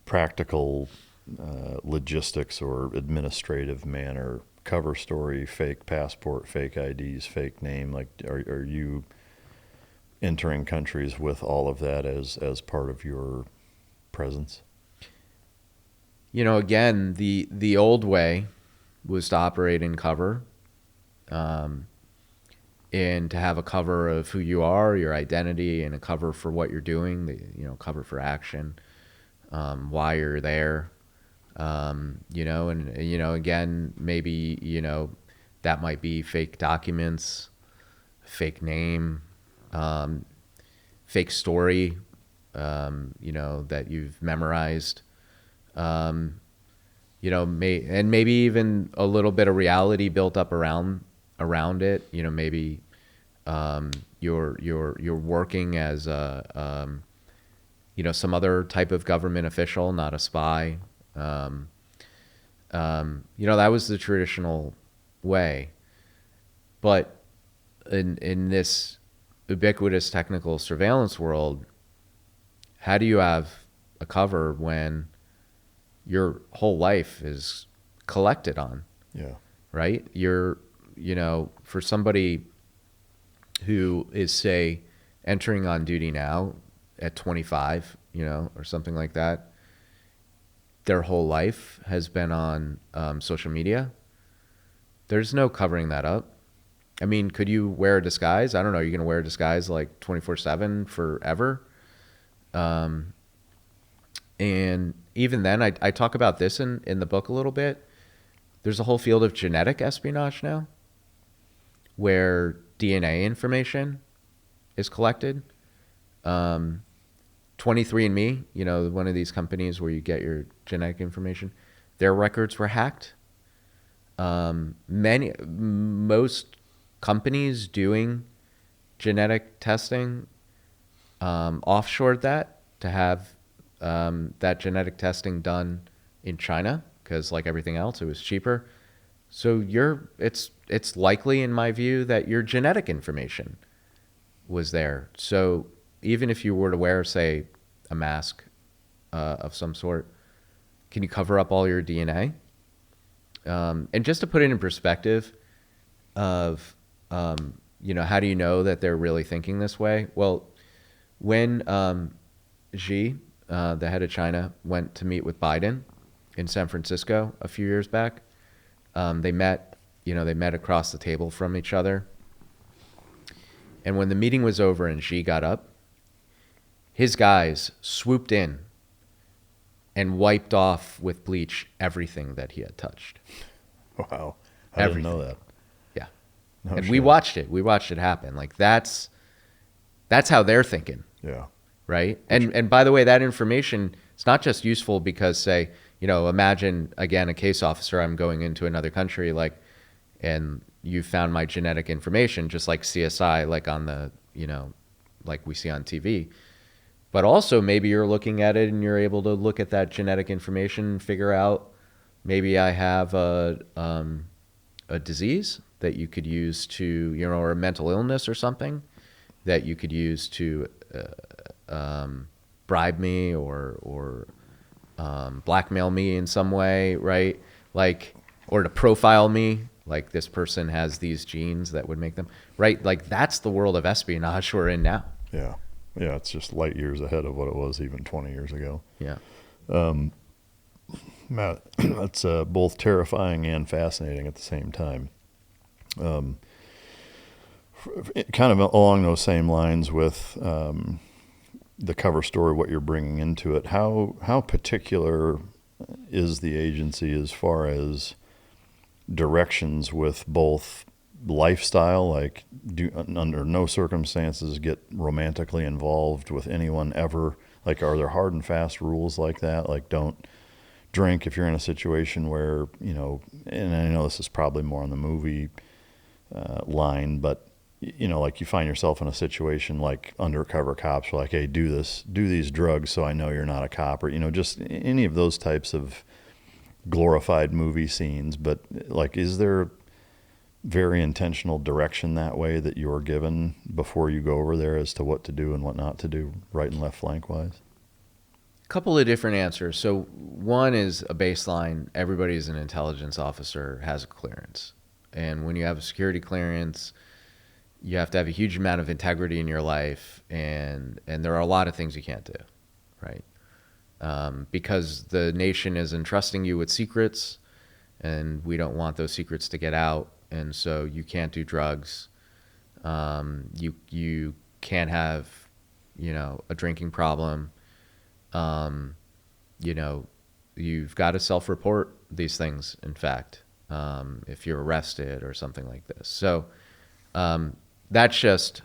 practical logistics or administrative manner, cover story, fake passport, fake IDs, fake name, are you entering countries with all of that as part of your presence? Again, the old way was to operate in cover. And to have a cover of who you are, your identity, and a cover for what you're doing, cover for action, why you're there, again, maybe, that might be fake documents, fake name, fake story, that you've memorized, and maybe even a little bit of reality built up around it. Maybe you're working as a some other type of government official, not a spy. That was the traditional way. But in this ubiquitous technical surveillance world, how do you have a cover when your whole life is collected on? Yeah. Right? For somebody who is, say, entering on duty now at 25, or something like that, their whole life has been on social media. There's no covering that up. I mean, could you wear a disguise? I don't know. You're going to wear a disguise like 24/7 forever? And even then, I talk about this in the book a little bit. There's a whole field of genetic espionage now where DNA information is collected. 23andMe, one of these companies where you get your genetic information, their records were hacked. Most companies doing genetic testing offshored that to have that genetic testing done in China because, like everything else, it was cheaper. So it's likely, in my view, that your genetic information was there. So even if you were to wear, say, a mask of some sort, can you cover up all your DNA? And just to put it in perspective of, how do you know that they're really thinking this way? Well, when Xi, the head of China, went to meet with Biden in San Francisco a few years back, they met across the table from each other. And when the meeting was over and Xi got up, his guys swooped in and wiped off with bleach everything that he had touched. Wow. I didn't know that. Yeah. No and shit. we watched it happen. Like that's how they're thinking. Yeah. Right. And by the way, that information, it's not just useful because, say, imagine again, a case officer, I'm going into another country, and you found my genetic information, just like CSI, like on the, like we see on TV. But also maybe you're looking at it and you're able to look at that genetic information, figure out maybe I have a disease that you could use to, or a mental illness or something that you could use to bribe me or blackmail me in some way, right? Or to profile me, like this person has these genes that would make them, right? Like that's the world of espionage we're in now. Yeah. Yeah, it's just light years ahead of what it was even 20 years ago. Yeah. Matt, that's both terrifying and fascinating at the same time. Kind of along those same lines with the cover story, what you're bringing into it, how particular is the agency as far as directions with both lifestyle, like do under no circumstances get romantically involved with anyone ever? Like, are there hard and fast rules like that? Like, don't drink if you're in a situation where, and I know this is probably more on the movie line, but like you find yourself in a situation like undercover cops are like, hey, do these drugs so I know you're not a cop, or, just any of those types of glorified movie scenes. But like, is there very intentional direction that way that you're given before you go over there as to what to do and what not to do, right and left flank wise? A couple of different answers. So one is a baseline. Everybody who's an intelligence officer has a clearance. And when you have a security clearance, you have to have a huge amount of integrity in your life. And there are a lot of things you can't do, right? Because the nation is entrusting you with secrets, and we don't want those secrets to get out. And so you can't do drugs. You can't have, a drinking problem. You've got to self-report these things, in fact, if you're arrested or something like this. So that just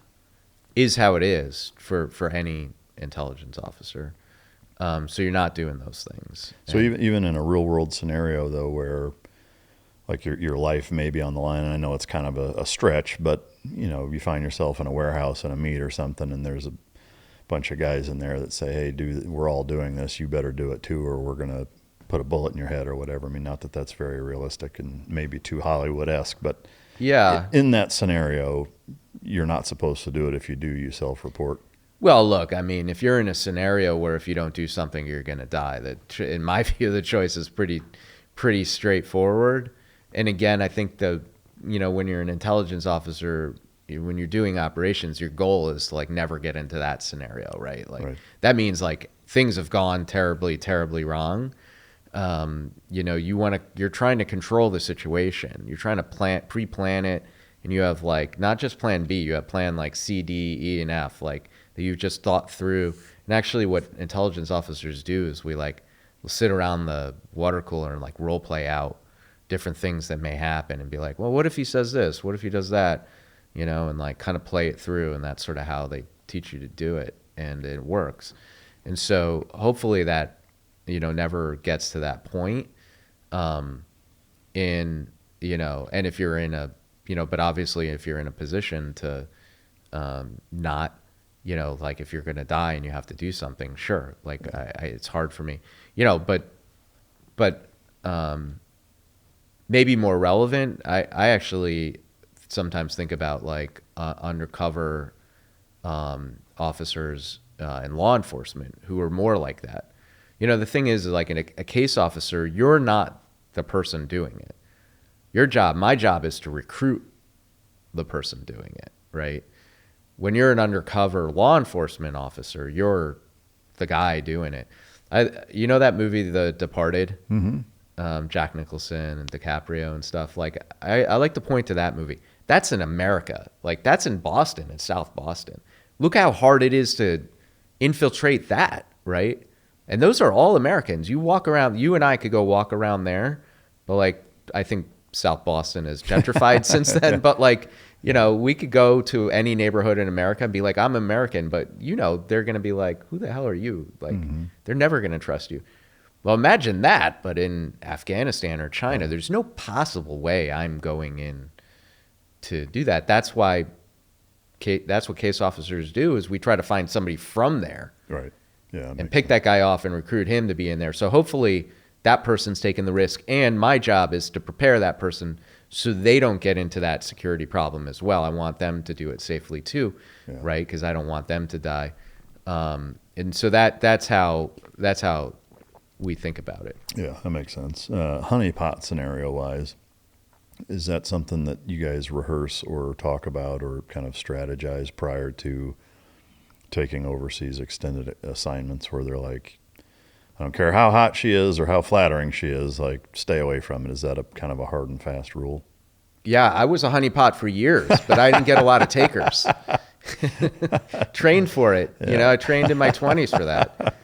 is how it is for any intelligence officer. So you're not doing those things. So even in a real world scenario, though, where like your life may be on the line, and I know it's kind of a stretch, but you find yourself in a warehouse in a meet or something, and there's a bunch of guys in there that say, hey, we're all doing this, you better do it too, or we're going to put a bullet in your head or whatever. I mean, not that that's very realistic and maybe too Hollywood-esque, but Yeah. In that scenario, you're not supposed to do it. If you do, you self-report. Well, look, I mean, if you're in a scenario where if you don't do something, you're going to die, in my view, the choice is pretty straightforward. And again, I think when you're an intelligence officer, when you're doing operations, your goal is to like never get into that scenario, right? Like Right. that means like things have gone terribly, terribly wrong. You're trying to control the situation. You're trying to pre-plan it, and you have like not just plan B, you have plan like C, D, E, and F, like that you've just thought through. And actually, what intelligence officers do is we'll sit around the water cooler and like role play out different things that may happen, and be like, well, what if he says this? What if he does that? And like kind of play it through, and that's sort of how they teach you to do it, and it works. And so hopefully that never gets to that point. And if you're in a but obviously if you're in a position to not like if you're going to die and you have to do something, sure, like it's hard for me, but maybe more relevant, I actually sometimes think about like undercover officers in law enforcement who are more like that. The thing is like in a case officer, you're not the person doing it. My job is to recruit the person doing it, right? When you're an undercover law enforcement officer, you're the guy doing it. That movie, The Departed, Jack Nicholson and DiCaprio and stuff. Like I like to point to that movie. That's in America. Like that's in Boston, in South Boston. Look how hard it is to infiltrate that, right? And those are all Americans. You walk around, you and I could go walk around there, but like I think South Boston is gentrified since then. But like, we could go to any neighborhood in America and be like, I'm American, but they're going to be like, who the hell are you? Like, they're never going to trust you. Well, imagine that, but in Afghanistan or China, there's no possible way I'm going in to do that. That's what case officers do, is we try to find somebody from there. Right. Yeah. And pick that guy off and recruit him to be in there. So hopefully that person's taking the risk, and my job is to prepare that person so they don't get into that security problem as well. I want them to do it safely too, right? Because I don't want them to die. And so that's how we think about it. Yeah, that makes sense. Honeypot scenario wise, is that something that you guys rehearse or talk about or kind of strategize prior to taking overseas extended assignments, where they're like, I don't care how hot she is or how flattering she is, like stay away from it? Is that a kind of a hard and fast rule? Yeah, I was a honeypot for years, but I didn't get a lot of takers. Trained for it. I trained in my 20s for that.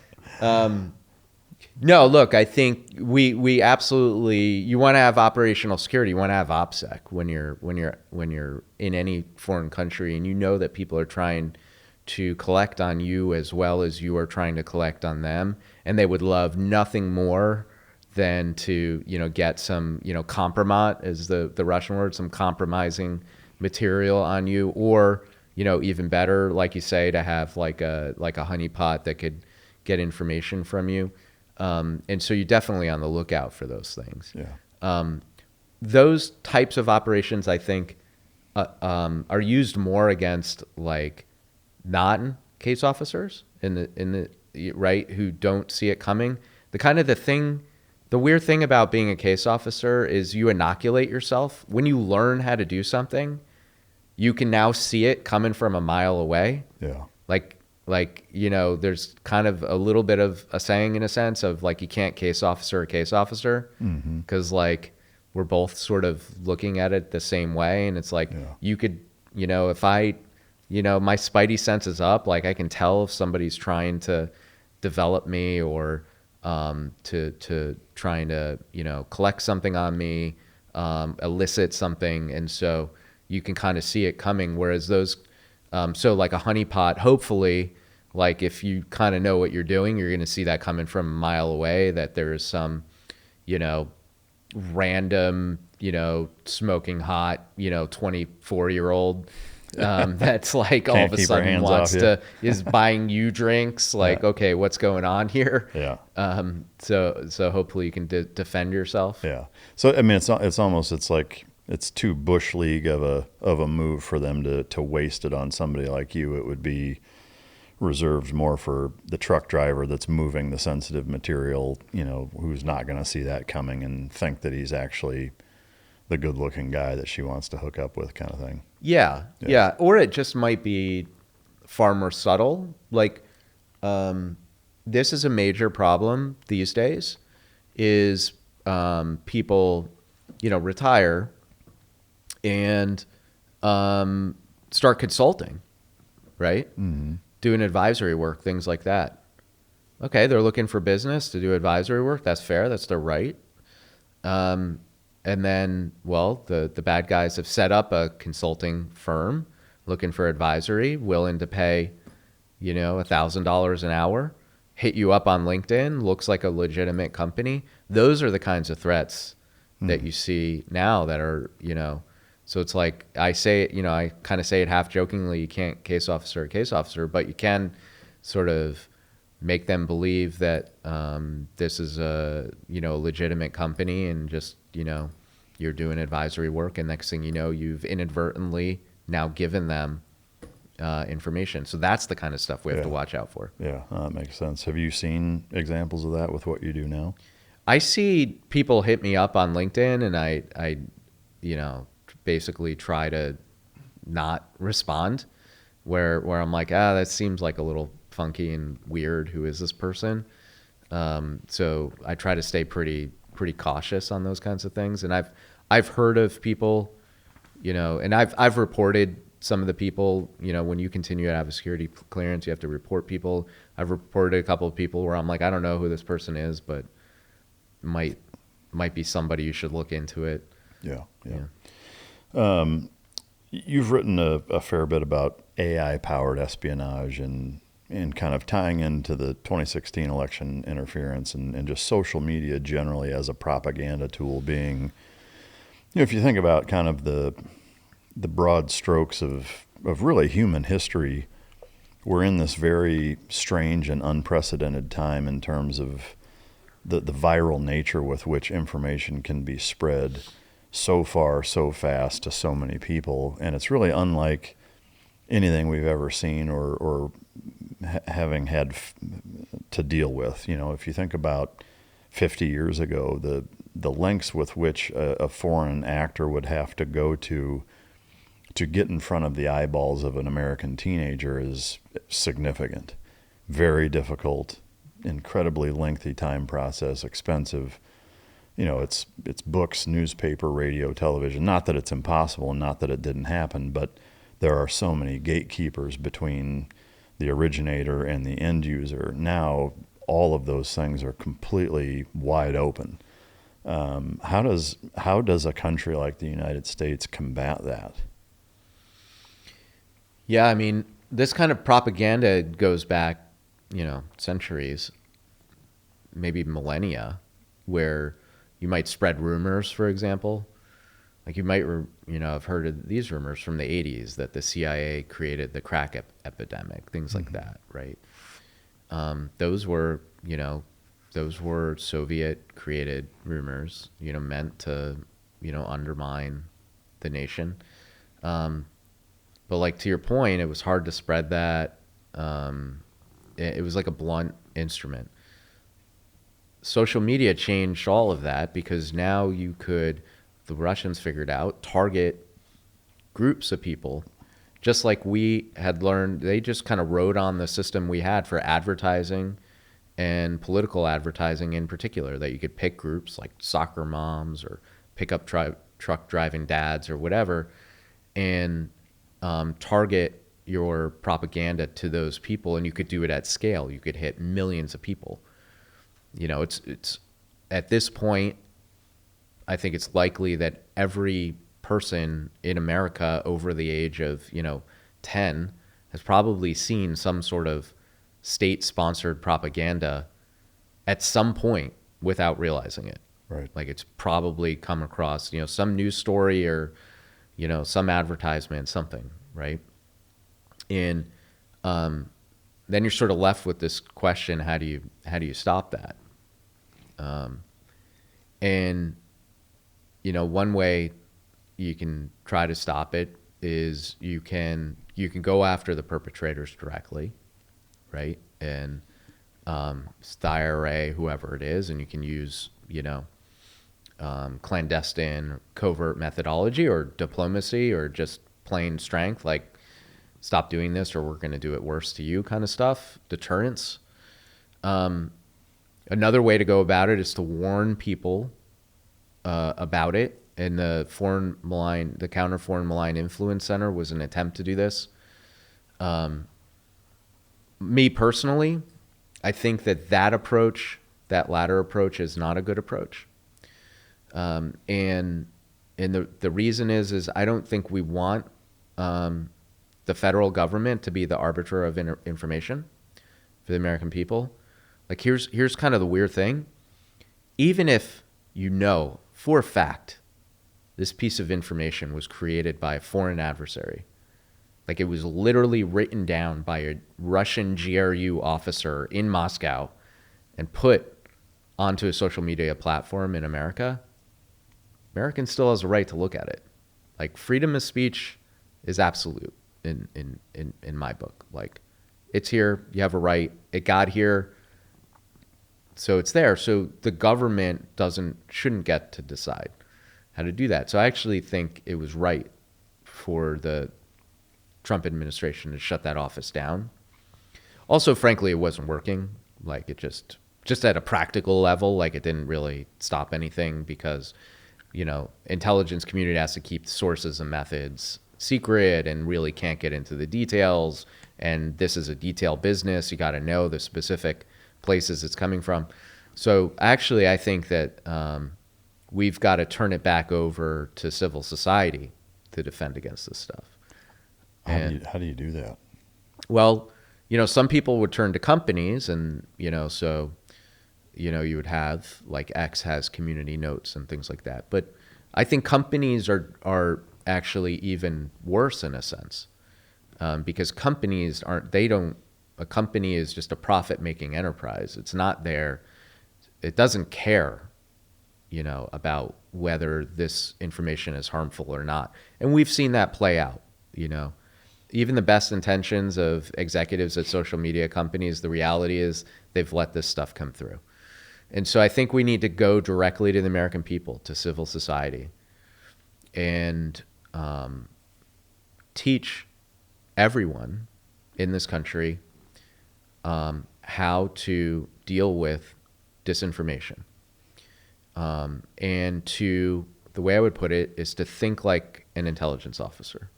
No, look, I think we absolutely, you want to have operational security. You want to have OPSEC when you're in any foreign country, and that people are trying to collect on you as well as you are trying to collect on them, and they would love nothing more than to get some compromat, is the Russian word, some compromising material on you, or even better, like you say, to have like a honeypot that could get information from you. And so you're definitely on the lookout for those things. Yeah. Those types of operations, I think, are used more against like non-case officers in the right, who don't see it coming. The weird thing about being a case officer is you inoculate yourself. When you learn how to do something, you can now see it coming from a mile away. Yeah. Like there's kind of a little bit of a saying, in a sense, of like, you can't case officer a case officer, because like we're both sort of looking at it the same way. And it's like, you could, if I, my spidey sense is up, like I can tell if somebody's trying to develop me or to trying to, collect something on me, elicit something. And so you can kind of see it coming. Whereas those, so like a honeypot, hopefully, like if you kind of know what you're doing, you're going to see that coming from a mile away, that there is some, random, smoking hot, 24-year-old, that's like all of a sudden is buying you drinks. Like, okay, what's going on here? Yeah. So hopefully you can defend yourself. Yeah. So, I mean, it's almost like it's too bush league of a move for them to waste it on somebody like you. It would be reserved more for the truck driver that's moving the sensitive material, who's not going to see that coming and think that he's actually the good looking guy that she wants to hook up with, kind of thing. Yeah. Or it just might be far more subtle. Like, this is a major problem these days is people, retire and start consulting, right? Mm-hmm. Doing advisory work, things like that. Okay, they're looking for business to do advisory work. That's fair. That's their right. And then, the bad guys have set up a consulting firm looking for advisory, willing to pay, $1,000 an hour, hit you up on LinkedIn, looks like a legitimate company. Those are the kinds of threats that you see now that are, so it's like I say, I kind of say it half jokingly, you can't case officer a case officer, but you can sort of make them believe that this is a, a legitimate company and just, you're doing advisory work. And next thing you know, you've inadvertently now given them information. So that's the kind of stuff we have to watch out for. Yeah, that makes sense. Have you seen examples of that with what you do now? I see people hit me up on LinkedIn and I basically try to not respond where I'm like, that seems like a little funky and weird. Who is this person? So I try to stay pretty cautious on those kinds of things. And I've heard of people, and I've reported some of the people, when you continue to have a security clearance, you have to report people. I've reported a couple of people where I'm like, I don't know who this person is, but might be somebody you should look into it. Yeah. You've written a fair bit about AI-powered espionage and kind of tying into the 2016 election interference and just social media generally as a propaganda tool being, if you think about kind of the broad strokes of really human history, we're in this very strange and unprecedented time in terms of the viral nature with which information can be spread so far, so fast to so many people. And it's really unlike anything we've ever seen or having had to deal with. If you think about 50 years ago, the lengths with which a foreign actor would have to go to get in front of the eyeballs of an American teenager is significant, very difficult, incredibly lengthy time process, expensive. It's books, newspaper, radio, television. Not that it's impossible and not that it didn't happen, but there are so many gatekeepers between the originator and the end user. Now all of those things are completely wide open. How does a country like the United States combat that? Yeah, I mean, this kind of propaganda goes back, centuries, maybe millennia, where you might spread rumors, for example. Like you might, have heard of these rumors from the 80s that the CIA created the crack epidemic, things like that, right? Those were Soviet-created rumors, meant to, undermine the nation. But like to your point, it was hard to spread that. It was like a blunt instrument. Social media changed all of that because now you could, the Russians figured out, target groups of people, just like we had learned. They just kind of rode on the system we had for advertising and political advertising in particular, that you could pick groups like soccer moms or pickup truck driving dads or whatever, and target your propaganda to those people, and you could do it at scale. You could hit millions of people. It's at this point, I think it's likely that every person in America over the age of 10 has probably seen some sort of state-sponsored propaganda at some point without realizing it. Right. Like it's probably come across some news story or some advertisement, something, right? And then you're sort of left with this question: how do you stop that? And one way you can try to stop it is you can go after the perpetrators directly, right? And it's the IRA, whoever it is, and you can use, clandestine, covert methodology or diplomacy or just plain strength, like stop doing this or we're going to do it worse to you kind of stuff, deterrence. Another way to go about it is to warn people about it. And the Counter Foreign Malign Influence Center was an attempt to do this. Me personally, I think that approach, that latter approach, is not a good approach. And the reason is I don't think we want the federal government to be the arbiter of information for the American people. Like here's kind of the weird thing. Even if for a fact this piece of information was created by a foreign adversary, like it was literally written down by a Russian GRU officer in Moscow and put onto a social media platform in America, American still has a right to look at it. Like freedom of speech is absolute in my book. Like it's here, you have a right, it got here, so it's there. So the government shouldn't get to decide how to do that. So I actually think it was right for the Trump administration to shut that office down. Also, frankly, it wasn't working. Like it just at a practical level, like it didn't really stop anything because, intelligence community has to keep sources and methods secret and really can't get into the details. And this is a detailed business. You got to know the specific places it's coming from. So actually, I think that we've got to turn it back over to civil society to defend against this stuff. How do you do that? Well, some people would turn to companies and, so, you would have like X has community notes and things like that. But I think companies are actually even worse in a sense because companies a company is just a profit-making enterprise. It's not there. It doesn't care, about whether this information is harmful or not. And we've seen that play out, Even the best intentions of executives at social media companies, the reality is they've let this stuff come through. And so I think we need to go directly to the American people, to civil society, and teach everyone in this country how to deal with disinformation. And the way I would put it is to think like an intelligence officer.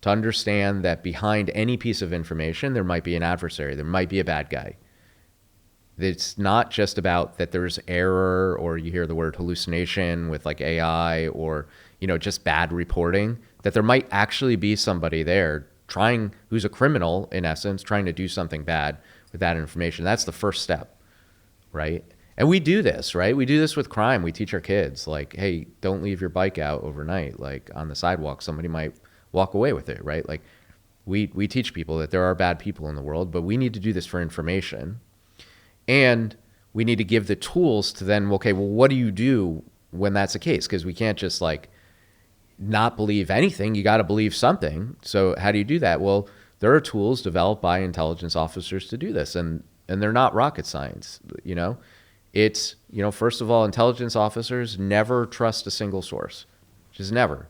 To understand that behind any piece of information, there might be an adversary, there might be a bad guy. It's not just about that there's error or you hear the word hallucination with like AI or, just bad reporting, that there might actually be somebody there who's a criminal in essence, trying to do something bad with that information. That's the first step, right? And we do this, right? We do this with crime. We teach our kids like, hey, don't leave your bike out overnight, like on the sidewalk, somebody might walk away with it, right? Like we teach people that there are bad people in the world, but we need to do this for information. And we need to give the tools to then, okay, well, what do you do when that's the case? Because we can't just like not believe anything. You got to believe something. So how do you do that? Well, there are tools developed by intelligence officers to do this, and they're not rocket science. It's, first of all, intelligence officers never trust a single source, just never.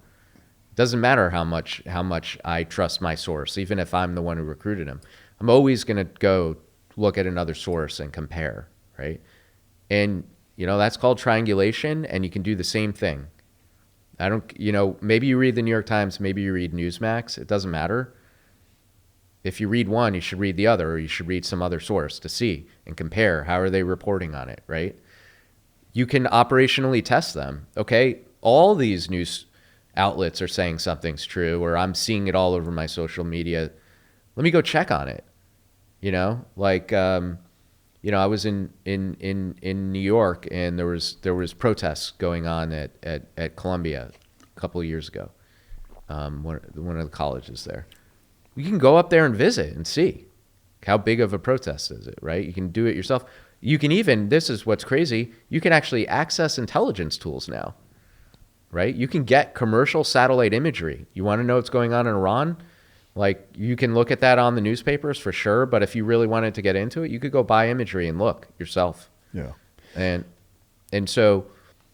Doesn't matter how much I trust my source, even if I'm the one who recruited him. I'm always going to go look at another source and compare, right? And, that's called triangulation, and you can do the same thing. Maybe you read the New York Times, maybe you read Newsmax. It doesn't matter. If you read one, you should read the other, or you should read some other source to see and compare. How are they reporting on it, right? You can operationally test them. Okay, all these news outlets are saying something's true, or I'm seeing it all over my social media. Let me go check on it. I was in New York, and there was protests going on at Columbia a couple of years ago. One of the colleges there. You can go up there and visit and see how big of a protest is it, right? You can do it yourself. You can even, this is what's crazy, you can actually access intelligence tools now. right? You can get commercial satellite imagery. You want to know what's going on in Iran? Like, you can look at that on the newspapers for sure, but if you really wanted to get into it, you could go buy imagery and look yourself. Yeah. And so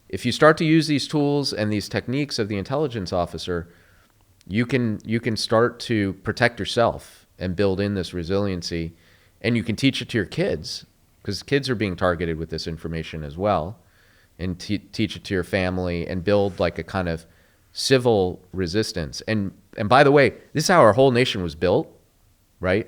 if you start to use these tools and these techniques of the intelligence officer, you can start to protect yourself and build in this resiliency, and you can teach it to your kids, because kids are being targeted with this information as well, and teach it to your family and build like a kind of civil resistance. And by the way, this is how our whole nation was built, right?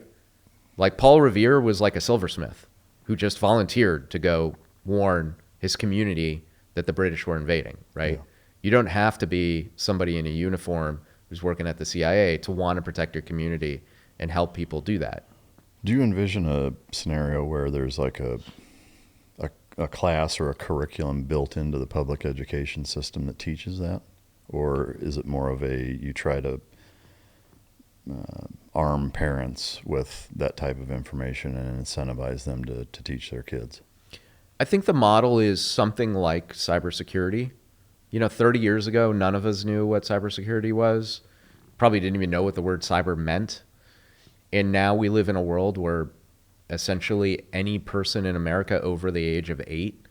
Like Paul Revere was like a silversmith who just volunteered to go warn his community that the British were invading, right? Yeah. You don't have to be somebody in a uniform who's working at the CIA to want to protect your community and help people do that. Do you envision a scenario where there's like a class or a curriculum built into the public education system that teaches that? Or is it more of you try to arm parents with that type of information and incentivize them to teach their kids? I think the model is something like cybersecurity. 30 years ago, none of us knew what cybersecurity was. Probably didn't even know what the word cyber meant. And now we live in a world where essentially any person in America over the age of 8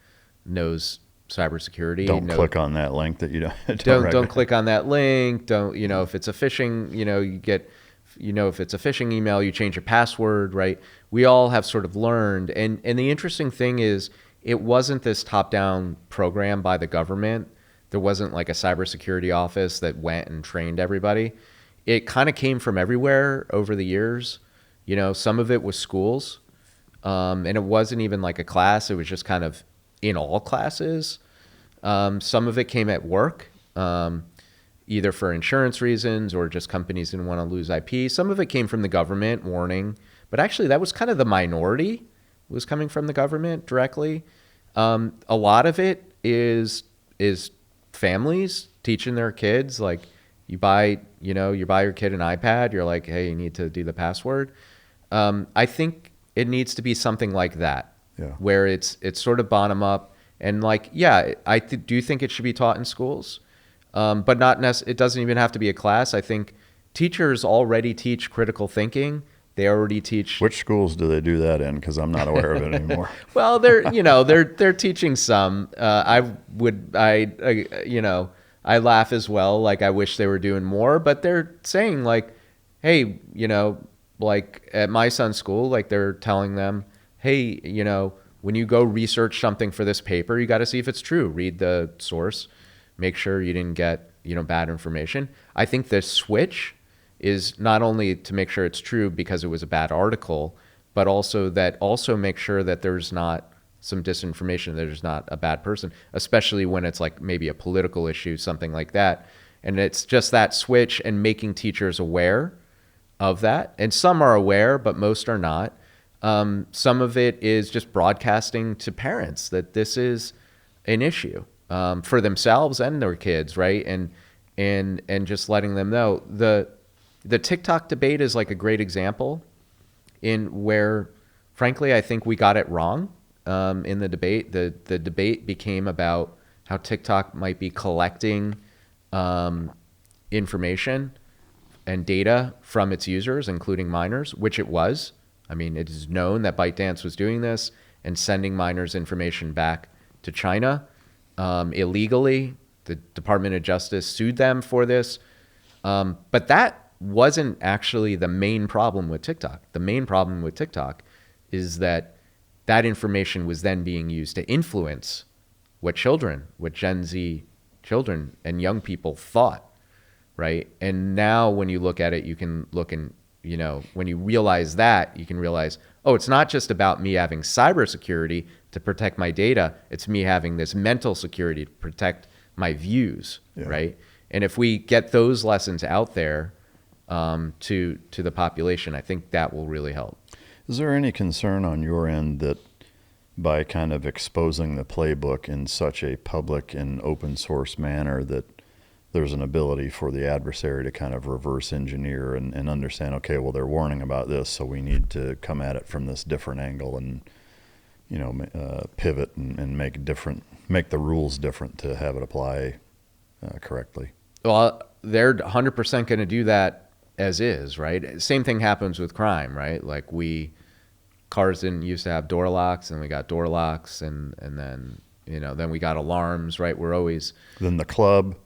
knows cybersecurity. Don't click on that link that you don't click on that link. Don't, if it's a phishing, you get, if it's a phishing email, you change your password, right? We all have sort of learned. And the interesting thing is, it wasn't this top-down program by the government. There wasn't like a cybersecurity office that went and trained everybody. It kind of came from everywhere over the years. Some of it was schools, and it wasn't even like a class. It was just kind of in all classes. Some of it came at work, either for insurance reasons or just companies didn't want to lose IP. Some of it came from the government warning, but actually that was kind of the minority, was coming from the government directly. A lot of it is families teaching their kids, like you buy your kid an iPad, you're like, hey, you need to do the password. I think it needs to be something like that, where it's sort of bottom up. And like, I do think it should be taught in schools, but it doesn't even have to be a class. I think teachers already teach critical thinking. They already teach. Which schools do they do that in? Because I'm not aware of it anymore. Well, they're teaching some. I laugh as well. Like, I wish they were doing more, but they're saying like, hey, like at my son's school, like they're telling them, hey, when you go research something for this paper, you got to see if it's true. Read the source, make sure you didn't get, bad information. I think the switch is not only to make sure it's true because it was a bad article, but also make sure that there's not some disinformation, that there's not a bad person, especially when it's like maybe a political issue, something like that. And it's just that switch and making teachers aware of that. And some are aware, but most are not. Some of it is just broadcasting to parents that this is an issue for themselves and their kids, right? And just letting them know. The TikTok debate is like a great example in where, frankly, I think we got it wrong in the debate. The debate became about how TikTok might be collecting information and data from its users, including minors, which it was. I mean, it is known that ByteDance was doing this and sending minors information back to China illegally. The Department of Justice sued them for this. But that wasn't actually the main problem with TikTok. The main problem with TikTok is that information was then being used to influence what Gen Z children and young people thought, right? And now when you look at it, you can look and, when you realize that, you can realize, oh, it's not just about me having cybersecurity to protect my data. It's me having this mental security to protect my views, right? And if we get those lessons out there to the population, I think that will really help. Is there any concern on your end that by kind of exposing the playbook in such a public and open source manner that there's an ability for the adversary to kind of reverse engineer and understand, okay, well, they're warning about this, so we need to come at it from this different angle and, pivot and make the rules different to have it apply correctly. Well, they're 100% going to do that as is, right? Same thing happens with crime, right? Like cars didn't used to have door locks, and we got door locks, and then, then we got alarms, right? We're always... Then the club.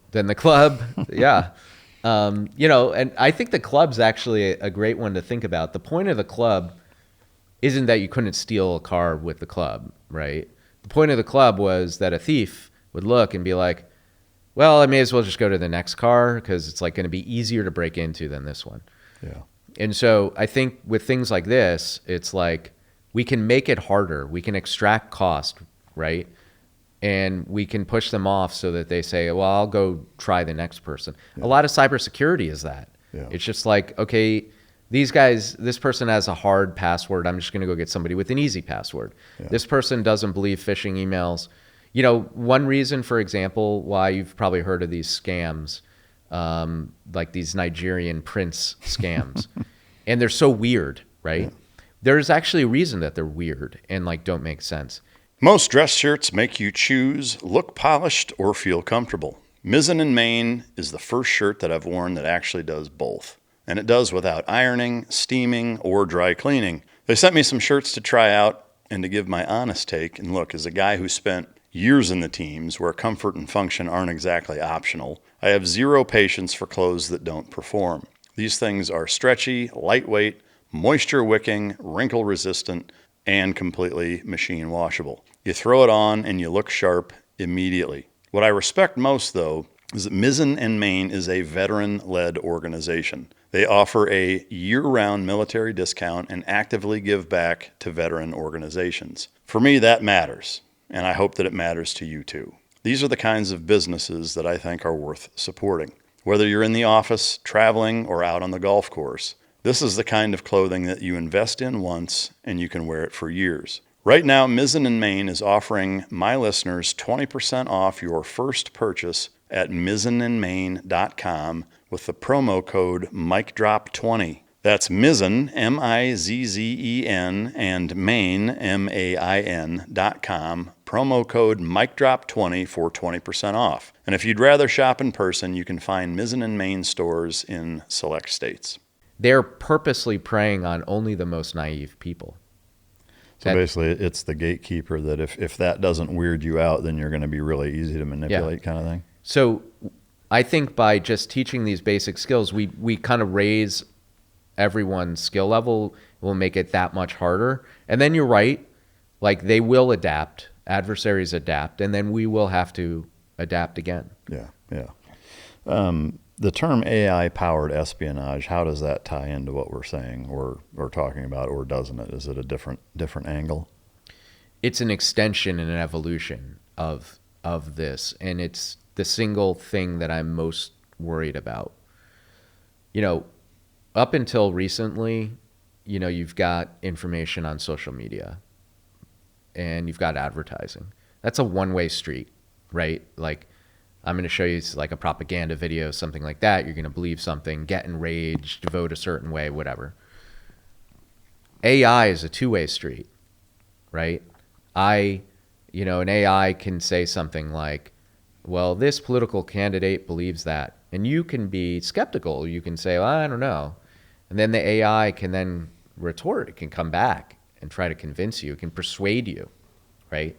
Yeah. And I think the club's actually a great one to think about. The point of the club isn't that you couldn't steal a car with the club, right? The point of the club was that a thief would look and be like, well, I may as well just go to the next car because it's like going to be easier to break into than this one. Yeah. And so I think with things like this, it's like we can make it harder. We can extract cost, right? And we can push them off so that they say, well, I'll go try the next person. Yeah. A lot of cybersecurity is that. Yeah. It's just like, okay, this person has a hard password. I'm just going to go get somebody with an easy password. Yeah. This person doesn't believe phishing emails. One reason, for example, why you've probably heard of these scams, like these Nigerian prince scams, and they're so weird, right? Yeah. There's actually a reason that they're weird and like don't make sense. Most dress shirts make you choose look polished or feel comfortable. Mizzen Main is the first shirt that I've worn that actually does both. And it does without ironing, steaming, or dry cleaning. They sent me some shirts to try out and to give my honest take. And look, as a guy who spent years in the teams where comfort and function aren't exactly optional, I have zero patience for clothes that don't perform. These things are stretchy, lightweight, moisture wicking, wrinkle resistant, and completely machine washable. You throw it on and you look sharp immediately. What I respect most, though, is that Mizzen Main is a veteran-led organization. They offer a year-round military discount and actively give back to veteran organizations. For me, that matters, and I hope that it matters to you too. These are the kinds of businesses that I think are worth supporting. Whether you're in the office, traveling, or out on the golf course, this is the kind of clothing that you invest in once and you can wear it for years. Right now, Mizzen Main is offering my listeners 20% off your first purchase at mizzenandmain.com with the promo code MikeDrop20. That's Mizzen, M-I-Z-Z-E-N, and Main, M-A-I-N.com, promo code MikeDrop20 for 20% off. And if you'd rather shop in person, you can find Mizzen Main stores in select states. They're purposely preying on only the most naive people. So basically, it's the gatekeeper that if that doesn't weird you out, then you're going to be really easy to manipulate, kind of thing. So I think by just teaching these basic skills, we kind of raise everyone's skill level. Will make it that much harder. And then you're right, like they will adapt, adversaries adapt, and then we will have to adapt again. Yeah, yeah. The term AI-powered espionage, how does that tie into what we're saying or talking about, or doesn't it? Is it a different angle? It's an extension and an evolution of this, and it's the single thing that I'm most worried about. Up until recently, you've got information on social media, and you've got advertising. That's a one-way street, right? Like, I'm going to show you like a propaganda video, something like that. You're going to believe something, get enraged, vote a certain way, whatever. AI is a two-way street, right? An AI can say something like, well, this political candidate believes that. And you can be skeptical. You can say, well, I don't know. And then the AI can then retort. It can come back and try to convince you. It can persuade you, right?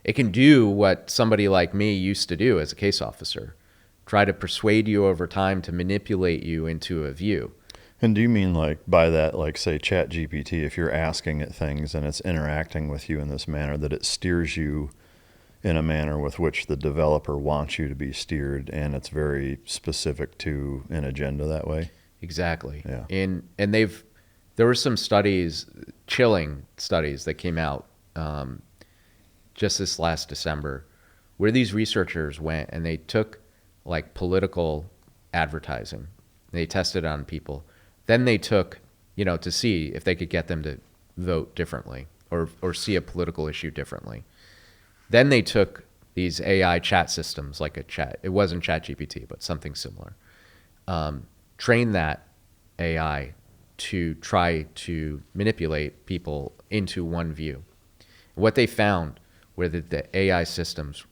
It can do what somebody like me used to do as a case officer, try to persuade you over time to manipulate you into a view. And do you mean like by that, like say ChatGPT, if you're asking it things and it's interacting with you in this manner, that it steers you in a manner with which the developer wants you to be steered, and it's very specific to an agenda that way? Exactly. Yeah. And there were some studies, chilling studies that came out just this last December, where these researchers went and they took like political advertising. They tested it on people. Then they took, to see if they could get them to vote differently or see a political issue differently. Then they took these AI chat systems, like a chat. It wasn't ChatGPT, but something similar. Trained that AI to try to manipulate people into one view. What they found were that the AI systems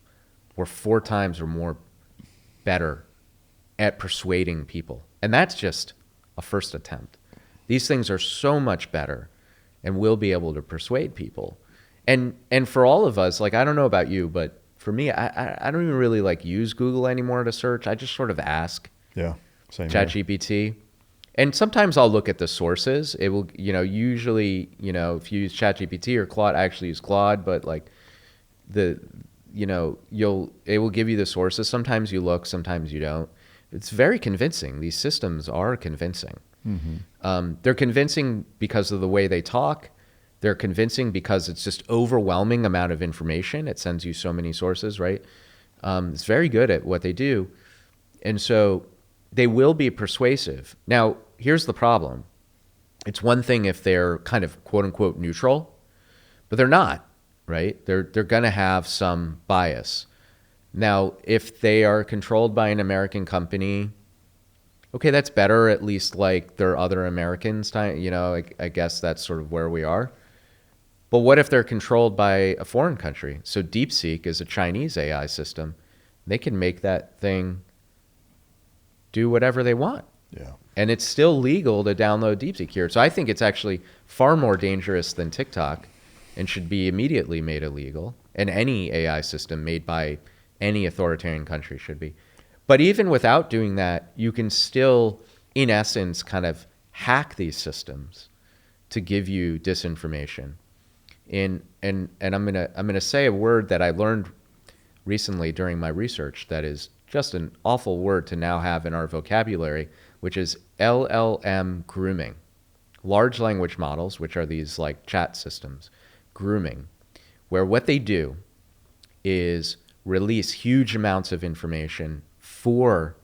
were 4 times or more better at persuading people. And that's just a first attempt. These things are so much better and will be able to persuade people. And for all of us, like, I don't know about you, but for me, I don't even really like use Google anymore to search. I just sort of ask Same here. ChatGPT. And sometimes I'll look at the sources. It will, usually, if you use ChatGPT or Claude, I actually use Claude, but like it will give you the sources. Sometimes you look, sometimes you don't. It's very convincing. These systems are convincing. They're convincing because of the way they talk. They're convincing because it's just overwhelming amount of information. It sends you so many sources, right? It's very good at what they do. And so they will be persuasive. Now, here's the problem. It's one thing if they're kind of quote unquote neutral, but they're not, right? They're going to have some bias. Now, if they are controlled by an American company, okay, that's better. At least like there are other Americans, I guess that's sort of where we are. But what if they're controlled by a foreign country? So DeepSeek is a Chinese AI system. They can make that thing do whatever they want. Yeah. And it's still legal to download DeepSeek here. So I think it's actually far more dangerous than TikTok and should be immediately made illegal. And any AI system made by any authoritarian country should be. But even without doing that, you can still, in essence, kind of hack these systems to give you disinformation. And I'm gonna say a word that I learned recently during my research that is just an awful word to now have in our vocabulary, which is LLM grooming. Large language models, which are these like chat systems, grooming, where what they do is release huge amounts of information for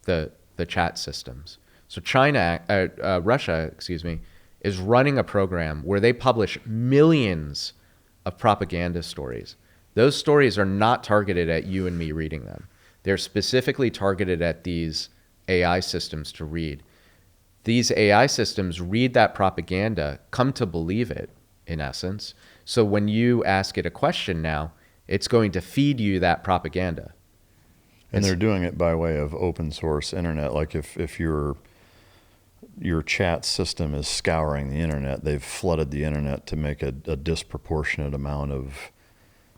the chat systems. So Russia, is running a program where they publish millions of propaganda stories. Those stories are not targeted at you and me reading them. They're specifically targeted at these AI systems to read. These AI systems read that propaganda, come to believe it, in essence. So when you ask it a question now, it's going to feed you that propaganda. And they're doing it by way of open source internet. Like if your chat system is scouring the internet, they've flooded the internet to make a disproportionate amount of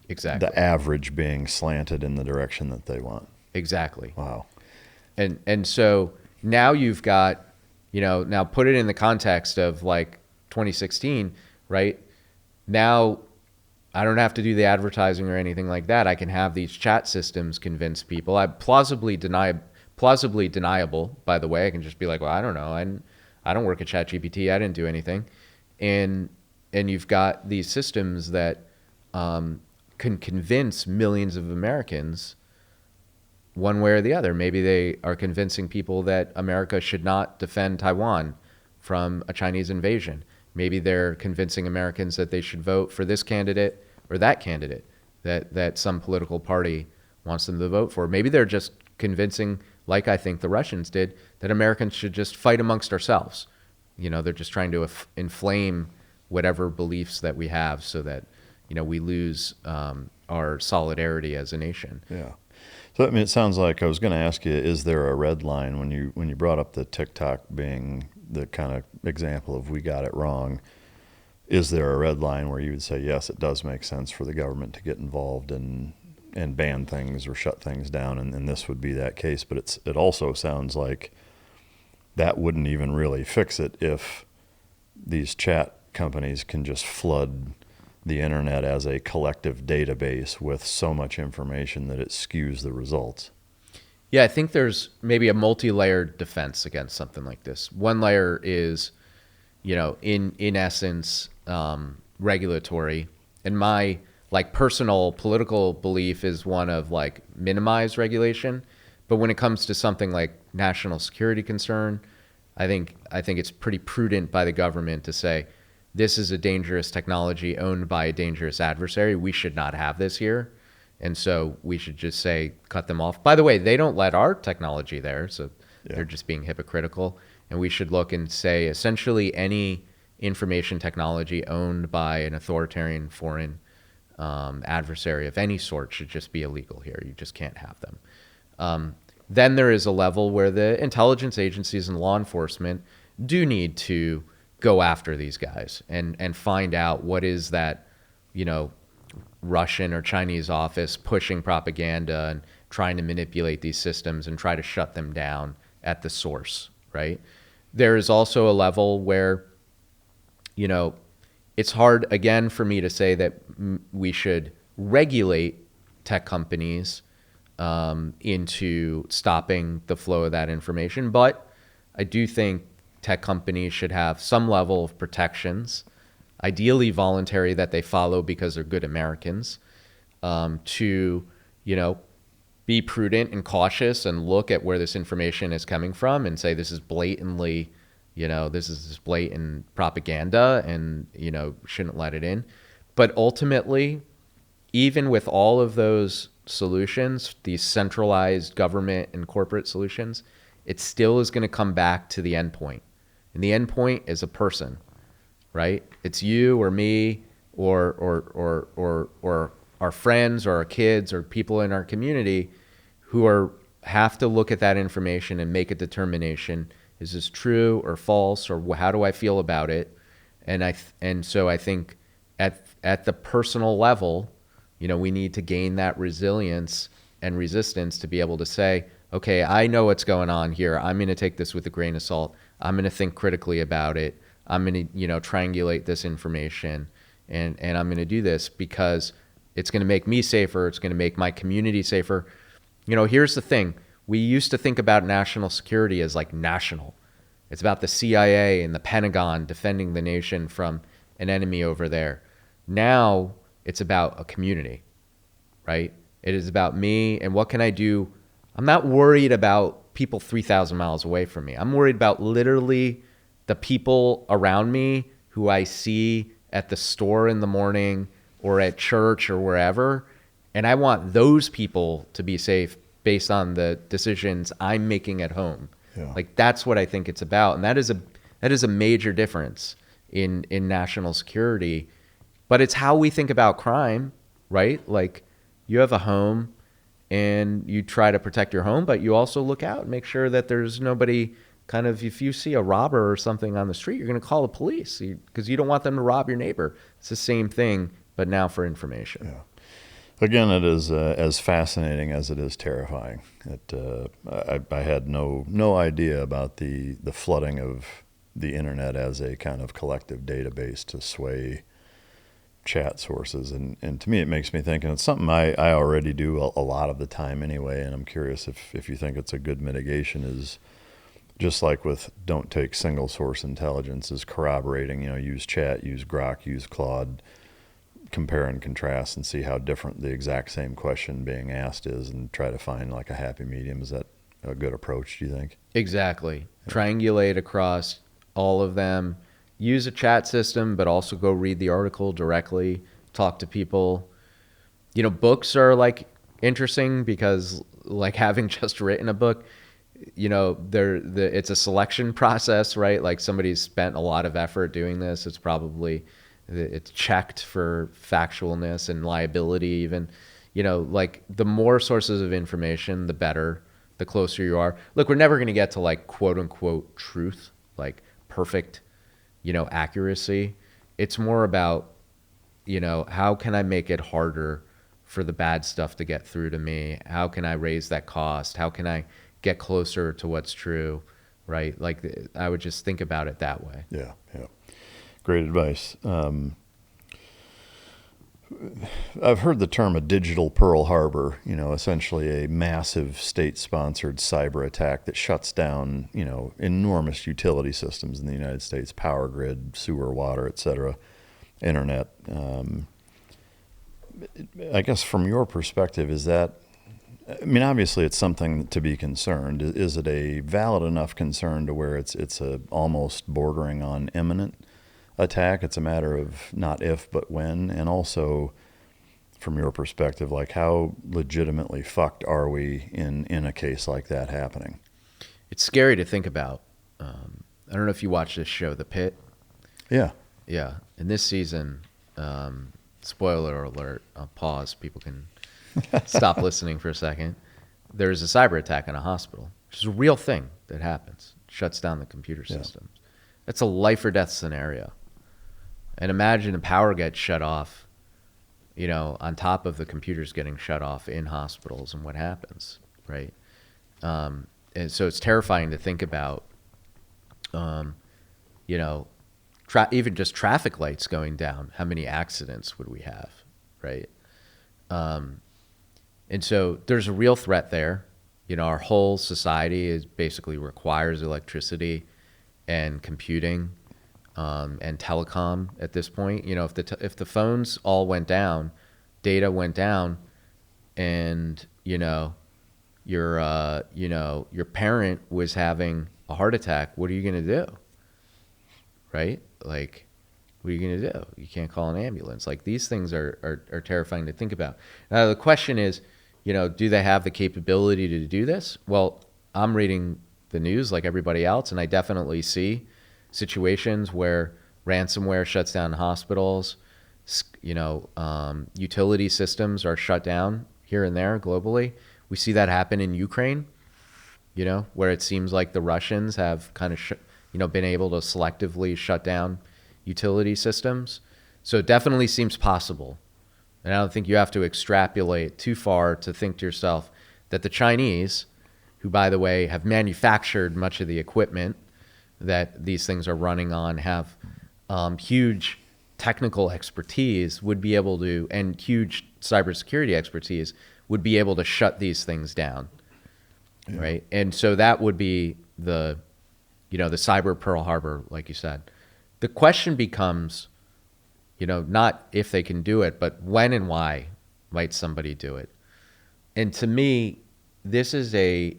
the average being slanted in the direction that they want. Exactly. Wow. And so now you've got, now put it in the context of like 2016, right? Now I don't have to do the advertising or anything like that. I can have these chat systems convince people. Plausibly deniable, by the way. I can just be like, well, I don't know. I don't work at ChatGPT. I didn't do anything. And you've got these systems that can convince millions of Americans one way or the other. Maybe they are convincing people that America should not defend Taiwan from a Chinese invasion. Maybe they're convincing Americans that they should vote for this candidate or that candidate that some political party wants them to vote for. Maybe they're just convincing, like I think the Russians did, that Americans should just fight amongst ourselves. They're just trying to inflame whatever beliefs that we have so that, we lose our solidarity as a nation. Yeah. So, it sounds like I was going to ask you, is there a red line when you brought up the TikTok being the kind of example of we got it wrong? Is there a red line where you would say, yes, it does make sense for the government to get involved and ban things or shut things down, and this would be that case? But it also sounds like that wouldn't even really fix it if these chat companies can just flood the internet as a collective database with so much information that it skews the results. Yeah, I think there's maybe a multi-layered defense against something like this. One layer is, in essence, regulatory. And my personal political belief is one of minimize regulation. But when it comes to something like national security concern, I think it's pretty prudent by the government to say, this is a dangerous technology owned by a dangerous adversary. We should not have this here. And so we should just say, cut them off. By the way, they don't let our technology there, so they're just being hypocritical. And we should look and say, essentially any information technology owned by an authoritarian foreign adversary of any sort should just be illegal here. You just can't have them. then there is a level where the intelligence agencies and law enforcement do need to go after these guys and find out what is that, Russian or Chinese office pushing propaganda and trying to manipulate these systems and try to shut them down at the source, right? There is also a level where, it's hard, again, for me to say that we should regulate tech companies into stopping the flow of that information. But I do think tech companies should have some level of protections, ideally voluntary, that they follow because they're good Americans, to, be prudent and cautious and look at where this information is coming from and say this is blatantly, this is just blatant propaganda and, shouldn't let it in. But ultimately, even with all of those solutions, these centralized government and corporate solutions, it still is going to come back to the endpoint. And the endpoint is a person, right? It's you or me or our friends or our kids or people in our community who have to look at that information and make a determination. Is this true or false, or how do I feel about it? And so I think at the personal level, we need to gain that resilience and resistance to be able to say, okay, I know what's going on here. I'm going to take this with a grain of salt. I'm going to think critically about it. I'm going to, triangulate this information, and I'm going to do this because it's going to make me safer. It's going to make my community safer. Here's the thing. We used to think about national security as like national. It's about the CIA and the Pentagon defending the nation from an enemy over there. Now it's about a community, right? It is about me and what can I do. I'm not worried about people 3,000 miles away from me. I'm worried about literally the people around me who I see at the store in the morning or at church or wherever. And I want those people to be safe based on the decisions I'm making at home. Yeah. Like that's what I think it's about. And that is a major difference in national security. But it's how we think about crime, right? Like you have a home and you try to protect your home, but you also look out and make sure that there's nobody kind of, if you see a robber or something on the street, you're going to call the police because you don't want them to rob your neighbor. It's the same thing, but now for information. Yeah. Again, it is as fascinating as it is terrifying. I had no idea about the flooding of the internet as a kind of collective database to sway chat sources. And to me, it makes me think, and it's something I already do a lot of the time anyway, and I'm curious if you think it's a good mitigation, is just like with don't take single source intelligence, is corroborating, use chat, use Grok, use Claude, compare and contrast and see how different the exact same question being asked is and try to find like a happy medium. Is that a good approach, do you think? Exactly. Yeah. Triangulate across all of them. Use a chat system, but also go read the article directly. Talk to people. Books are like interesting because like having just written a book, it's a selection process, right? Like somebody's spent a lot of effort doing this. It's checked for factualness and liability even. Like the more sources of information, the better, the closer you are. Look, we're never going to get to like quote unquote truth, like perfect, accuracy. It's more about, how can I make it harder for the bad stuff to get through to me? How can I raise that cost? How can I get closer to what's true, right? Like I would just think about it that way. Yeah. Great advice. I've heard the term a digital Pearl Harbor, essentially a massive state-sponsored cyber attack that shuts down, enormous utility systems in the United States, power grid, sewer, water, et cetera, internet. I guess from your perspective, is that, obviously it's something to be concerned. Is it a valid enough concern to where it's a almost bordering on imminent attack? It's a matter of not if, but when. And also, from your perspective, like how legitimately fucked are we in a case like that happening? It's scary to think about. I don't know if you watch this show, The Pit. Yeah. In this season, spoiler alert, I'll pause. People can stop listening for a second. there's a cyber attack on a hospital, which is a real thing that happens, shuts down the computer systems. That's a life or death scenario. And imagine the power gets shut off, you know, on top of the computers getting shut off in hospitals, and what happens, right? And so it's terrifying to think about, you know, even just traffic lights going down. How many accidents would we have, right? And so there's a real threat there. You know, our whole society is basically requires electricity and computing and telecom at this point. You know, if the phones all went down, data went down, and your parent was having a heart attack, what are you going to do? Right? Like, what are you going to do? You can't call an ambulance. Like, these things are terrifying to think about. Now, the question is, you know, do they have the capability to do this? Well, I'm reading the news like everybody else, and I definitely see situations where ransomware shuts down hospitals, you know, utility systems are shut down here and there globally. We see that happen in Ukraine, you know, where it seems like the Russians have kind of, been able to selectively shut down utility systems. So it definitely seems possible. And I don't think you have to extrapolate too far to think to yourself that the Chinese, who, by the way, have manufactured much of the equipment that these things are running on, have huge technical expertise, would be able to, and huge cybersecurity expertise, would be able to shut these things down, right? And so that would be the cyber Pearl Harbor, like you said. The question becomes, not if they can do it, but when and why might somebody do it? And to me, this is a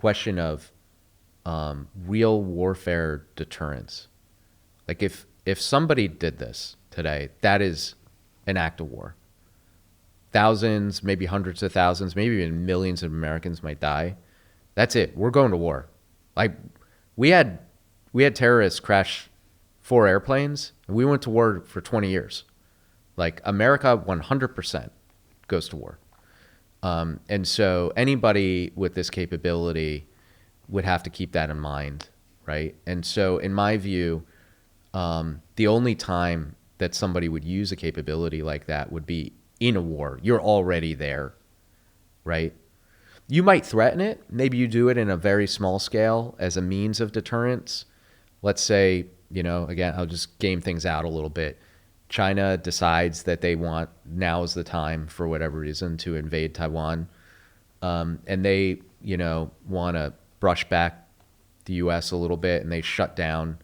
question of real warfare deterrence. Like if somebody did this today, that is an act of war. Thousands, maybe hundreds of thousands, maybe even millions of Americans might die. That's it. We're going to war. Like we had terrorists crash 4 airplanes, and we went to war for 20 years. Like America 100% goes to war. And so anybody with this capability would have to keep that in mind, right? And so in my view, the only time that somebody would use a capability like that would be in a war. You're already there, right? You might threaten it. Maybe you do it in a very small scale as a means of deterrence. Let's say, again, I'll just game things out a little bit. China decides that now is the time, for whatever reason, to invade Taiwan. And they, want to brush back the U.S. a little bit, and they shut down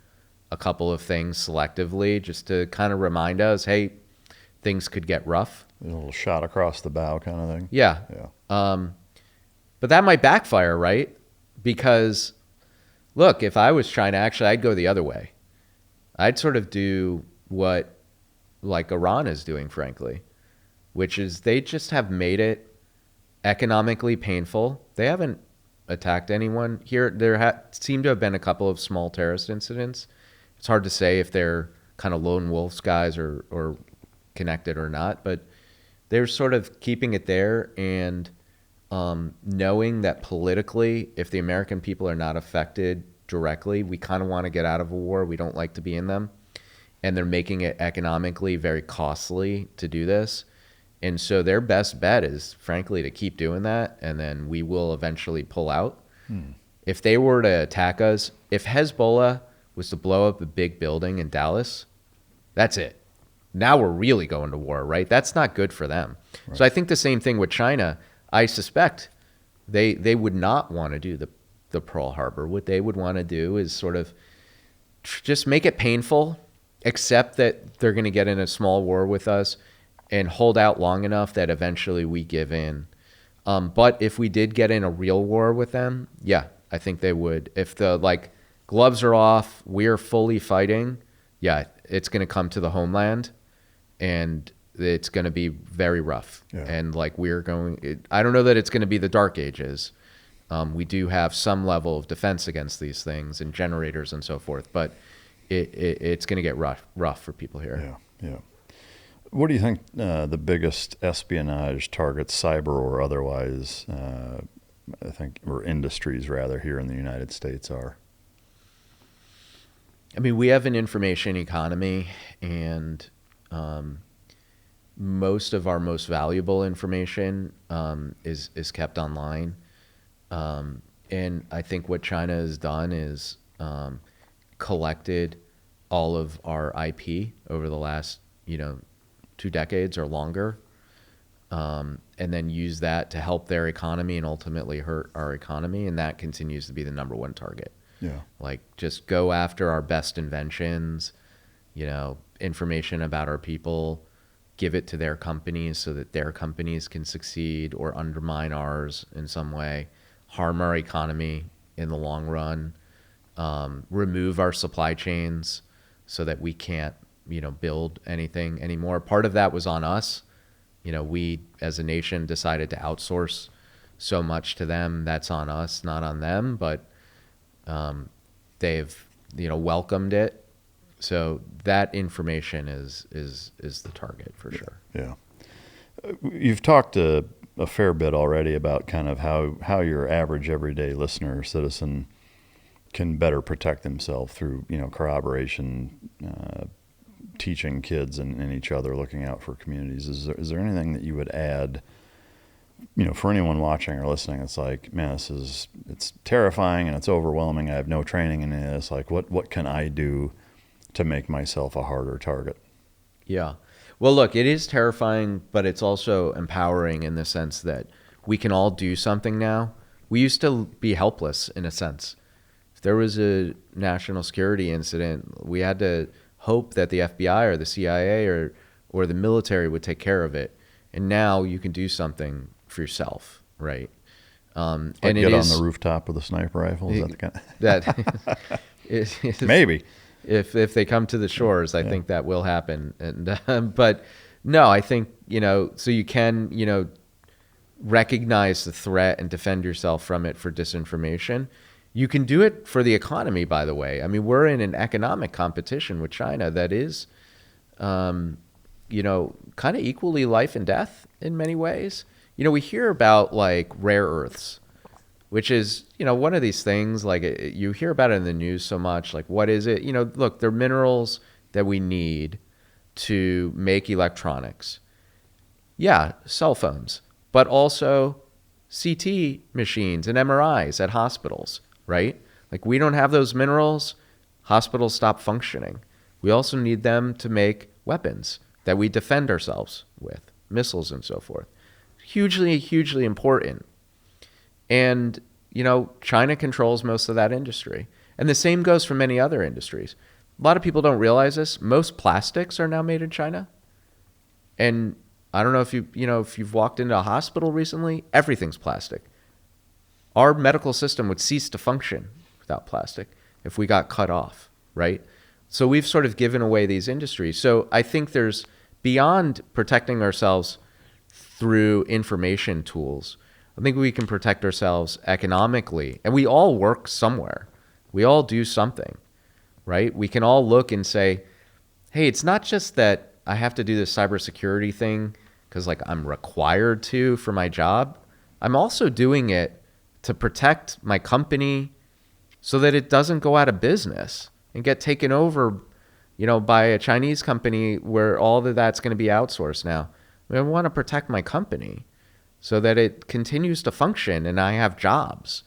a couple of things selectively just to kind of remind us, hey, things could get rough. A little shot across the bow kind of thing. Yeah. But that might backfire, right? Because, look, if I was China, actually, I'd go the other way. I'd sort of do what, like, Iran is doing, frankly, which is they just have made it economically painful. They haven't attacked anyone here. There seem to have been a couple of small terrorist incidents. It's hard to say if they're kind of lone wolves guys or connected or not, but they're sort of keeping it there and knowing that politically, if the American people are not affected directly, we kind of want to get out of a war. We don't like to be in them. And they're making it economically very costly to do this. And so their best bet is, frankly, to keep doing that, and then we will eventually pull out. If they were to attack us, if Hezbollah was to blow up a big building in Dallas, that's it. Now we're really going to war, right? That's not good for them. Right. So I think the same thing with China. I suspect they would not want to do the Pearl Harbor. What they would want to do is sort of just make it painful, accept that they're going to get in a small war with us, and hold out long enough that eventually we give in. But if we did get in a real war with them, yeah, I think they would. If the gloves are off, we're fully fighting, yeah, it's going to come to the homeland, and it's going to be very rough. Yeah. And I don't know that it's going to be the dark ages. We do have some level of defense against these things and generators and so forth, but it's going to get rough for people here. Yeah. What do you think the biggest espionage targets, cyber or otherwise, I think, or industries rather, here in the United States are? I mean, we have an information economy, and most of our most valuable information is kept online. And I think what China has done is collected all of our IP over the last, 2 decades or longer, and then use that to help their economy and ultimately hurt our economy. And that continues to be the number one target. Yeah. Like, just go after our best inventions, information about our people, give it to their companies so that their companies can succeed or undermine ours in some way, harm our economy in the long run, remove our supply chains so that we can't, build anything anymore. Part of that was on us. We as a nation decided to outsource so much to them. That's on us, not on them, but they've, welcomed it. So that information is the target for sure. Yeah. You've talked a fair bit already about kind of how your average everyday listener or citizen can better protect themselves through, corroboration, teaching kids and each other, looking out for communities. Is there anything that you would add, for anyone watching or listening? It's like, man, it's terrifying and it's overwhelming. I have no training in this. Like, what can I do to make myself a harder target? Yeah. Well, look, it is terrifying, but it's also empowering in the sense that we can all do something now. We used to be helpless in a sense. If there was a national security incident, we had to hope that the FBI or the CIA or the military would take care of it. And now you can do something for yourself, right? Like and get it on is the rooftop with a sniper rifle? Is that the kind that is, Maybe. If they come to the shores, I think that will happen. And but no, I think, so you can, recognize the threat and defend yourself from it for disinformation. You can do it for the economy, by the way. I mean, we're in an economic competition with China that is, kind of equally life and death in many ways. We hear about like rare earths, which is, one of these things, like you hear about it in the news so much, like what is it? Look, they're minerals that we need to make electronics. Yeah, cell phones, but also CT machines and MRIs at hospitals, right? Like we don't have those minerals, hospitals stop functioning. We also need them to make weapons that we defend ourselves with, missiles and so forth. Hugely, hugely important. And, China controls most of that industry. And the same goes for many other industries. A lot of people don't realize this. Most plastics are now made in China. And I don't know if if you've walked into a hospital recently, everything's plastic. Our medical system would cease to function without plastic if we got cut off, right? So we've sort of given away these industries. So I think there's, beyond protecting ourselves through information tools, I think we can protect ourselves economically. And we all work somewhere. We all do something, right? We can all look and say, hey, it's not just that I have to do this cybersecurity thing because like I'm required to for my job. I'm also doing it to protect my company so that it doesn't go out of business and get taken over, by a Chinese company where all of that's going to be outsourced now. I want to protect my company so that it continues to function and I have jobs,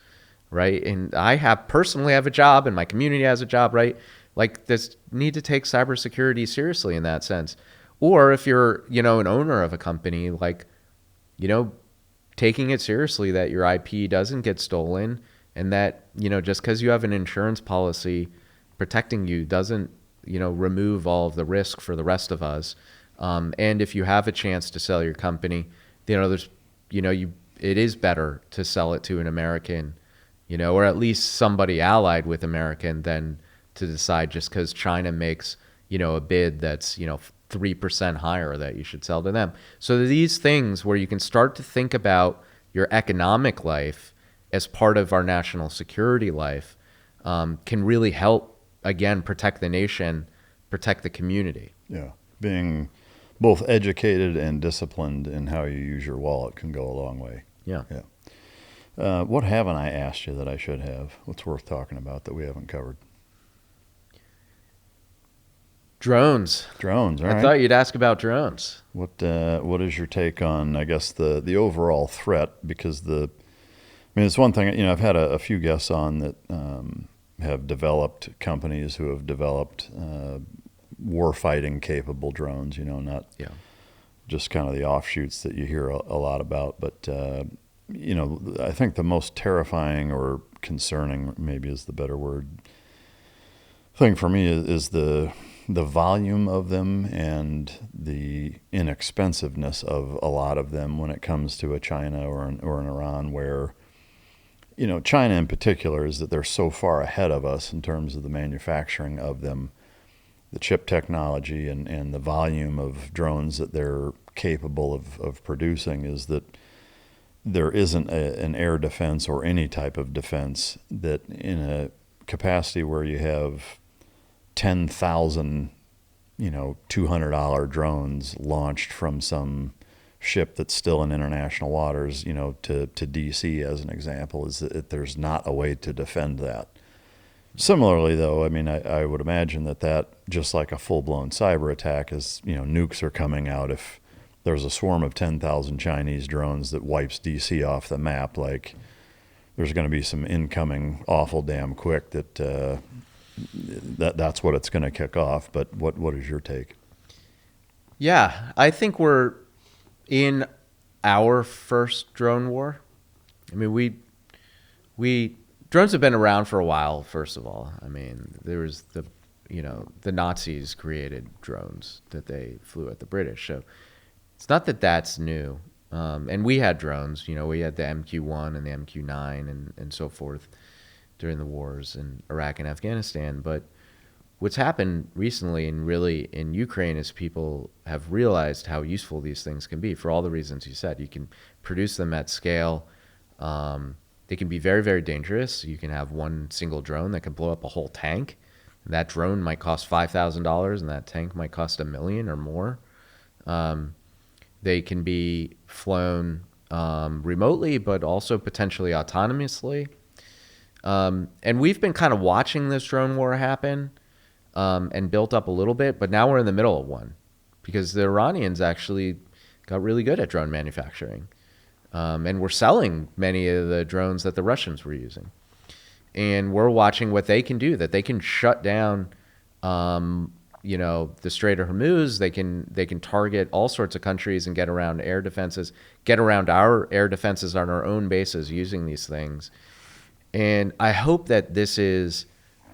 right? And I personally have a job and my community has a job, right? Like this need to take cybersecurity seriously in that sense. Or if you're, an owner of a company, like, taking it seriously that your IP doesn't get stolen and that, just because you have an insurance policy protecting you doesn't, remove all of the risk for the rest of us. And if you have a chance to sell your company, there's, it is better to sell it to an American, or at least somebody allied with American than to decide just because China makes, a bid that's, 3% higher that you should sell to them. So these things where you can start to think about your economic life as part of our national security life can really help, again, protect the nation, protect the community. Yeah. Being both educated and disciplined in how you use your wallet can go a long way. Yeah. What haven't I asked you that I should have? What's worth talking about that we haven't covered? Drones. Drones, all I right. thought you'd ask about drones. What is your take on, I guess, the overall threat? Because it's one thing, I've had a few guests on that have developed companies who have developed war-fighting capable drones, not just kind of the offshoots that you hear a lot about. But, I think the most terrifying or concerning, maybe is the better word, thing for me is the volume of them and the inexpensiveness of a lot of them when it comes to a China or an Iran, where, China in particular is that they're so far ahead of us in terms of the manufacturing of them, the chip technology and the volume of drones that they're capable of producing, is that there isn't an air defense or any type of defense that in a capacity where you have 10,000, $200 drones launched from some ship that's still in international waters, to DC as an example, is that there's not a way to defend that. Similarly, though, I would imagine that just like a full-blown cyber attack is, nukes are coming out. If there's a swarm of 10,000 Chinese drones that wipes DC off the map, like, there's going to be some incoming awful damn quick that's what it's going to kick off. But what is your take? Yeah, I think we're in our first drone war. We drones have been around for a while. First of all, there was the Nazis created drones that they flew at the British, so it's not that that's new. And we had drones. We had the MQ-1 and the MQ-9 and so forth during the wars in Iraq and Afghanistan. But what's happened recently and really in Ukraine is people have realized how useful these things can be for all the reasons you said. You can produce them at scale. They can be very, very dangerous. You can have one single drone that can blow up a whole tank. That drone might cost $5,000 and that tank might cost $1 million or more. They can be flown remotely, but also potentially autonomously. And we've been kind of watching this drone war happen and built up a little bit, but now we're in the middle of one because the Iranians actually got really good at drone manufacturing. And we're selling many of the drones that the Russians were using. And we're watching what they can do, that they can shut down, the Strait of Hormuz. They can target all sorts of countries and get around air defenses, get around our air defenses on our own bases using these things. And I hope that this is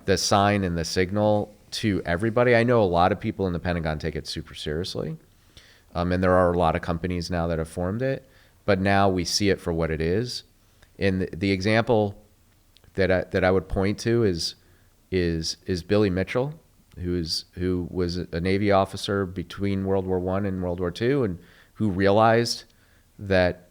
the sign and the signal to everybody. I know a lot of people in the Pentagon take it super seriously. And there are a lot of companies now that have formed it, but now we see it for what it is. And the example that I would point to is Billy Mitchell, who was a Navy officer between World War I and World War II, and who realized that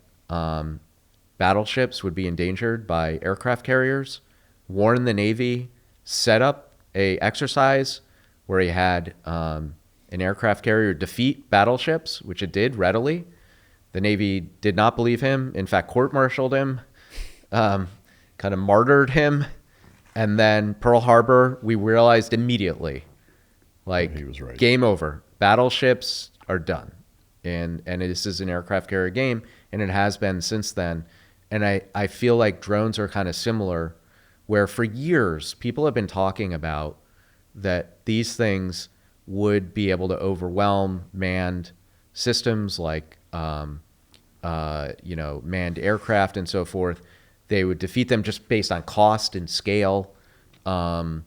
battleships would be endangered by aircraft carriers, warned the Navy, set up a exercise where he had an aircraft carrier defeat battleships, which it did readily. The Navy did not believe him. In fact, court-martialed him, kind of martyred him. And then Pearl Harbor, we realized immediately, He was right. Game over. Battleships are done. And this is an aircraft carrier game, and it has been since then. And I feel like drones are kind of similar, where for years people have been talking about that these things would be able to overwhelm manned systems like manned aircraft and so forth. They would defeat them just based on cost and scale and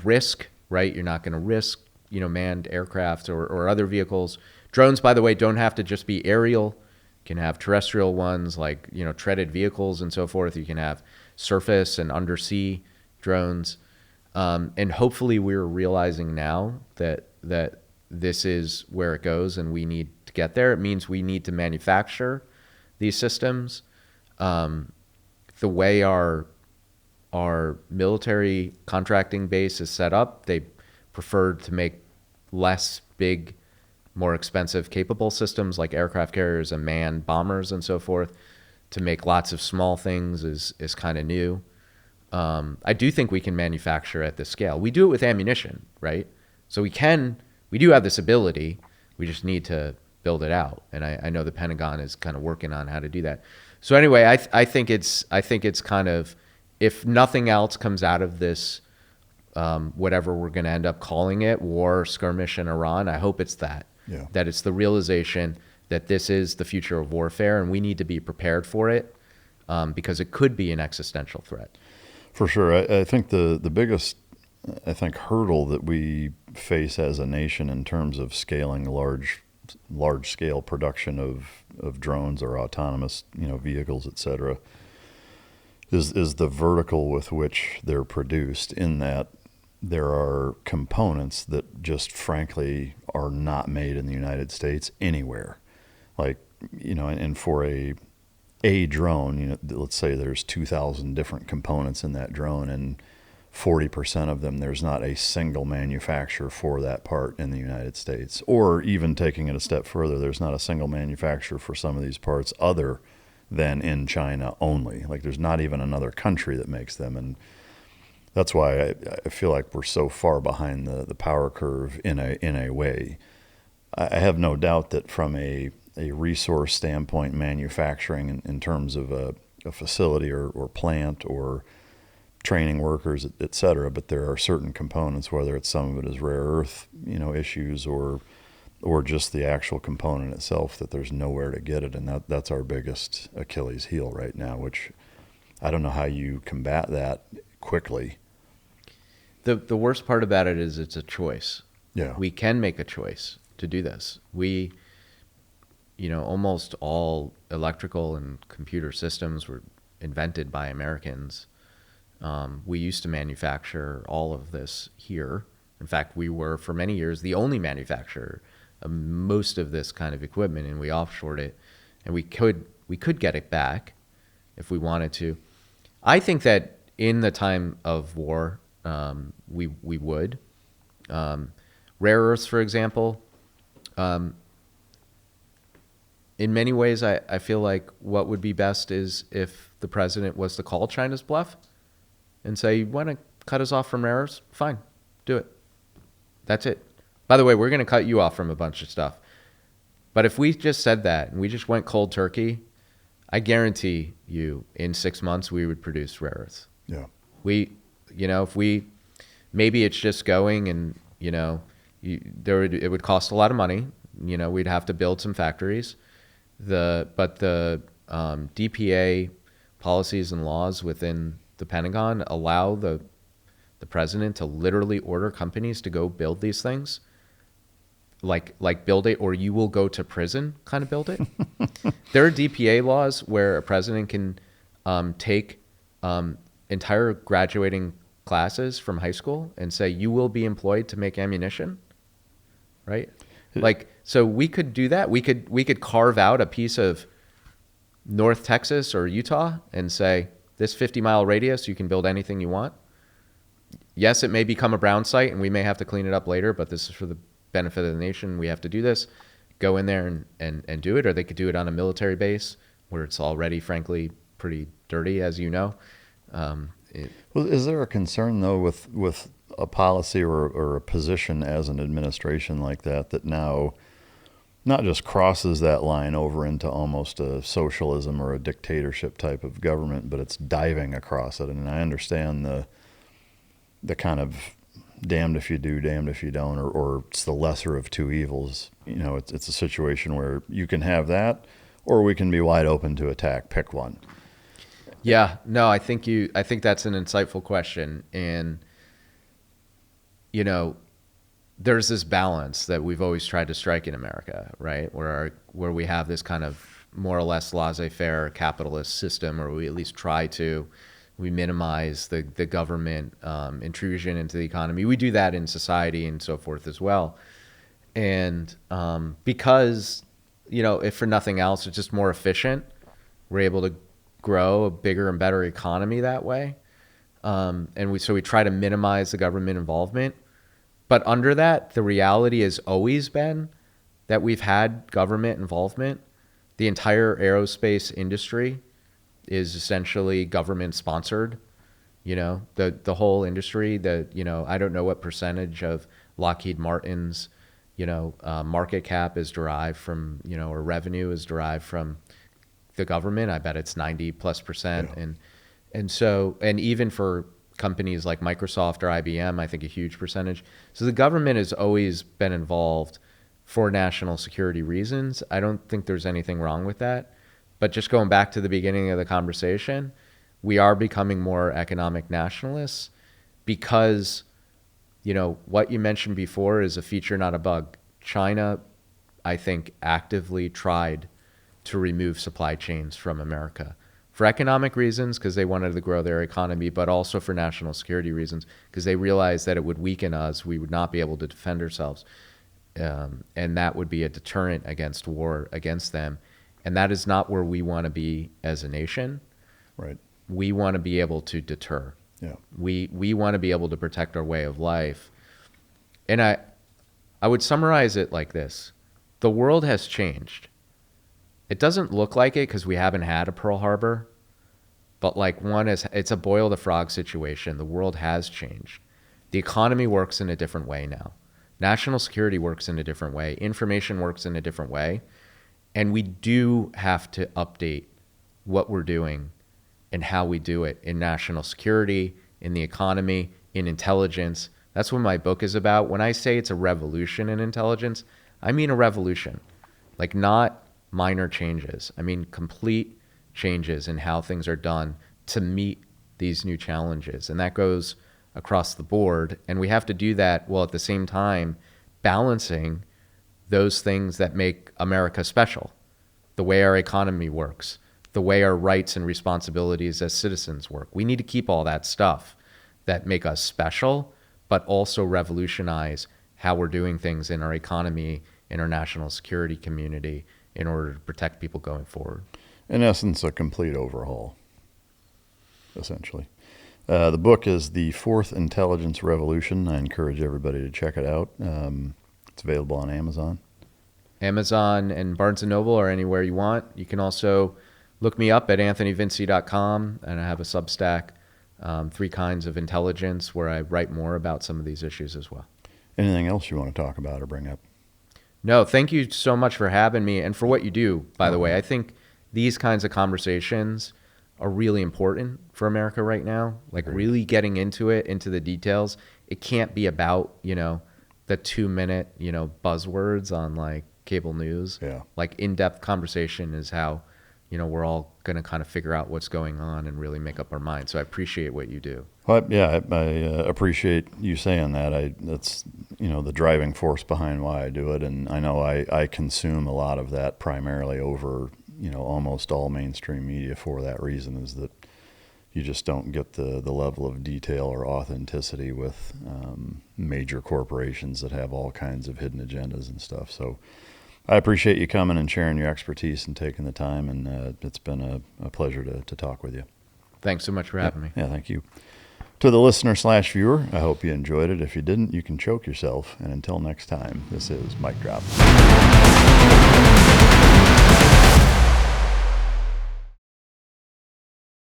risk, right? You're not going to risk, manned aircraft or other vehicles. Drones, by the way, don't have to just be aerial. You can have terrestrial ones like, treaded vehicles and so forth. You can have surface and undersea drones. And hopefully we're realizing now that this is where it goes and we need to get there. It means we need to manufacture these systems. The way our military contracting base is set up, they preferred to make less big more expensive capable systems like aircraft carriers and manned bombers and so forth to make lots of small things is kind of new. I do think we can manufacture at this scale. We do it with ammunition, right? So we do have this ability. We just need to build it out. And I know the Pentagon is kind of working on how to do that. So anyway, I think it's kind of, if nothing else comes out of this, whatever we're going to end up calling it, war, skirmish in Iran, I hope it's that. Yeah. That it's the realization that this is the future of warfare and we need to be prepared for it, because it could be an existential threat. For sure. I think the biggest, hurdle that we face as a nation in terms of scaling large scale production of drones or autonomous, vehicles, et cetera, is the vertical with which they're produced, in that there are components that just frankly are not made in the United States anywhere. Like, and for a drone, let's say there's 2,000 different components in that drone, and 40% of them, there's not a single manufacturer for that part in the United States. Or even taking it a step further, there's not a single manufacturer for some of these parts other than in China only. Like, there's not even another country that makes them. And that's why I feel like we're so far behind the power curve in a way. I have no doubt that from a resource standpoint, manufacturing in terms of a facility or plant or training workers, et cetera, but there are certain components, whether it's some of it is rare earth, issues or just the actual component itself, that there's nowhere to get it. And that's our biggest Achilles heel right now, which I don't know how you combat that quickly. The worst part about it is it's a choice. Yeah. We can make a choice to do this. Almost all electrical and computer systems were invented by Americans. We used to manufacture all of this here. In fact, we were for many years the only manufacturer of most of this kind of equipment, and we offshored it, and we could get it back if we wanted to. I think that in the time of war, we would. Rare earths, for example, in many ways, I feel like what would be best is if the president was to call China's bluff and say, you want to cut us off from rare earths? Fine, do it. That's it. By the way, we're going to cut you off from a bunch of stuff. But if we just said that and we just went cold turkey, I guarantee you in 6 months we would produce rare earths. Yeah. If maybe it's just going and, it would cost a lot of money. We'd have to build some factories. But the DPA policies and laws within the Pentagon allow the president to literally order companies to go build these things, like build it or you will go to prison kind of build it. There are DPA laws where a president can take entire graduating classes from high school and say you will be employed to make ammunition, right? So we could do that. We could carve out a piece of North Texas or Utah and say, this 50-mile radius, you can build anything you want. Yes, it may become a brown site and we may have to clean it up later, but this is for the benefit of the nation. We have to do this. Go in there and do it. Or they could do it on a military base where it's already, frankly, pretty dirty, as you know. Well, is there a concern, though, with a policy or a position as an administration like that now not just crosses that line over into almost a socialism or a dictatorship type of government, but it's diving across it? And I understand the kind of damned if you do, damned if you don't, or it's the lesser of two evils. It's a situation where you can have that, or we can be wide open to attack. Pick one. Yeah, no, I think that's an insightful question. And, there's this balance that we've always tried to strike in America, right? Where we have this kind of more or less laissez-faire capitalist system, or we at least try to. We minimize the government intrusion into the economy. We do that in society and so forth as well. And because, if for nothing else, it's just more efficient, we're able to grow a bigger and better economy that way. So we try to minimize the government involvement. But under that, the reality has always been that we've had government involvement. The entire aerospace industry is essentially government sponsored. You know, the whole industry, I don't know what percentage of Lockheed Martin's, market cap is derived from, or revenue is derived from the government. I bet it's 90+%. Yeah. And even for companies like Microsoft or IBM, I think a huge percentage. So the government has always been involved for national security reasons. I don't think there's anything wrong with that. But just going back to the beginning of the conversation, we are becoming more economic nationalists because, what you mentioned before is a feature, not a bug. China, I think, actively tried to remove supply chains from America for economic reasons because they wanted to grow their economy, but also for national security reasons because they realized that it would weaken us. We would not be able to defend ourselves. And that would be a deterrent against war against them. And that is not where we want to be as a nation. Right. We want to be able to deter. Yeah. We want to be able to protect our way of life. And I would summarize it like this. The world has changed. It doesn't look like it because we haven't had a Pearl Harbor, but it's a boil the frog situation. The world has changed. The economy works in a different way now. National security works in a different way. Information works in a different way. And we do have to update what we're doing and how we do it in national security, in the economy, in intelligence. That's what my book is about. When I say it's a revolution in intelligence, I mean a revolution. Like not minor changes. I mean complete changes in how things are done to meet these new challenges. And that goes across the board. And we have to do that while at the same time balancing those things that make America special, the way our economy works, the way our rights and responsibilities as citizens work. We need to keep all that stuff that make us special, but also revolutionize how we're doing things in our economy, in our national security community, in order to protect people going forward. In essence, a complete overhaul, essentially. The book is The Fourth Intelligence Revolution. I encourage everybody to check it out. It's available on Amazon. Amazon and Barnes & Noble or anywhere you want. You can also look me up at anthonyvinci.com, and I have a Substack, 3 Kinds of Intelligence, where I write more about some of these issues as well. Anything else you want to talk about or bring up? No, thank you so much for having me and for what you do, by the way. I think these kinds of conversations are really important for America right now, like really getting into it, into the details. It can't be about, the 2-minute, buzzwords on like cable news. Yeah. Like in-depth conversation is how, we're all going to kind of figure out what's going on and really make up our mind. So I appreciate what you do. Well, yeah, I appreciate you saying that. That's the driving force behind why I do it, and I know I consume a lot of that primarily over almost all mainstream media for that reason, is that you just don't get the level of detail or authenticity with major corporations that have all kinds of hidden agendas and stuff. So I appreciate you coming and sharing your expertise and taking the time, and it's been a pleasure to talk with you. Thanks so much for having me. Yeah, thank you. To the listener/viewer, I hope you enjoyed it. If you didn't, you can choke yourself. And until next time, this is Mic Drop.